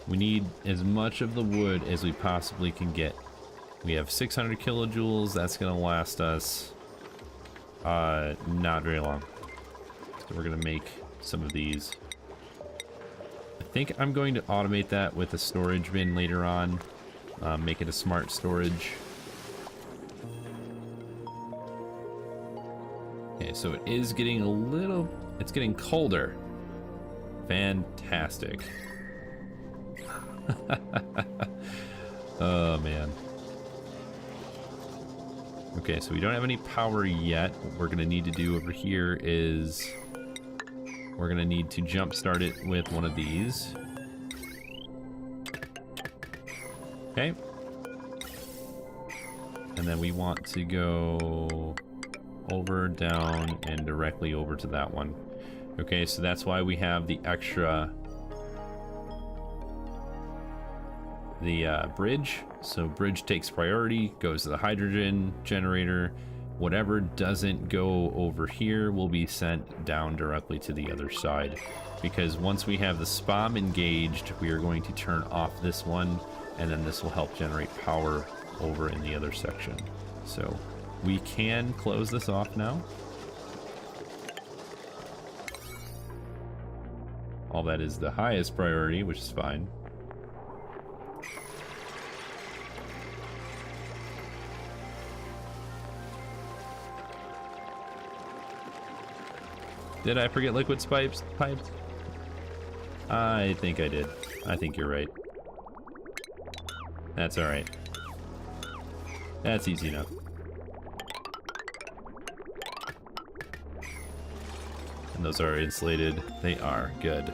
We need as much of the wood as we possibly can get. We have 600 kilojoules. That's gonna last us not very long. So we're gonna make some of these. I think I'm going to automate that with a storage bin later on. Make it a smart storage. Okay, so it is getting a little... It's getting colder. Fantastic. Oh, man. Okay, so we don't have any power yet. What we're going to need to do over here is... We're going to need to jump start it with one of these. Okay. And then we want to go over, down, and directly over to that one. Okay, so that's why we have the extra... bridge. So bridge takes priority, goes to the hydrogen generator. Whatever doesn't go over here will be sent down directly to the other side. Because once we have the SPOM engaged, we are going to turn off this one, and then this will help generate power over in the other section. So we can close this off now. All that is the highest priority, which is fine. Did I forget liquid pipes? I think I did. I think you're right. That's alright. That's easy enough. And those are insulated. They are good.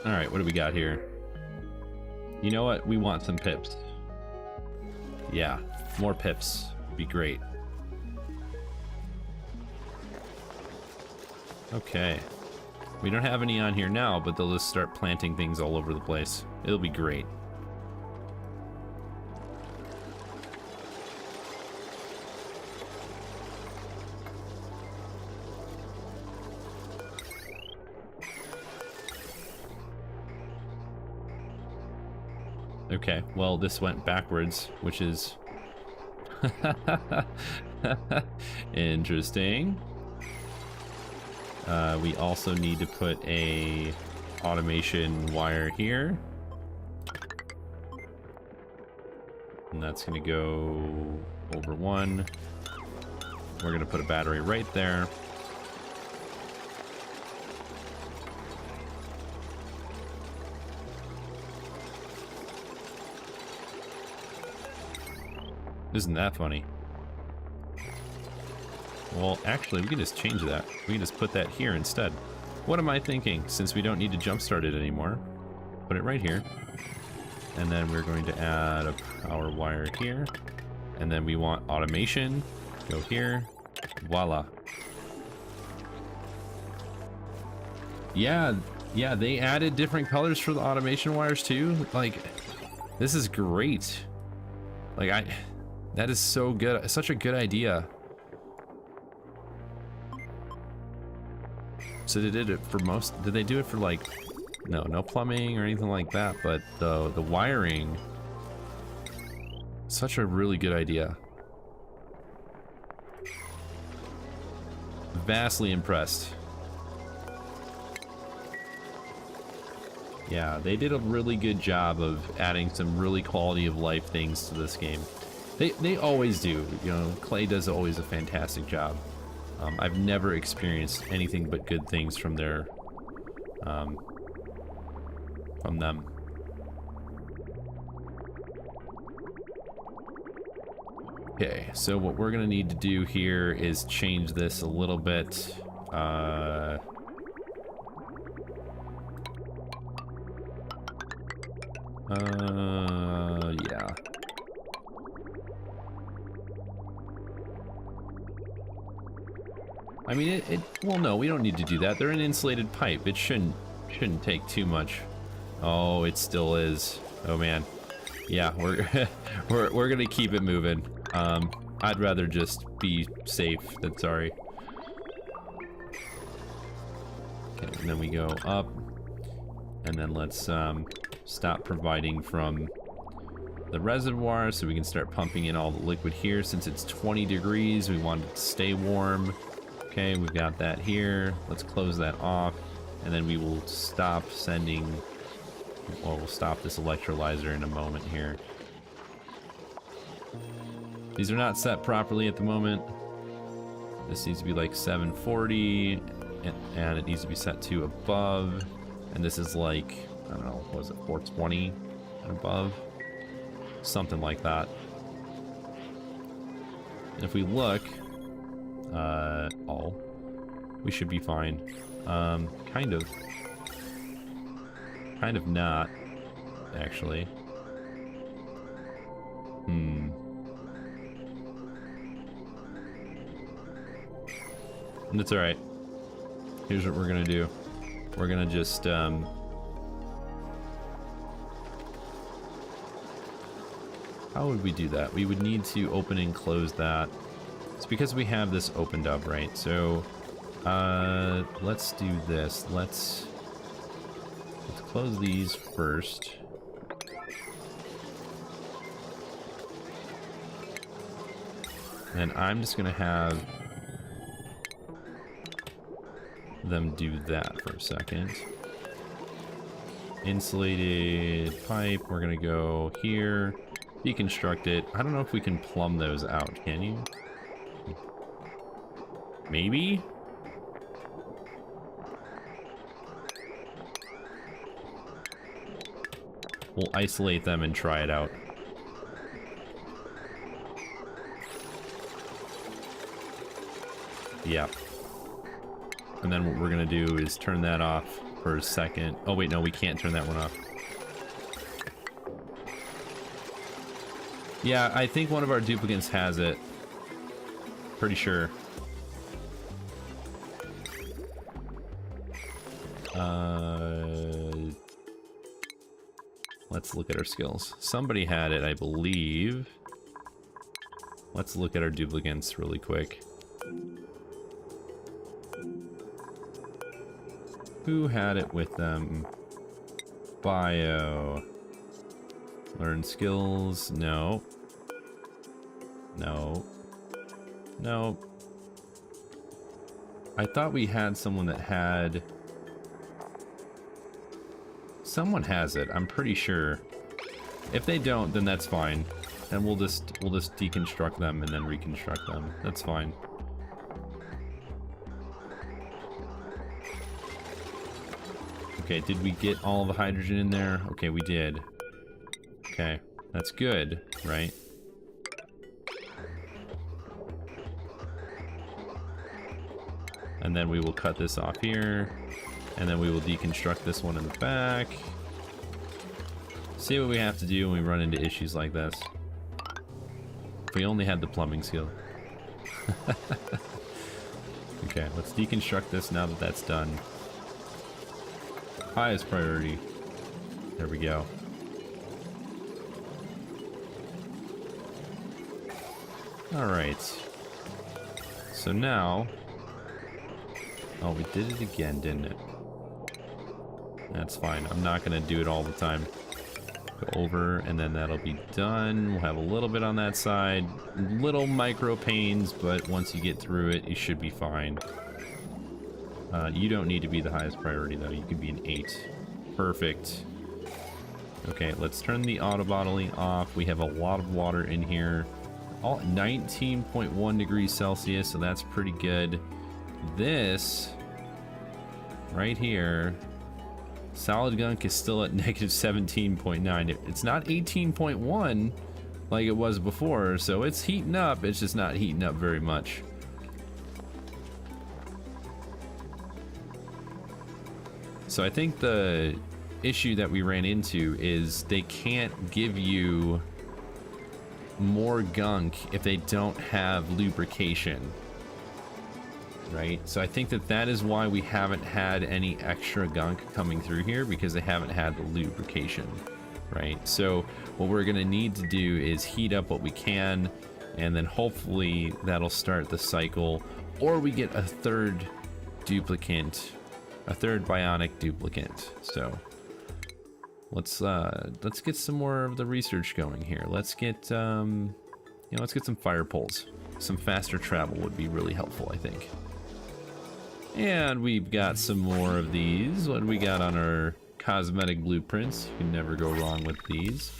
Alright, what do we got here? You know what? We want some pips. Yeah, more pips would be great. Okay. We don't have any on here now, but they'll just start planting things all over the place. It'll be great. Okay, well, this went backwards, which is interesting. We also need to put a automation wire here. And that's gonna go over one. We're gonna put a battery right there. Isn't that funny? Well, actually, we can just change that. We can just put that here instead. What am I thinking? Since we don't need to jumpstart it anymore, put it right here. And then we're going to add a power wire here. And then we want automation. Go here. Voila. Yeah, they added different colors for the automation wires too. Like, this is great. Like, that is so good. Such a good idea. So they did it for most. Did they do it for like, no plumbing or anything like that? But the wiring, such a really good idea. Vastly impressed. Yeah, they did a really good job of adding some really quality of life things to this game. They always do. You know, Clay does always a fantastic job. I've never experienced anything but good things from their, from them. Okay, so what we're gonna need to do here is change this a little bit. Yeah. I mean, well, no, we don't need to do that. They're an insulated pipe. It shouldn't take too much. Oh, it still is. Oh man. Yeah, we're we're gonna keep it moving. I'd rather just be safe than sorry. Okay, and then we go up, and then let's stop providing from the reservoir so we can start pumping in all the liquid here. Since it's 20 degrees, we want it to stay warm. Okay, we've got that here. Let's close that off, and then we will stop sending, well, we'll stop this electrolyzer in a moment here. These are not set properly at the moment. This needs to be like 740, and it needs to be set to above. And this is like, I don't know, what was it, 420 and above? Something like that. And if we look, oh, we should be fine. Kind of not, actually. That's all right. Here's what we're gonna do. We're gonna just, how would we do that? We would need to open and close that. It's because we have this opened up, right? So, let's do this. Let's close these first. And I'm just gonna have them do that for a second. Insulated pipe, we're gonna go here, deconstruct it. I don't know if we can plumb those out, can you? Maybe? We'll isolate them and try it out. Yeah. And then what we're gonna do is turn that off for a second. Oh wait, no, we can't turn that one off. Yeah, I think one of our duplicates has it. Pretty sure. Let's look at our skills. Somebody had it, I believe. Let's look at our duplicates really quick. Who had it with them? Bio. Learn skills. No. No. No. I thought we had someone that had... Someone has it, I'm pretty sure. If they don't, then that's fine. And we'll just deconstruct them and then reconstruct them. That's fine. Okay, did we get all the hydrogen in there? Okay, we did. Okay, that's good, right? And then we will cut this off here. And then we will deconstruct this one in the back. See what we have to do when we run into issues like this. If we only had the plumbing skill. Okay, let's deconstruct this now that that's done. Highest priority. There we go. Alright. So now... Oh, we did it again, didn't it? That's fine. I'm not going to do it all the time. Go over, and then that'll be done. We'll have a little bit on that side. Little micro pains, but once you get through it, you should be fine. You don't need to be the highest priority, though. You could be an 8. Perfect. Okay, let's turn the auto bottling off. We have a lot of water in here. All 19.1 degrees Celsius, so that's pretty good. This right here, solid gunk is still at negative 17.9. It's not 18.1, like it was before, so it's heating up. It's just not heating up very much. So I think the issue that we ran into is they can't give you more gunk if they don't have lubrication, right? So I think that that is why we haven't had any extra gunk coming through here, because they haven't had the lubrication, right? So what we're gonna need to do is heat up what we can, and then hopefully that'll start the cycle, or we get a third duplicant, a third bionic duplicant. So let's get some more of the research going here. Let's get you know, let's get some fire poles. Some faster travel would be really helpful, I think. And we've got some more of these. What do we got on our cosmetic blueprints? You can never go wrong with these.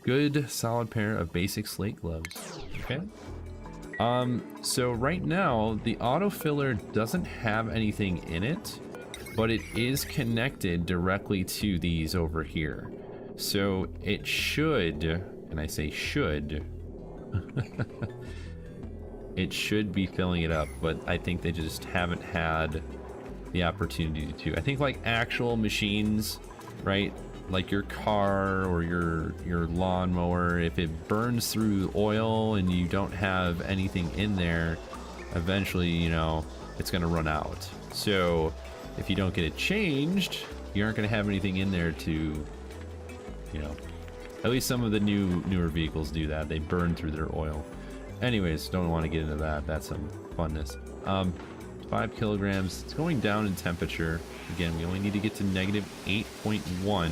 Good solid pair of basic slate gloves. Okay. So right now the autofiller doesn't have anything in it, but it is connected directly to these over here. So it should, and I say should, it should be filling it up, but I think they just haven't had the opportunity to. I think like actual machines, right? Like your car or your lawnmower, if it burns through oil and you don't have anything in there, eventually, you know, it's gonna run out. So if you don't get it changed, you aren't gonna have anything in there to, you know, at least some of the newer vehicles do that. They burn through their oil. Anyways, don't want to get into that. That's some funness. 5 kilograms. It's going down in temperature. Again, we only need to get to negative 8.1.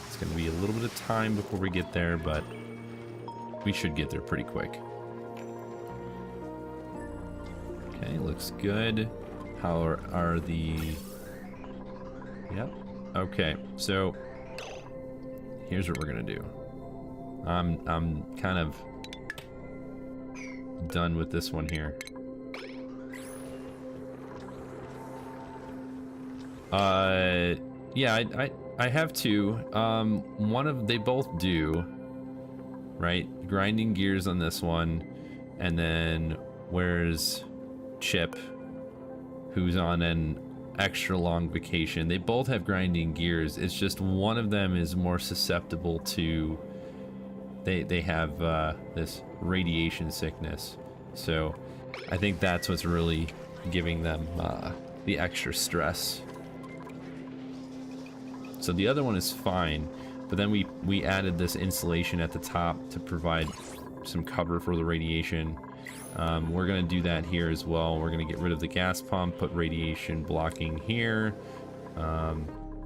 It's going to be a little bit of time before we get there, but we should get there pretty quick. Okay, looks good. How are the... Yep. Okay, so here's what we're going to do. I'm kind of done with this one here. Yeah, I have two. They both do, right? Grinding gears on this one, and then where's Chip, who's on an extra long vacation? They both have grinding gears. It's just one of them is more susceptible to, they have this radiation sickness. So I think that's what's really giving them the extra stress. So the other one is fine, but then we added this insulation at the top to provide some cover for the radiation. We're going to do that here as well. We're going to get rid of the gas pump, put radiation blocking here.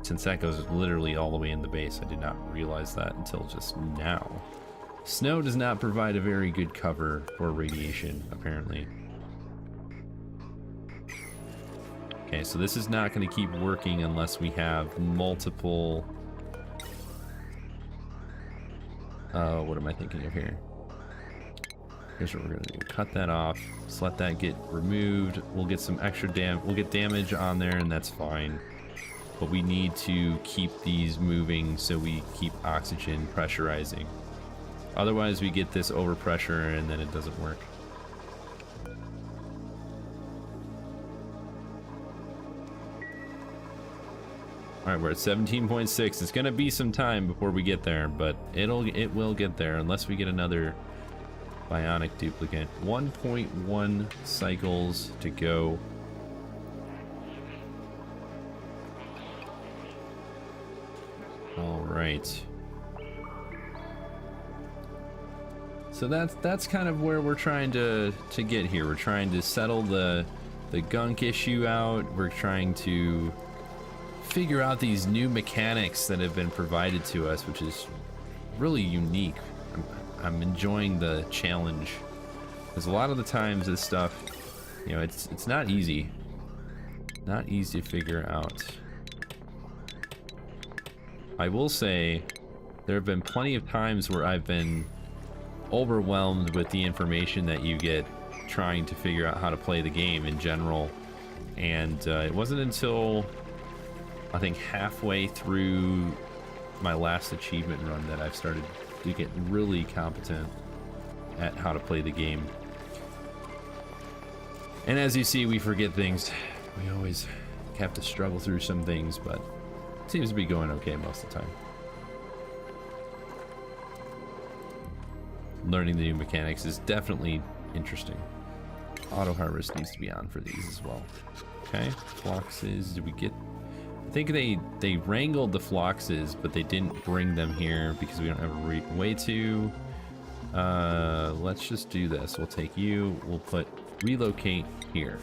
Since that goes literally all the way in the base, I did not realize that until just now. Snow does not provide a very good cover for radiation, apparently. Okay, so this is not going to keep working unless we have multiple... what am I thinking of here? Here's what we're going to do. Cut that off. Just let that get removed. We'll get some extra we'll get damage on there, and that's fine. But we need to keep these moving so we keep oxygen pressurizing. Otherwise, we get this overpressure, and then it doesn't work. All right, we're at 17.6. It's gonna be some time before we get there, but it will get there unless we get another bionic duplicate. 1.1 cycles to go. All right. So that's kind of where we're trying to get here. We're trying to settle the gunk issue out. We're trying to figure out these new mechanics that have been provided to us, which is really unique. I'm enjoying the challenge, because a lot of the times this stuff, you know, it's not easy to figure out. I will say there have been plenty of times where I've been overwhelmed with the information that you get trying to figure out how to play the game in general, and it wasn't until I think halfway through my last achievement run that I've started to get really competent at how to play the game. And as you see, we forget things. We always have to struggle through some things, but it seems to be going okay most of the time. Learning the new mechanics is definitely interesting. Auto harvest needs to be on for these as well. Okay, phloxes, did we get... I think they wrangled the phloxes, but they didn't bring them here because we don't have a way to. Let's just do this. We'll take you, we'll put relocate here.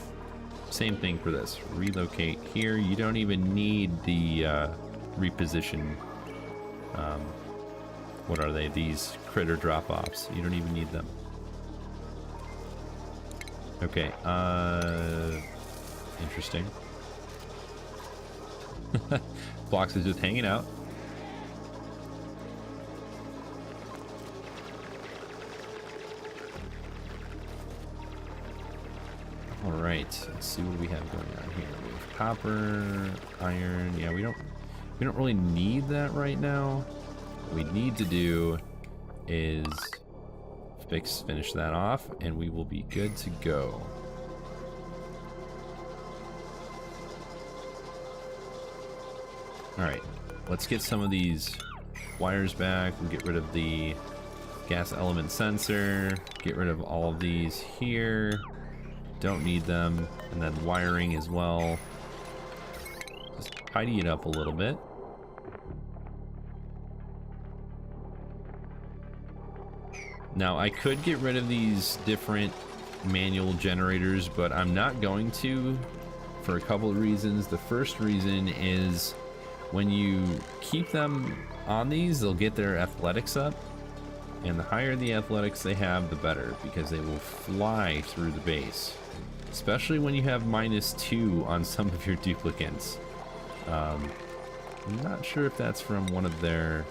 Same thing for this. Relocate here. You don't even need the reposition. What are they? These critter drop-offs. You don't even need them. Okay. Interesting. Phlox is just hanging out. All right. Let's see what we have going on here. We have copper, iron. Yeah, we don't really need that right now. What we need to do is finish that off, and we will be good to go. All right, let's get some of these wires back. We'll get rid of the gas element sensor, get rid of all of these here. Don't need them. And then wiring as well. Just tidy it up a little bit. Now, I could get rid of these different manual generators, but I'm not going to for a couple of reasons. The first reason is when you keep them on these, they'll get their athletics up. And the higher the athletics they have, the better, because they will fly through the base. Especially when you have -2 on some of your duplicates. I'm not sure if that's from one of their...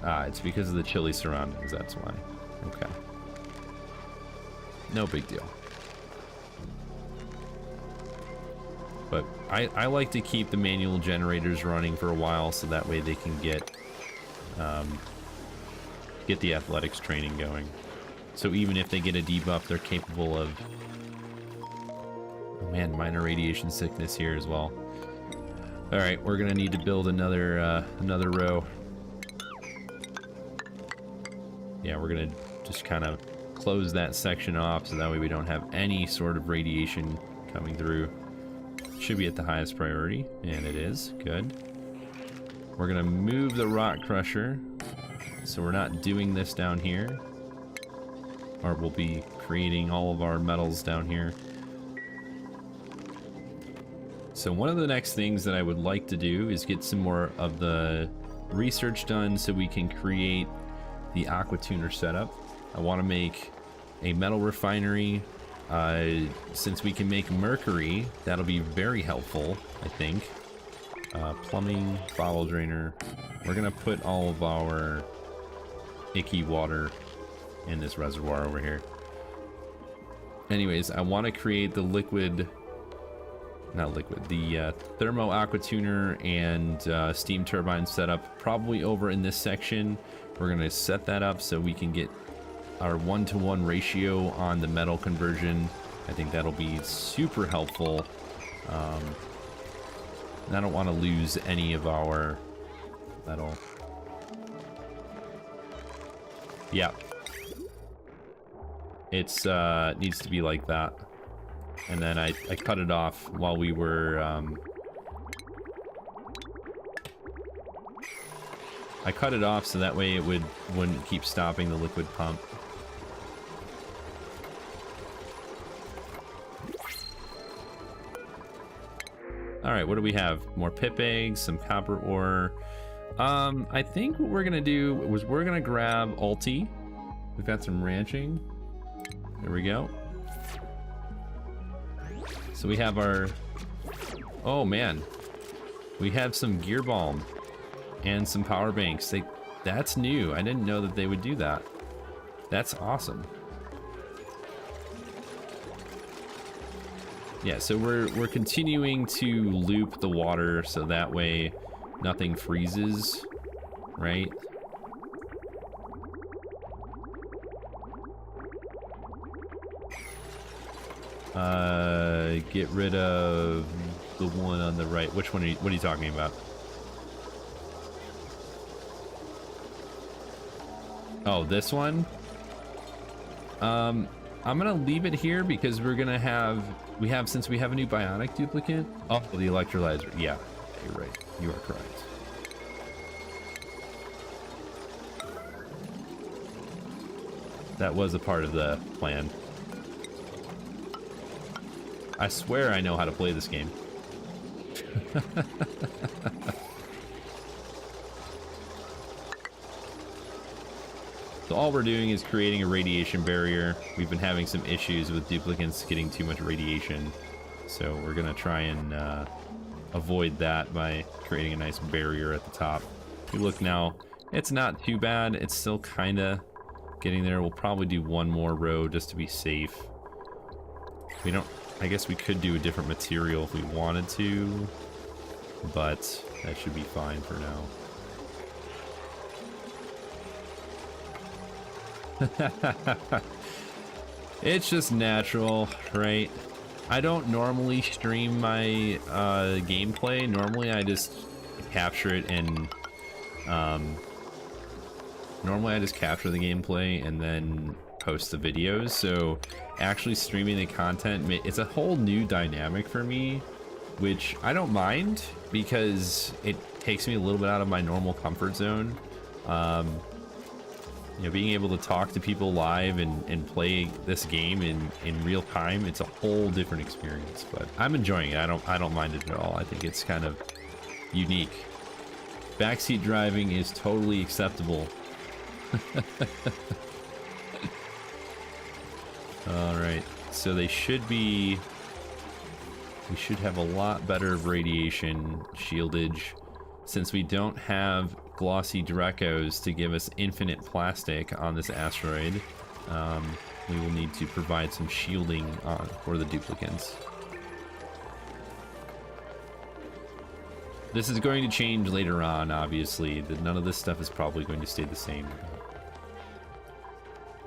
it's because of the chilly surroundings, that's why. Okay. No big deal. But I like to keep the manual generators running for a while so that way they can get the athletics training going. So even if they get a debuff, they're capable of... Oh man, minor radiation sickness here as well. Alright, we're gonna need to build another row. Yeah, we're gonna just kind of close that section off so that way we don't have any sort of radiation coming through. Should be at the highest priority, and it is. Good. We're gonna move the rock crusher, so we're not doing this down here, or we'll be creating all of our metals down here. So one of the next things that I would like to do is get some more of the research done so we can create the aqua tuner setup. I want to make a metal refinery. Since we can make mercury, that'll be very helpful, I think. Plumbing, bottle drainer. We're gonna put all of our icky water in this reservoir over here. Anyways, I want to create the the thermo aqua tuner and steam turbine setup probably over in this section. We're gonna set that up so we can get our 1-to-1 ratio on the metal conversion. I think that'll be super helpful. And I don't want to lose any of our metal. Yeah. It's needs to be like that. And then I cut it off while we were I cut it off so that way it wouldn't keep stopping the liquid pump. Alright, what do we have? More pip eggs, some copper ore. I think what we're gonna do was we're gonna grab ulti. We've got some ranching. There we go. So we have our... Oh man. We have some gear balm and some power banks. That's new. I didn't know that they would do that. That's awesome. Yeah, so we're continuing to loop the water so that way nothing freezes right? Get rid of the one on the right. Which one what are you talking about? Oh, this one? I'm gonna leave it here because since we have a new Bionic duplicate. Oh, the electrolyzer. Yeah, you're right. You are correct. That was a part of the plan. I swear I know how to play this game. So all we're doing is creating a radiation barrier. We've been having some issues with duplicates getting too much radiation. So we're gonna try and avoid that by creating a nice barrier at the top. If you look now, it's not too bad. It's still kinda getting there. We'll probably do one more row just to be safe. I guess we could do a different material if we wanted to, but that should be fine for now. It's just natural, right? I don't normally stream my gameplay. Normally I just capture it and normally I just capture the gameplay and then post the videos. So actually streaming the content, it's a whole new dynamic for me, which I don't mind because it takes me a little bit out of my normal comfort zone. You know, being able to talk to people live and play this game in real time, it's a whole different experience. But I'm enjoying it. I don't mind it at all. I think it's kind of unique. Backseat driving is totally acceptable. All right, so we should have a lot better radiation shieldage since we don't have glossy Drecos to give us infinite plastic on this asteroid. We will need to provide some shielding for the duplicants. This is going to change later on, obviously. None of this stuff is probably going to stay the same.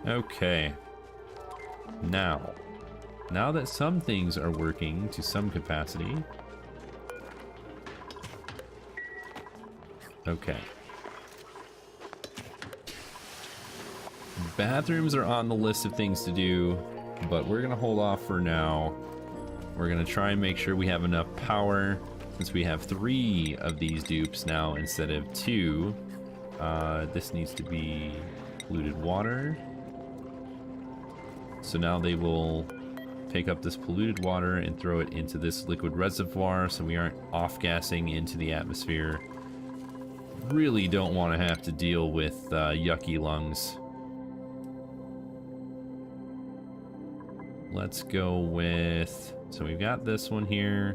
Okay. Now that some things are working to some capacity. Okay. Bathrooms are on the list of things to do, but we're gonna hold off for now. We're gonna try and make sure we have enough power, since we have 3 of these dupes now instead of 2. This needs to be polluted water. So now they will take up this polluted water and throw it into this liquid reservoir so we aren't off-gassing into the atmosphere. Really don't want to have to deal with yucky lungs. Let's go with... So we've got this one here.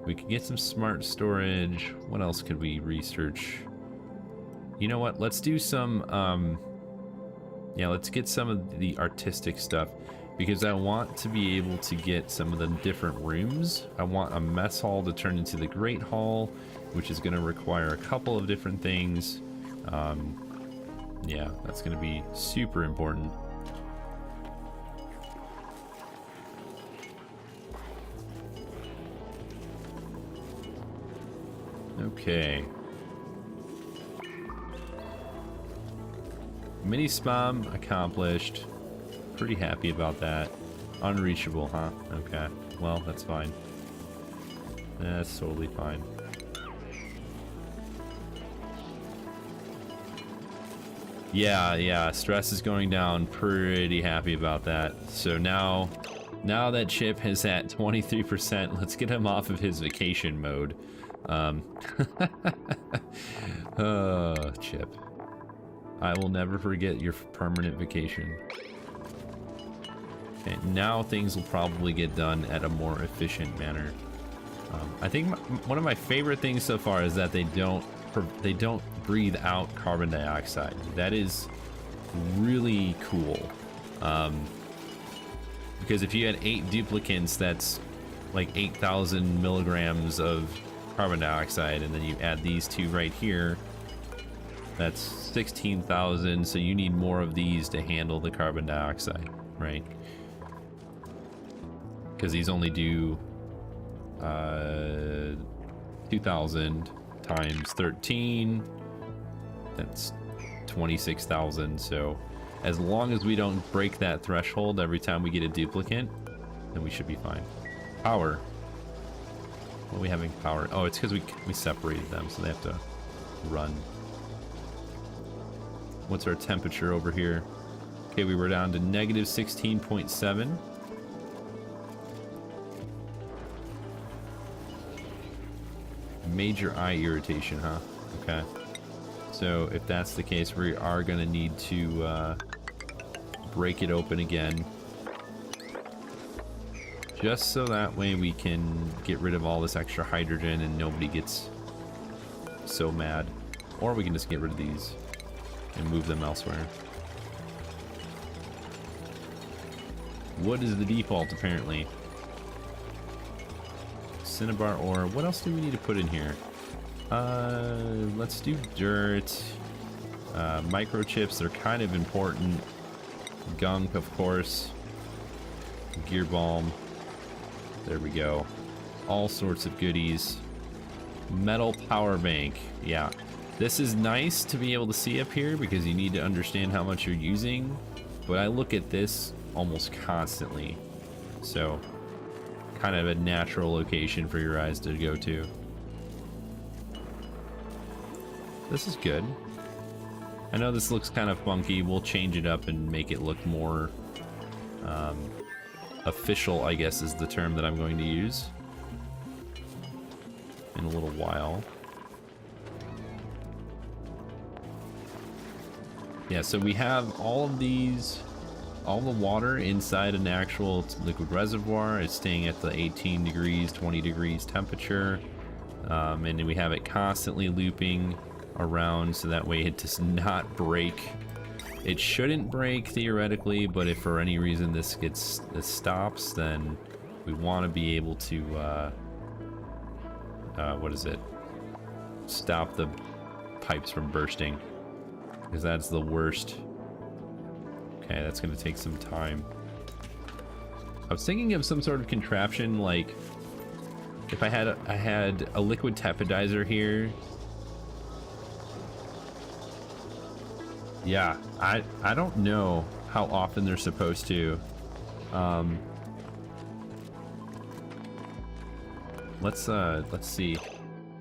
We could get some smart storage. What else could we research? You know what? Let's do some... yeah, let's get some of the artistic stuff, because I want to be able to get some of the different rooms. I want a mess hall to turn into the Great Hall, which is going to require a couple of different things. Yeah, that's going to be super important. Okay. Mini spam accomplished. Pretty happy about that. Unreachable, huh? Okay. Well, that's fine. That's totally fine. Yeah, stress is going down. Pretty happy about that. So now that Chip is at 23%, let's get him off of his vacation mode. Oh, Chip. I will never forget your permanent vacation. Okay, now things will probably get done at a more efficient manner. I think one of my favorite things so far is that they don't breathe out carbon dioxide. That is really cool. Because if you had 8 duplicants, that's like 8,000 milligrams of carbon dioxide, and then you add these 2 right here, That's 16,000, so you need more of these to handle the carbon dioxide, right? Because these only do 2,000 times 13. That's 26,000. So as long as we don't break that threshold every time we get a duplicate, then we should be fine. Power. What are we having power? Oh, it's because we separated them, so they have to run. What's our temperature over here? Okay, we were down to negative 16.7. Major eye irritation, huh? Okay. So if that's the case, we are going to need to break it open again. Just so that way we can get rid of all this extra hydrogen and nobody gets so mad. Or we can just get rid of these and move them elsewhere. Wood is the default, apparently. Cinnabar ore. What else do we need to put in here? Let's do dirt. Microchips, they're kind of important. Gunk, of course. Gear balm. There we go. All sorts of goodies. Metal power bank. Yeah. This is nice to be able to see up here because you need to understand how much you're using. But I look at this almost constantly. So, kind of a natural location for your eyes to go to. This is good. I know this looks kind of funky. We'll change it up and make it look more official, I guess is the term that I'm going to use in a little while. Yeah, so we have all of these, all the water inside an actual liquid reservoir. It's staying at the 18 degrees, 20 degrees temperature. And then we have it constantly looping around so that way it does not break. It shouldn't break theoretically, but if for any reason this stops, then we want to be able to, what is it? Stop the pipes from bursting. Because that's the worst. Okay, that's gonna take some time. I was thinking of some sort of contraption, like if I had a liquid tepidizer here. Yeah, I don't know how often they're supposed to. Let's see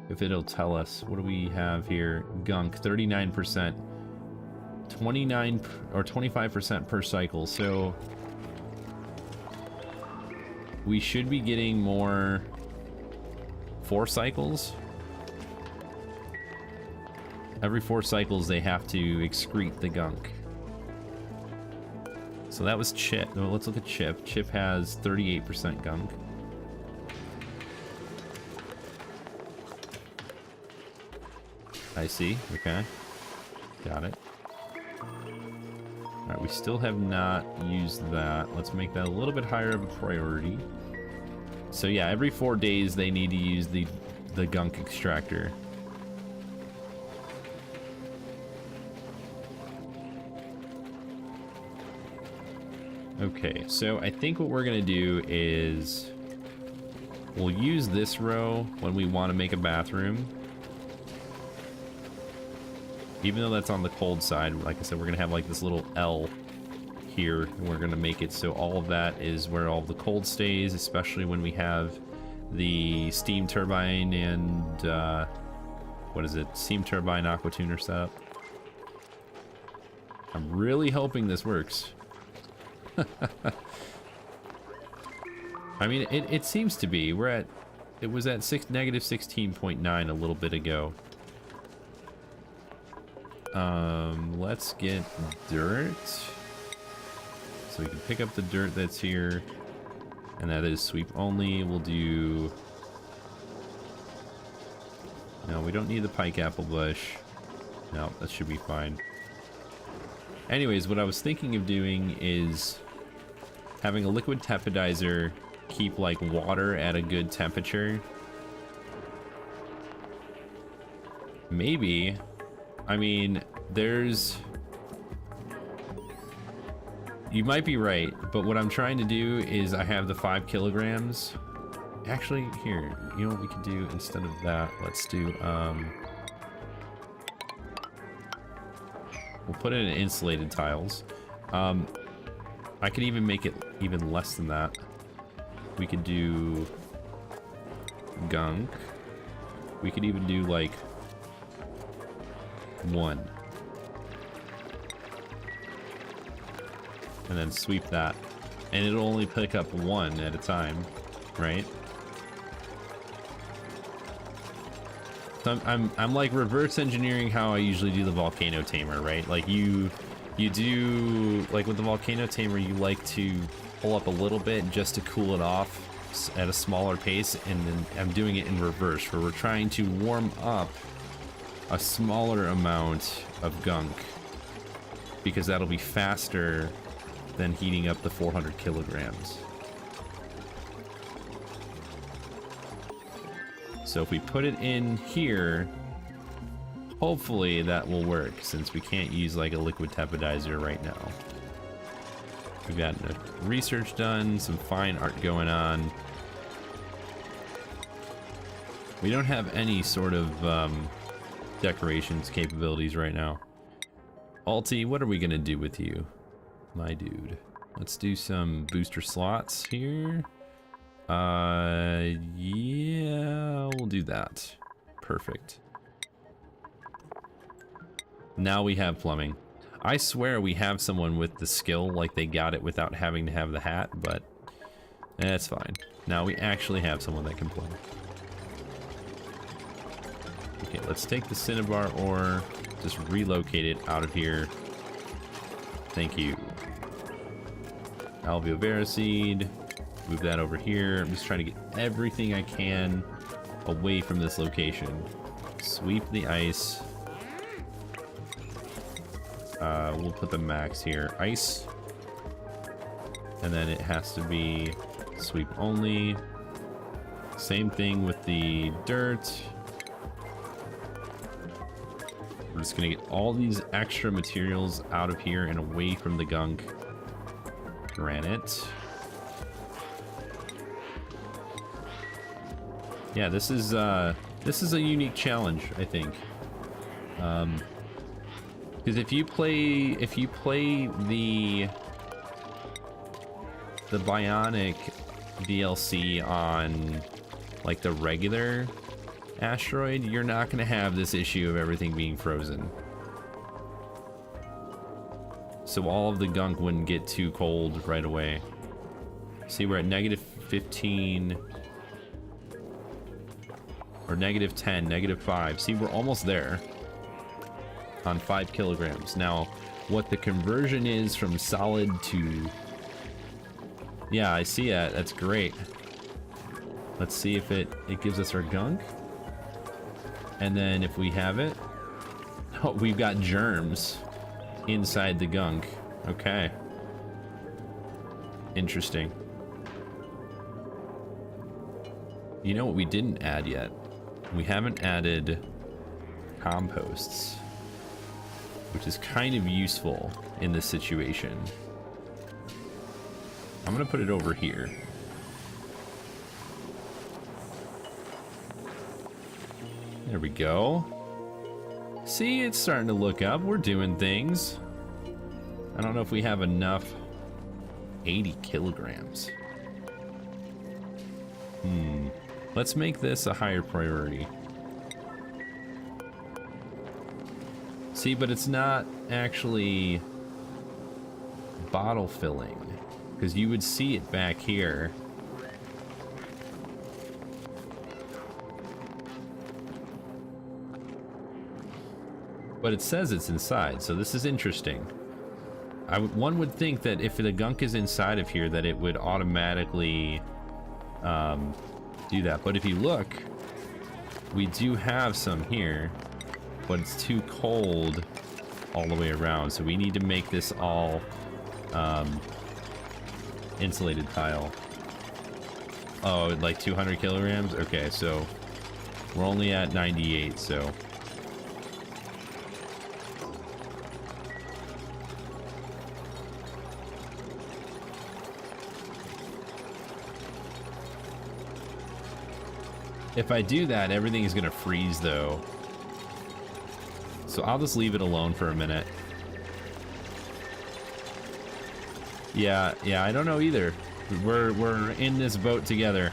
if it'll tell us. What do we have here? Gunk, 39%. 29 or 25% per cycle, so we should be getting more 4 cycles. Every 4 cycles they have to excrete the gunk. So that was Chip. Well, let's look at Chip. Chip has 38% gunk. I see. Okay. Got it. Alright, we still have not used that. Let's make that a little bit higher of a priority. So yeah, every 4 days they need to use the gunk extractor. Okay, so I think what we're gonna do is we'll use this row when we want to make a bathroom. Even though that's on the cold side, like I said, we're gonna have like this little L here, and we're gonna make it so all of that is where all the cold stays, especially when we have the steam turbine and what is it? Steam turbine aqua tuner setup. I'm really hoping this works. I mean, it seems to be. It was at negative 16.9 a little bit ago. Let's get dirt. So we can pick up the dirt that's here. And that is sweep only. We'll do... No, we don't need the pike apple bush. No, that should be fine. Anyways, what I was thinking of doing is having a liquid tepidizer keep like water at a good temperature. Maybe I mean, there's... You might be right, but what I'm trying to do is I have the 5 kilograms. Actually, here, you know what we can do instead of that? Let's do, we'll put it in insulated tiles. I could even make it even less than that. We could do gunk. We could even do like 1. And then sweep that. And it'll only pick up 1 at a time, right? So I'm like reverse engineering how I usually do the volcano tamer, right? Like you do, like with the volcano tamer, you like to pull up a little bit just to cool it off at a smaller pace, and then I'm doing it in reverse, where we're trying to warm up a smaller amount of gunk, because that'll be faster than heating up the 400 kilograms. So if we put it in here, hopefully that will work, since we can't use like a liquid tephidizer right now. We've got research done, some fine art going on. We don't have any sort of decorations capabilities right now. Alti, what are we gonna do with you, my dude? Let's do some booster slots here. Yeah, we'll do that. Perfect. Now we have plumbing. I swear we have someone with the skill, like they got it without having to have the hat, but that's fine. Now we actually have someone that can plumb. Okay, let's take the cinnabar ore, just relocate it out of here. Thank you. Alveovera seed, move that over here. I'm just trying to get everything I can away from this location. Sweep the ice. We'll put the max here. Ice. And then it has to be sweep only. Same thing with the dirt. We're just gonna get all these extra materials out of here and away from the gunk. Granite. Yeah, this is a unique challenge, I think. Because if you play the Bionic DLC on like the regular Asteroid, you're not gonna have this issue of everything being frozen. So all of the gunk wouldn't get too cold right away. See, we're at -15 or -10, -5. See, we're almost there on 5 kilograms. Now, what the conversion is from solid to... Yeah, I see that. That's great. Let's see if it gives us our gunk. And then if we have it... Oh, we've got germs inside the gunk. Okay. Interesting. You know what we didn't add yet? We haven't added composts, which is kind of useful in this situation. I'm gonna put it over here. There we go. See, it's starting to look up. We're doing things. I don't know if we have enough. 80 kilograms. Let's make this a higher priority. See, but it's not actually bottle filling, because you would see it back here. But it says it's inside, so this is interesting. One would think that if the gunk is inside of here, that it would automatically do that. But if you look, we do have some here, but it's too cold all the way around, so we need to make this all insulated tile. Oh, like 200 kilograms? Okay, so we're only at 98, so If I do that, everything is gonna freeze though. So I'll just leave it alone for a minute. Yeah, I don't know either. We're in this boat together.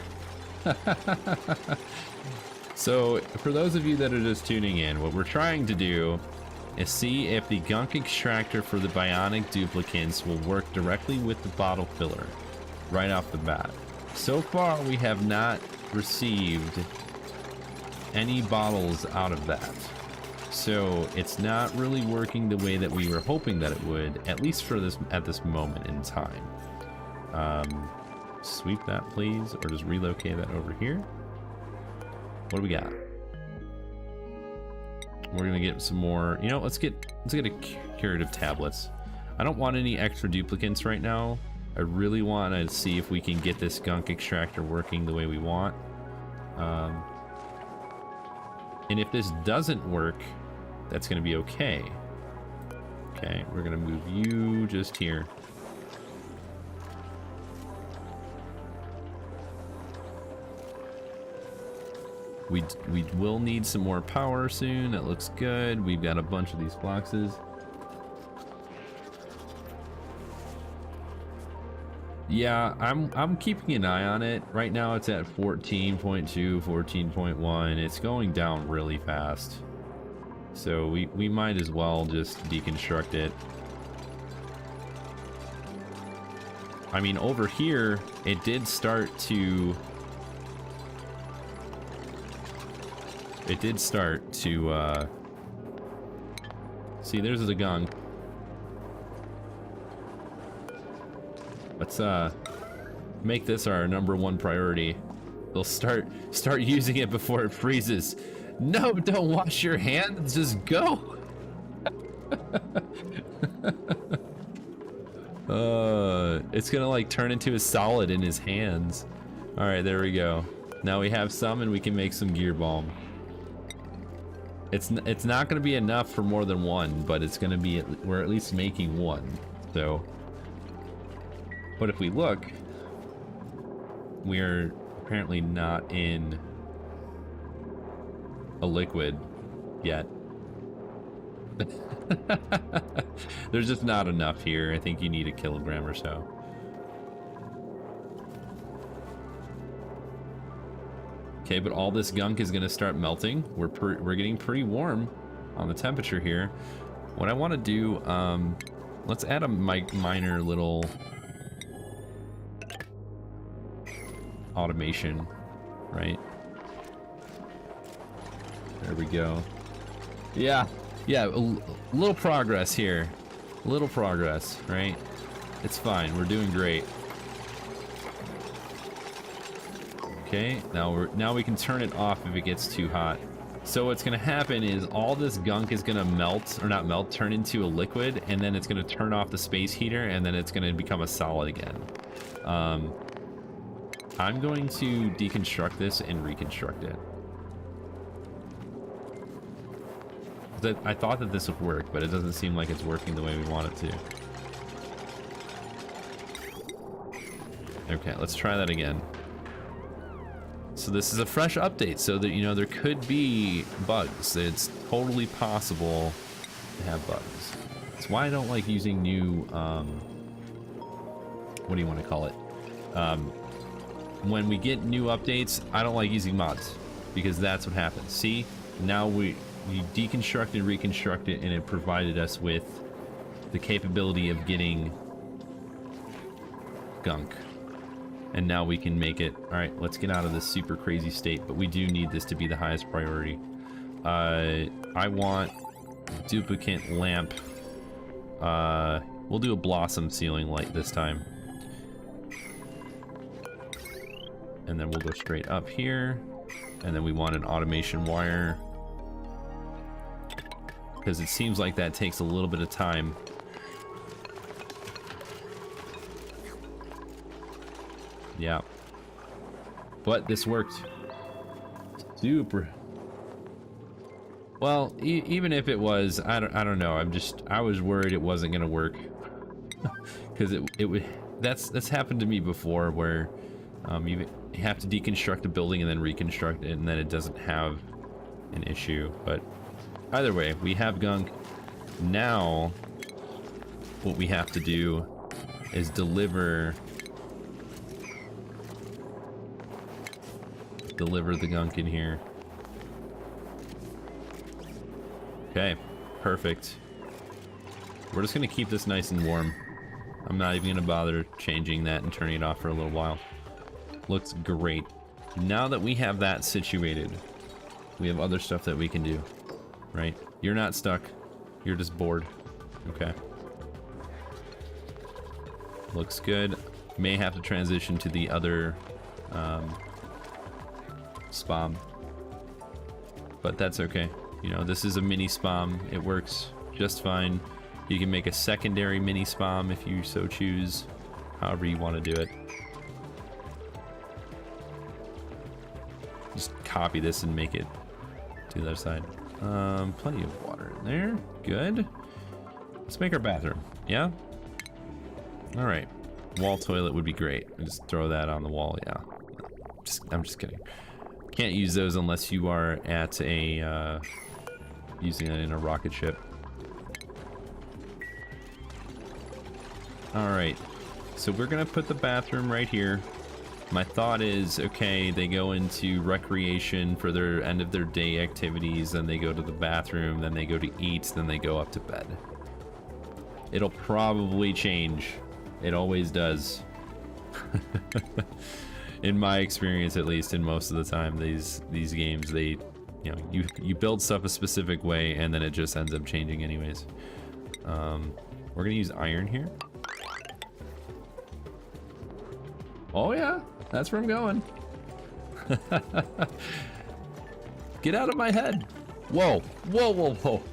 So for those of you that are just tuning in, what we're trying to do is see if the Gunk extractor for the Bionic duplicants will work directly with the bottle filler right off the bat. So far, we have not received any bottles out of that. So it's not really working the way that we were hoping that it would, at least for this at this moment in time. Sweep that, please, or just relocate that over here. What do we got? We're gonna get some more. You know, let's get a curative tablets. I don't want any extra duplicants right now. I really want to see if we can get this Gunk extractor working the way we want. And if this doesn't work, that's gonna be okay. Okay, we're gonna move you just here. We will need some more power soon. That looks good. We've got a bunch of these boxes. Yeah, I'm keeping an eye on it. Right now it's at 14.2, 14.1. It's going down really fast. So we might as well just deconstruct it. I mean, over here, it did start to... see, there's the Gunk. Let's make this our #1 priority. They'll start using it before it freezes. No, don't wash your hands, just go. It's gonna like turn into a solid in his hands. All right, there we go. Now we have some and we can make some gear balm. It's not gonna be enough for more than one, but it's gonna be, we're at least making one. So, but if we look, we're apparently not in a liquid yet. There's just not enough here. I think you need a kilogram or so. Okay, but all this Gunk is going to start melting. We're getting pretty warm on the temperature here. What I want to do, let's add a minor little automation, right? There we go. Yeah, a little progress here. A little progress, right? It's fine. We're doing great. Okay, now we can turn it off if it gets too hot. So what's gonna happen is all this Gunk is gonna melt, or not melt, turn into a liquid, and then it's gonna turn off the space heater, and then it's gonna become a solid again. I'm going to deconstruct this and reconstruct it. I thought that this would work, but it doesn't seem like it's working the way we want it to. Okay, let's try that again. So this is a fresh update, so that, you know, there could be bugs. It's totally possible to have bugs. That's why I don't like using new, what do you want to call it? When we get new updates, I don't like using mods, because that's what happens. See, now we deconstructed and reconstructed, and it provided us with the capability of getting Gunk. And now we can make it. All right, let's get out of this super crazy state, but we do need this to be the highest priority. I want duplicate lamp. We'll do a blossom ceiling light this time. And then we'll go straight up here. And then we want an automation wire, because it seems like that takes a little bit of time. Yeah, but this worked super well. Even if it was, I don't know. I was worried it wasn't gonna work, because it would. That's happened to me before, where You have to deconstruct a building and then reconstruct it, and then it doesn't have an issue. But either way, we have Gunk. Now, what we have to do is deliver the Gunk in here. Okay, perfect. We're just gonna keep this nice and warm. I'm not even gonna bother changing that and turning it off for a little while. Looks great. Now that we have that situated, we have other stuff that we can do, right? You're not stuck. You're just bored. Okay. Looks good. May have to transition to the other spam. But that's okay. You know, this is a mini spam. It works just fine. You can make a secondary mini spam if you so choose. However you want to do it. Just copy this and make it to the other side. Plenty of water in there. Good. Let's make our bathroom. Yeah? Alright. Wall toilet would be great. Just throw that on the wall, yeah. I'm just kidding. Can't use those unless you are at a, using it in a rocket ship. Alright. So we're gonna put the bathroom right here. My thought is, okay, they go into recreation for their end of their day activities, then they go to the bathroom, then they go to eat, then they go up to bed. It'll probably change. It always does. In my experience, at least, in most of the time, these games, they, you know, you build stuff a specific way, and then it just ends up changing anyways. We're gonna use iron here. Oh yeah, that's where I'm going. Get out of my head. Whoa, whoa, whoa, whoa.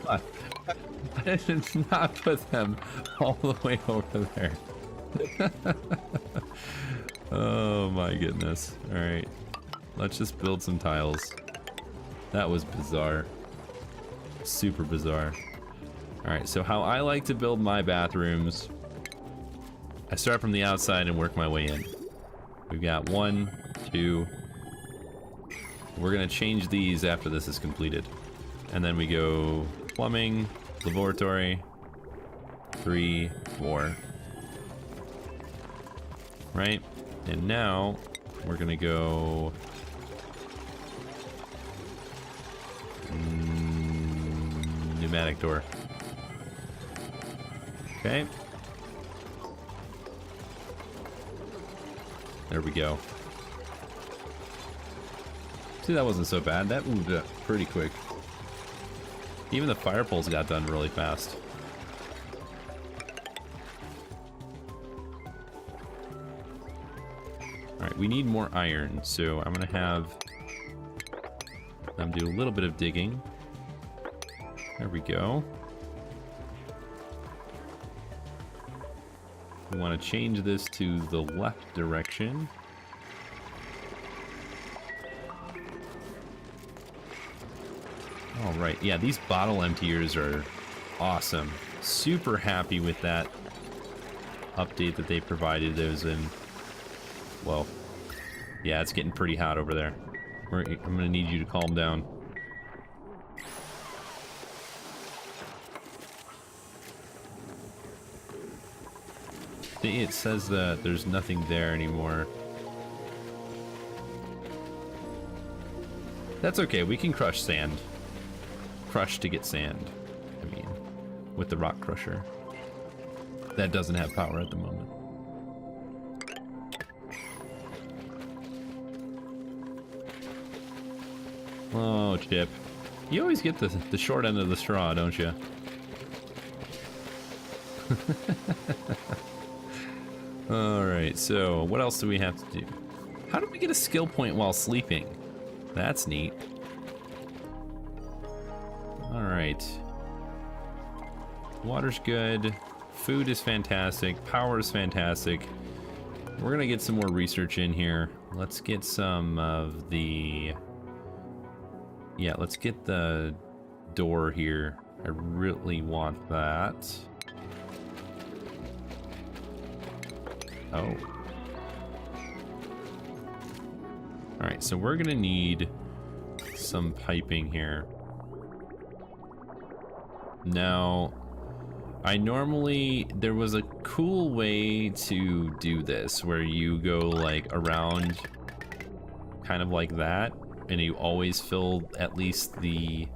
I did not put them all the way over there. Oh my goodness. Alright, let's just build some tiles. That was bizarre. Super bizarre. Alright, so how I like to build my bathrooms, I start from the outside and work my way in. We've got 1, 2. We're gonna change these after this is completed. And then we go plumbing, laboratory, 3, 4. Right? And now we're gonna go pneumatic door. Okay. There we go. See, that wasn't so bad. That moved up pretty quick. Even the fire poles got done really fast. Alright, we need more iron, so I'm gonna have them do a little bit of digging. There we go. We want to change this to the left direction. Alright, yeah, these bottle emptiers are awesome. Super happy with that update that they provided those in. Well, yeah, it's getting pretty hot over there. I'm gonna need you to calm down. It says that there's nothing there anymore. That's okay, we can crush sand. Crush to get sand, I mean, with the rock crusher. That doesn't have power at the moment. Oh, Chip. You always get the short end of the straw, don't you? Alright, so what else do we have to do? How do we get a skill point while sleeping? That's neat. Alright. Water's good. Food is fantastic. Power is fantastic. We're gonna get some more research in here. Let's get some of the... Yeah, let's get the door here. I really want that. Oh. Alright, so we're gonna need some piping here. Now, there was a cool way to do this where you go like around kind of like that, and you always fill at least the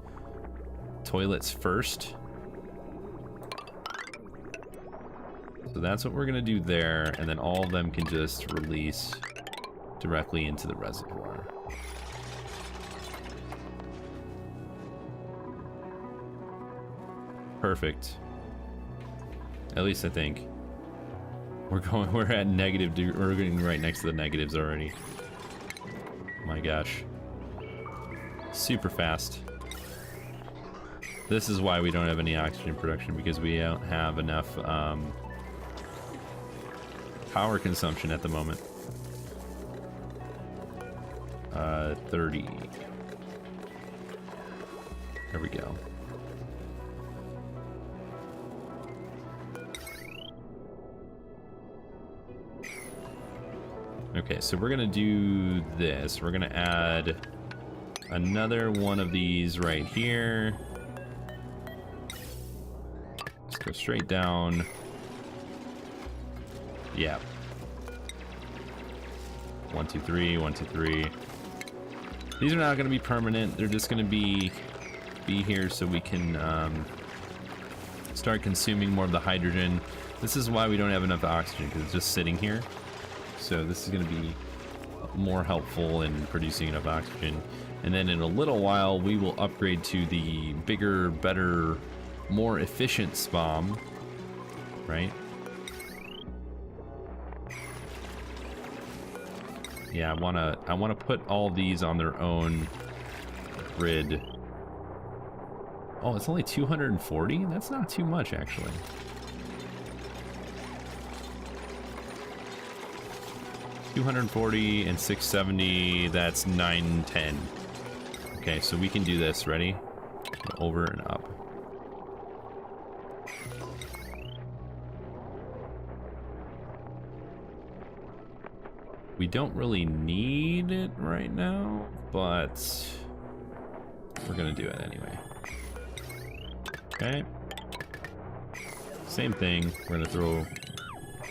toilets first. So that's what we're gonna do there, and then all of them can just release directly into the reservoir. Perfect. At least I think. We're at negative, we're getting right next to the negatives already. My gosh. Super fast. This is why we don't have any oxygen production, because we don't have enough power consumption at the moment. 30. There we go. Okay, so we're gonna do this. We're gonna add another one of these right here. Let's go straight down. Yeah. 1, 2, 3, 1, 2, 3. These are not gonna be permanent. They're just gonna be here so we can start consuming more of the hydrogen. This is why we don't have enough oxygen, because it's just sitting here. So this is going to be more helpful in producing enough oxygen. And then in a little while, we will upgrade to the bigger, better, more efficient SPOM, right? Yeah, I wanna put all these on their own grid. Oh, it's only 240? That's not too much, actually. $240 and $670, that's 910. Okay, so we can do this. Ready? Go over and up. We don't really need it right now, but we're gonna do it anyway. Okay. Same thing. We're gonna throw...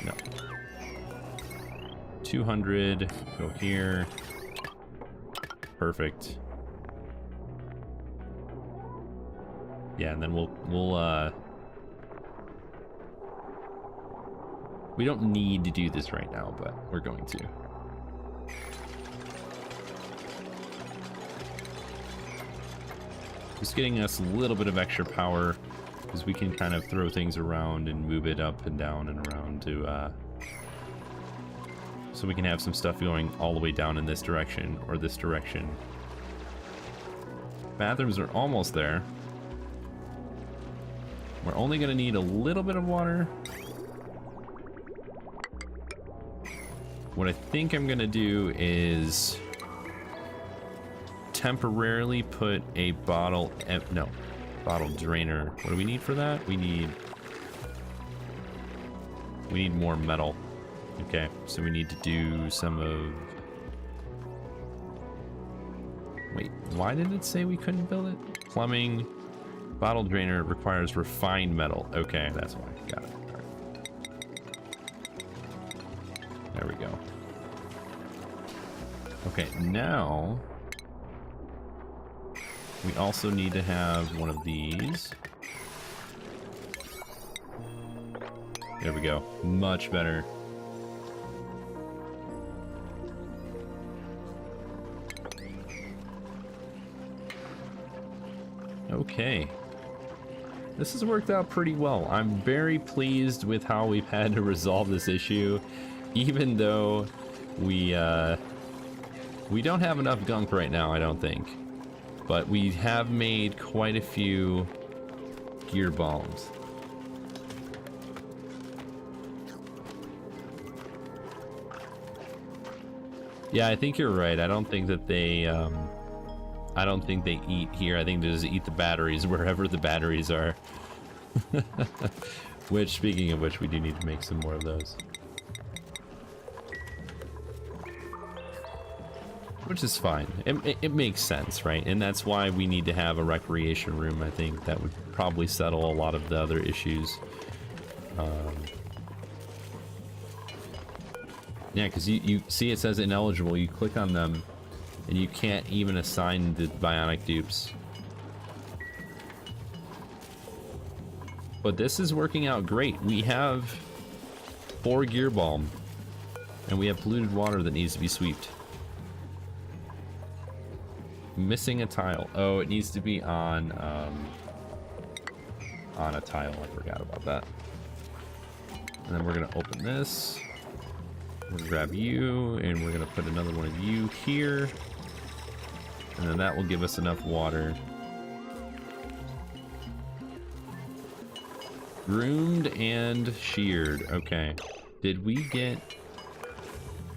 No. 200, go here. Perfect. Yeah, and then we'll we don't need to do this right now, but we're going to. Just getting us a little bit of extra power, because we can kind of throw things around and move it up and down and around to so we can have some stuff going all the way down in this direction or this direction. Bathrooms are almost there. We're only going to need a little bit of water. What I think I'm going to do is temporarily put a bottle drainer. What do we need for that? We need more metal. Okay, so we need to do some of... Wait, why did it say we couldn't build it? Plumbing, bottle drainer requires refined metal. Okay, that's why. Got it. All right. There we go. Okay, now we also need to have one of these. There we go. Much better. Okay. This has worked out pretty well. I'm very pleased with how we've had to resolve this issue, even though we don't have enough gunk right now, I don't think. But we have made quite a few gear bombs. Yeah, I think you're right. I don't think that they eat here. I think they just eat the batteries wherever the batteries are. Which, speaking of which, we do need to make some more of those. which is fine. It makes sense, right? And that's why we need to have a recreation room. I think that would probably settle a lot of the other issues. Yeah, because you see it says ineligible. You click on them, and you can't even assign the bionic dupes. But this is working out great. We have 4 gear balm, and we have polluted water that needs to be swept. Missing a tile. Oh, it needs to be on a tile. I forgot about that. And then we're gonna open this. We're gonna grab you, and we're gonna put another one of you here, and then that will give us enough water. Groomed and sheared. Okay. Did we get...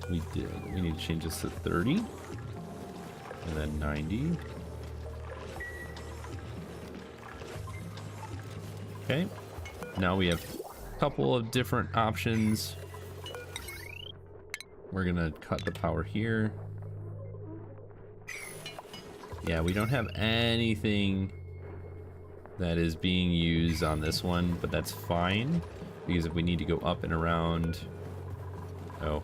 We did. We need to change this to 30. And then 90. Okay. Now we have a couple of different options. We're gonna cut the power here. Yeah, we don't have anything that is being used on this one, but that's fine, because if we need to go up and around... Oh,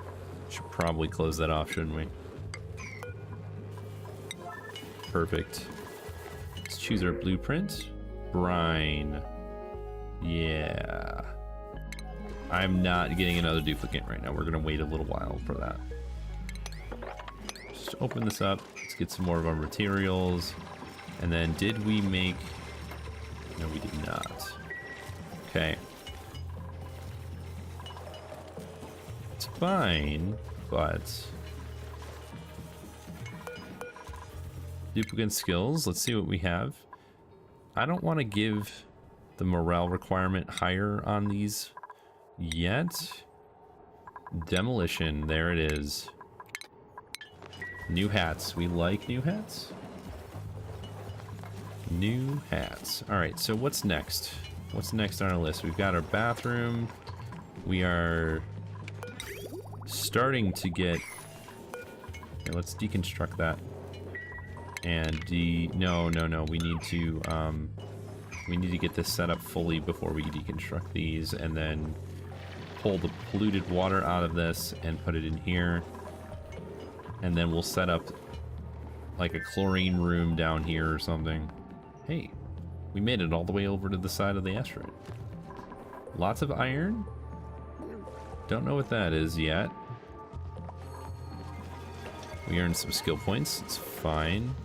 should probably close that off, shouldn't we? Perfect. Let's choose our blueprint. Brine. Yeah. I'm not getting another duplicate right now. We're gonna wait a little while for that. Just open this up. Let's get some more of our materials. And then did we make... No, we did not. Okay. It's fine, but... Duplicate skills. Let's see what we have. I don't want to give the morale requirement higher on these yet. Demolition. There it is. New hats. We like new hats. New hats. Alright, so what's next? What's next on our list? We've got our bathroom. We are starting to get... Okay, let's deconstruct that. And no, we need to get this set up fully before we deconstruct these, and then pull the polluted water out of this and put it in here. And then we'll set up like a chlorine room down here or something. Hey, we made it all the way over to the side of the asteroid. Lots of iron. Don't know what that is yet. We earned some skill points. It's fine.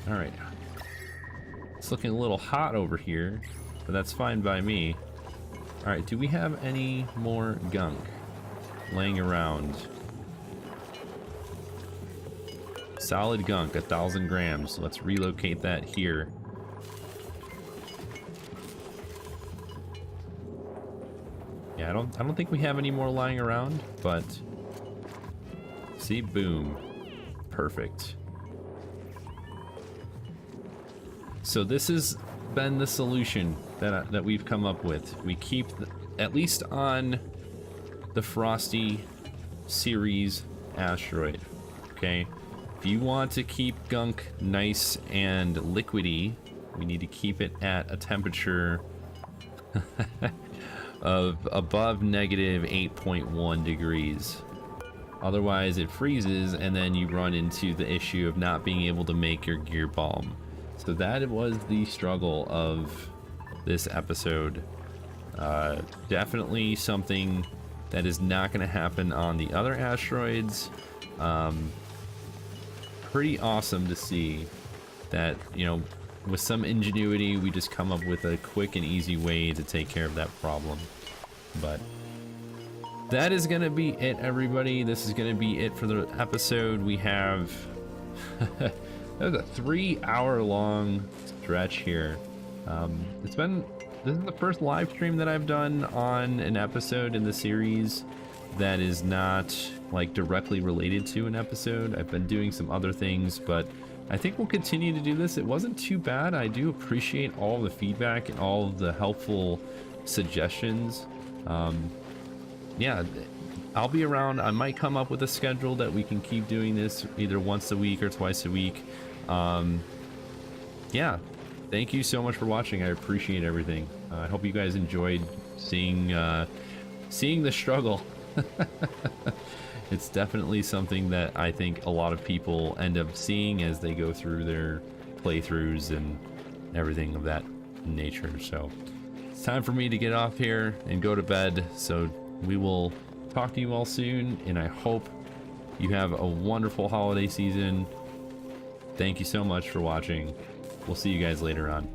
Alright. It's looking a little hot over here, but that's fine by me. Alright, do we have any more gunk laying around? Solid gunk, 1,000 grams. Let's relocate that here. Yeah, I don't think we have any more lying around, but see, boom, perfect. So this has been the solution that we've come up with. We keep at least on the Frosty series asteroid. Okay, if you want to keep gunk nice and liquidy, we need to keep it at a temperature of above negative 8.1 degrees. Otherwise it freezes, and then you run into the issue of not being able to make your gear balm. So that was the struggle of this episode. Definitely something that is not going to happen on the other asteroids. Pretty awesome to see that, you know, with some ingenuity, we just come up with a quick and easy way to take care of that problem. But that is going to be it, everybody. This is going to be it for the episode. We have that was a 3-hour-long stretch here. This is the first live stream that I've done on an episode in the series that is not like directly related to an episode. I've been doing some other things, but I think we'll continue to do this. It wasn't too bad. I do appreciate all the feedback and all of the helpful suggestions. yeah, I'll be around. I might come up with a schedule that we can keep doing this either once a week or twice a week. Yeah, thank you so much for watching. I appreciate everything. I hope you guys enjoyed seeing the struggle. It's definitely something that I think a lot of people end up seeing as they go through their playthroughs and everything of that nature. So it's time for me to get off here and go to bed. So we will talk to you all soon, and I hope you have a wonderful holiday season. Thank you so much for watching. We'll see you guys later on.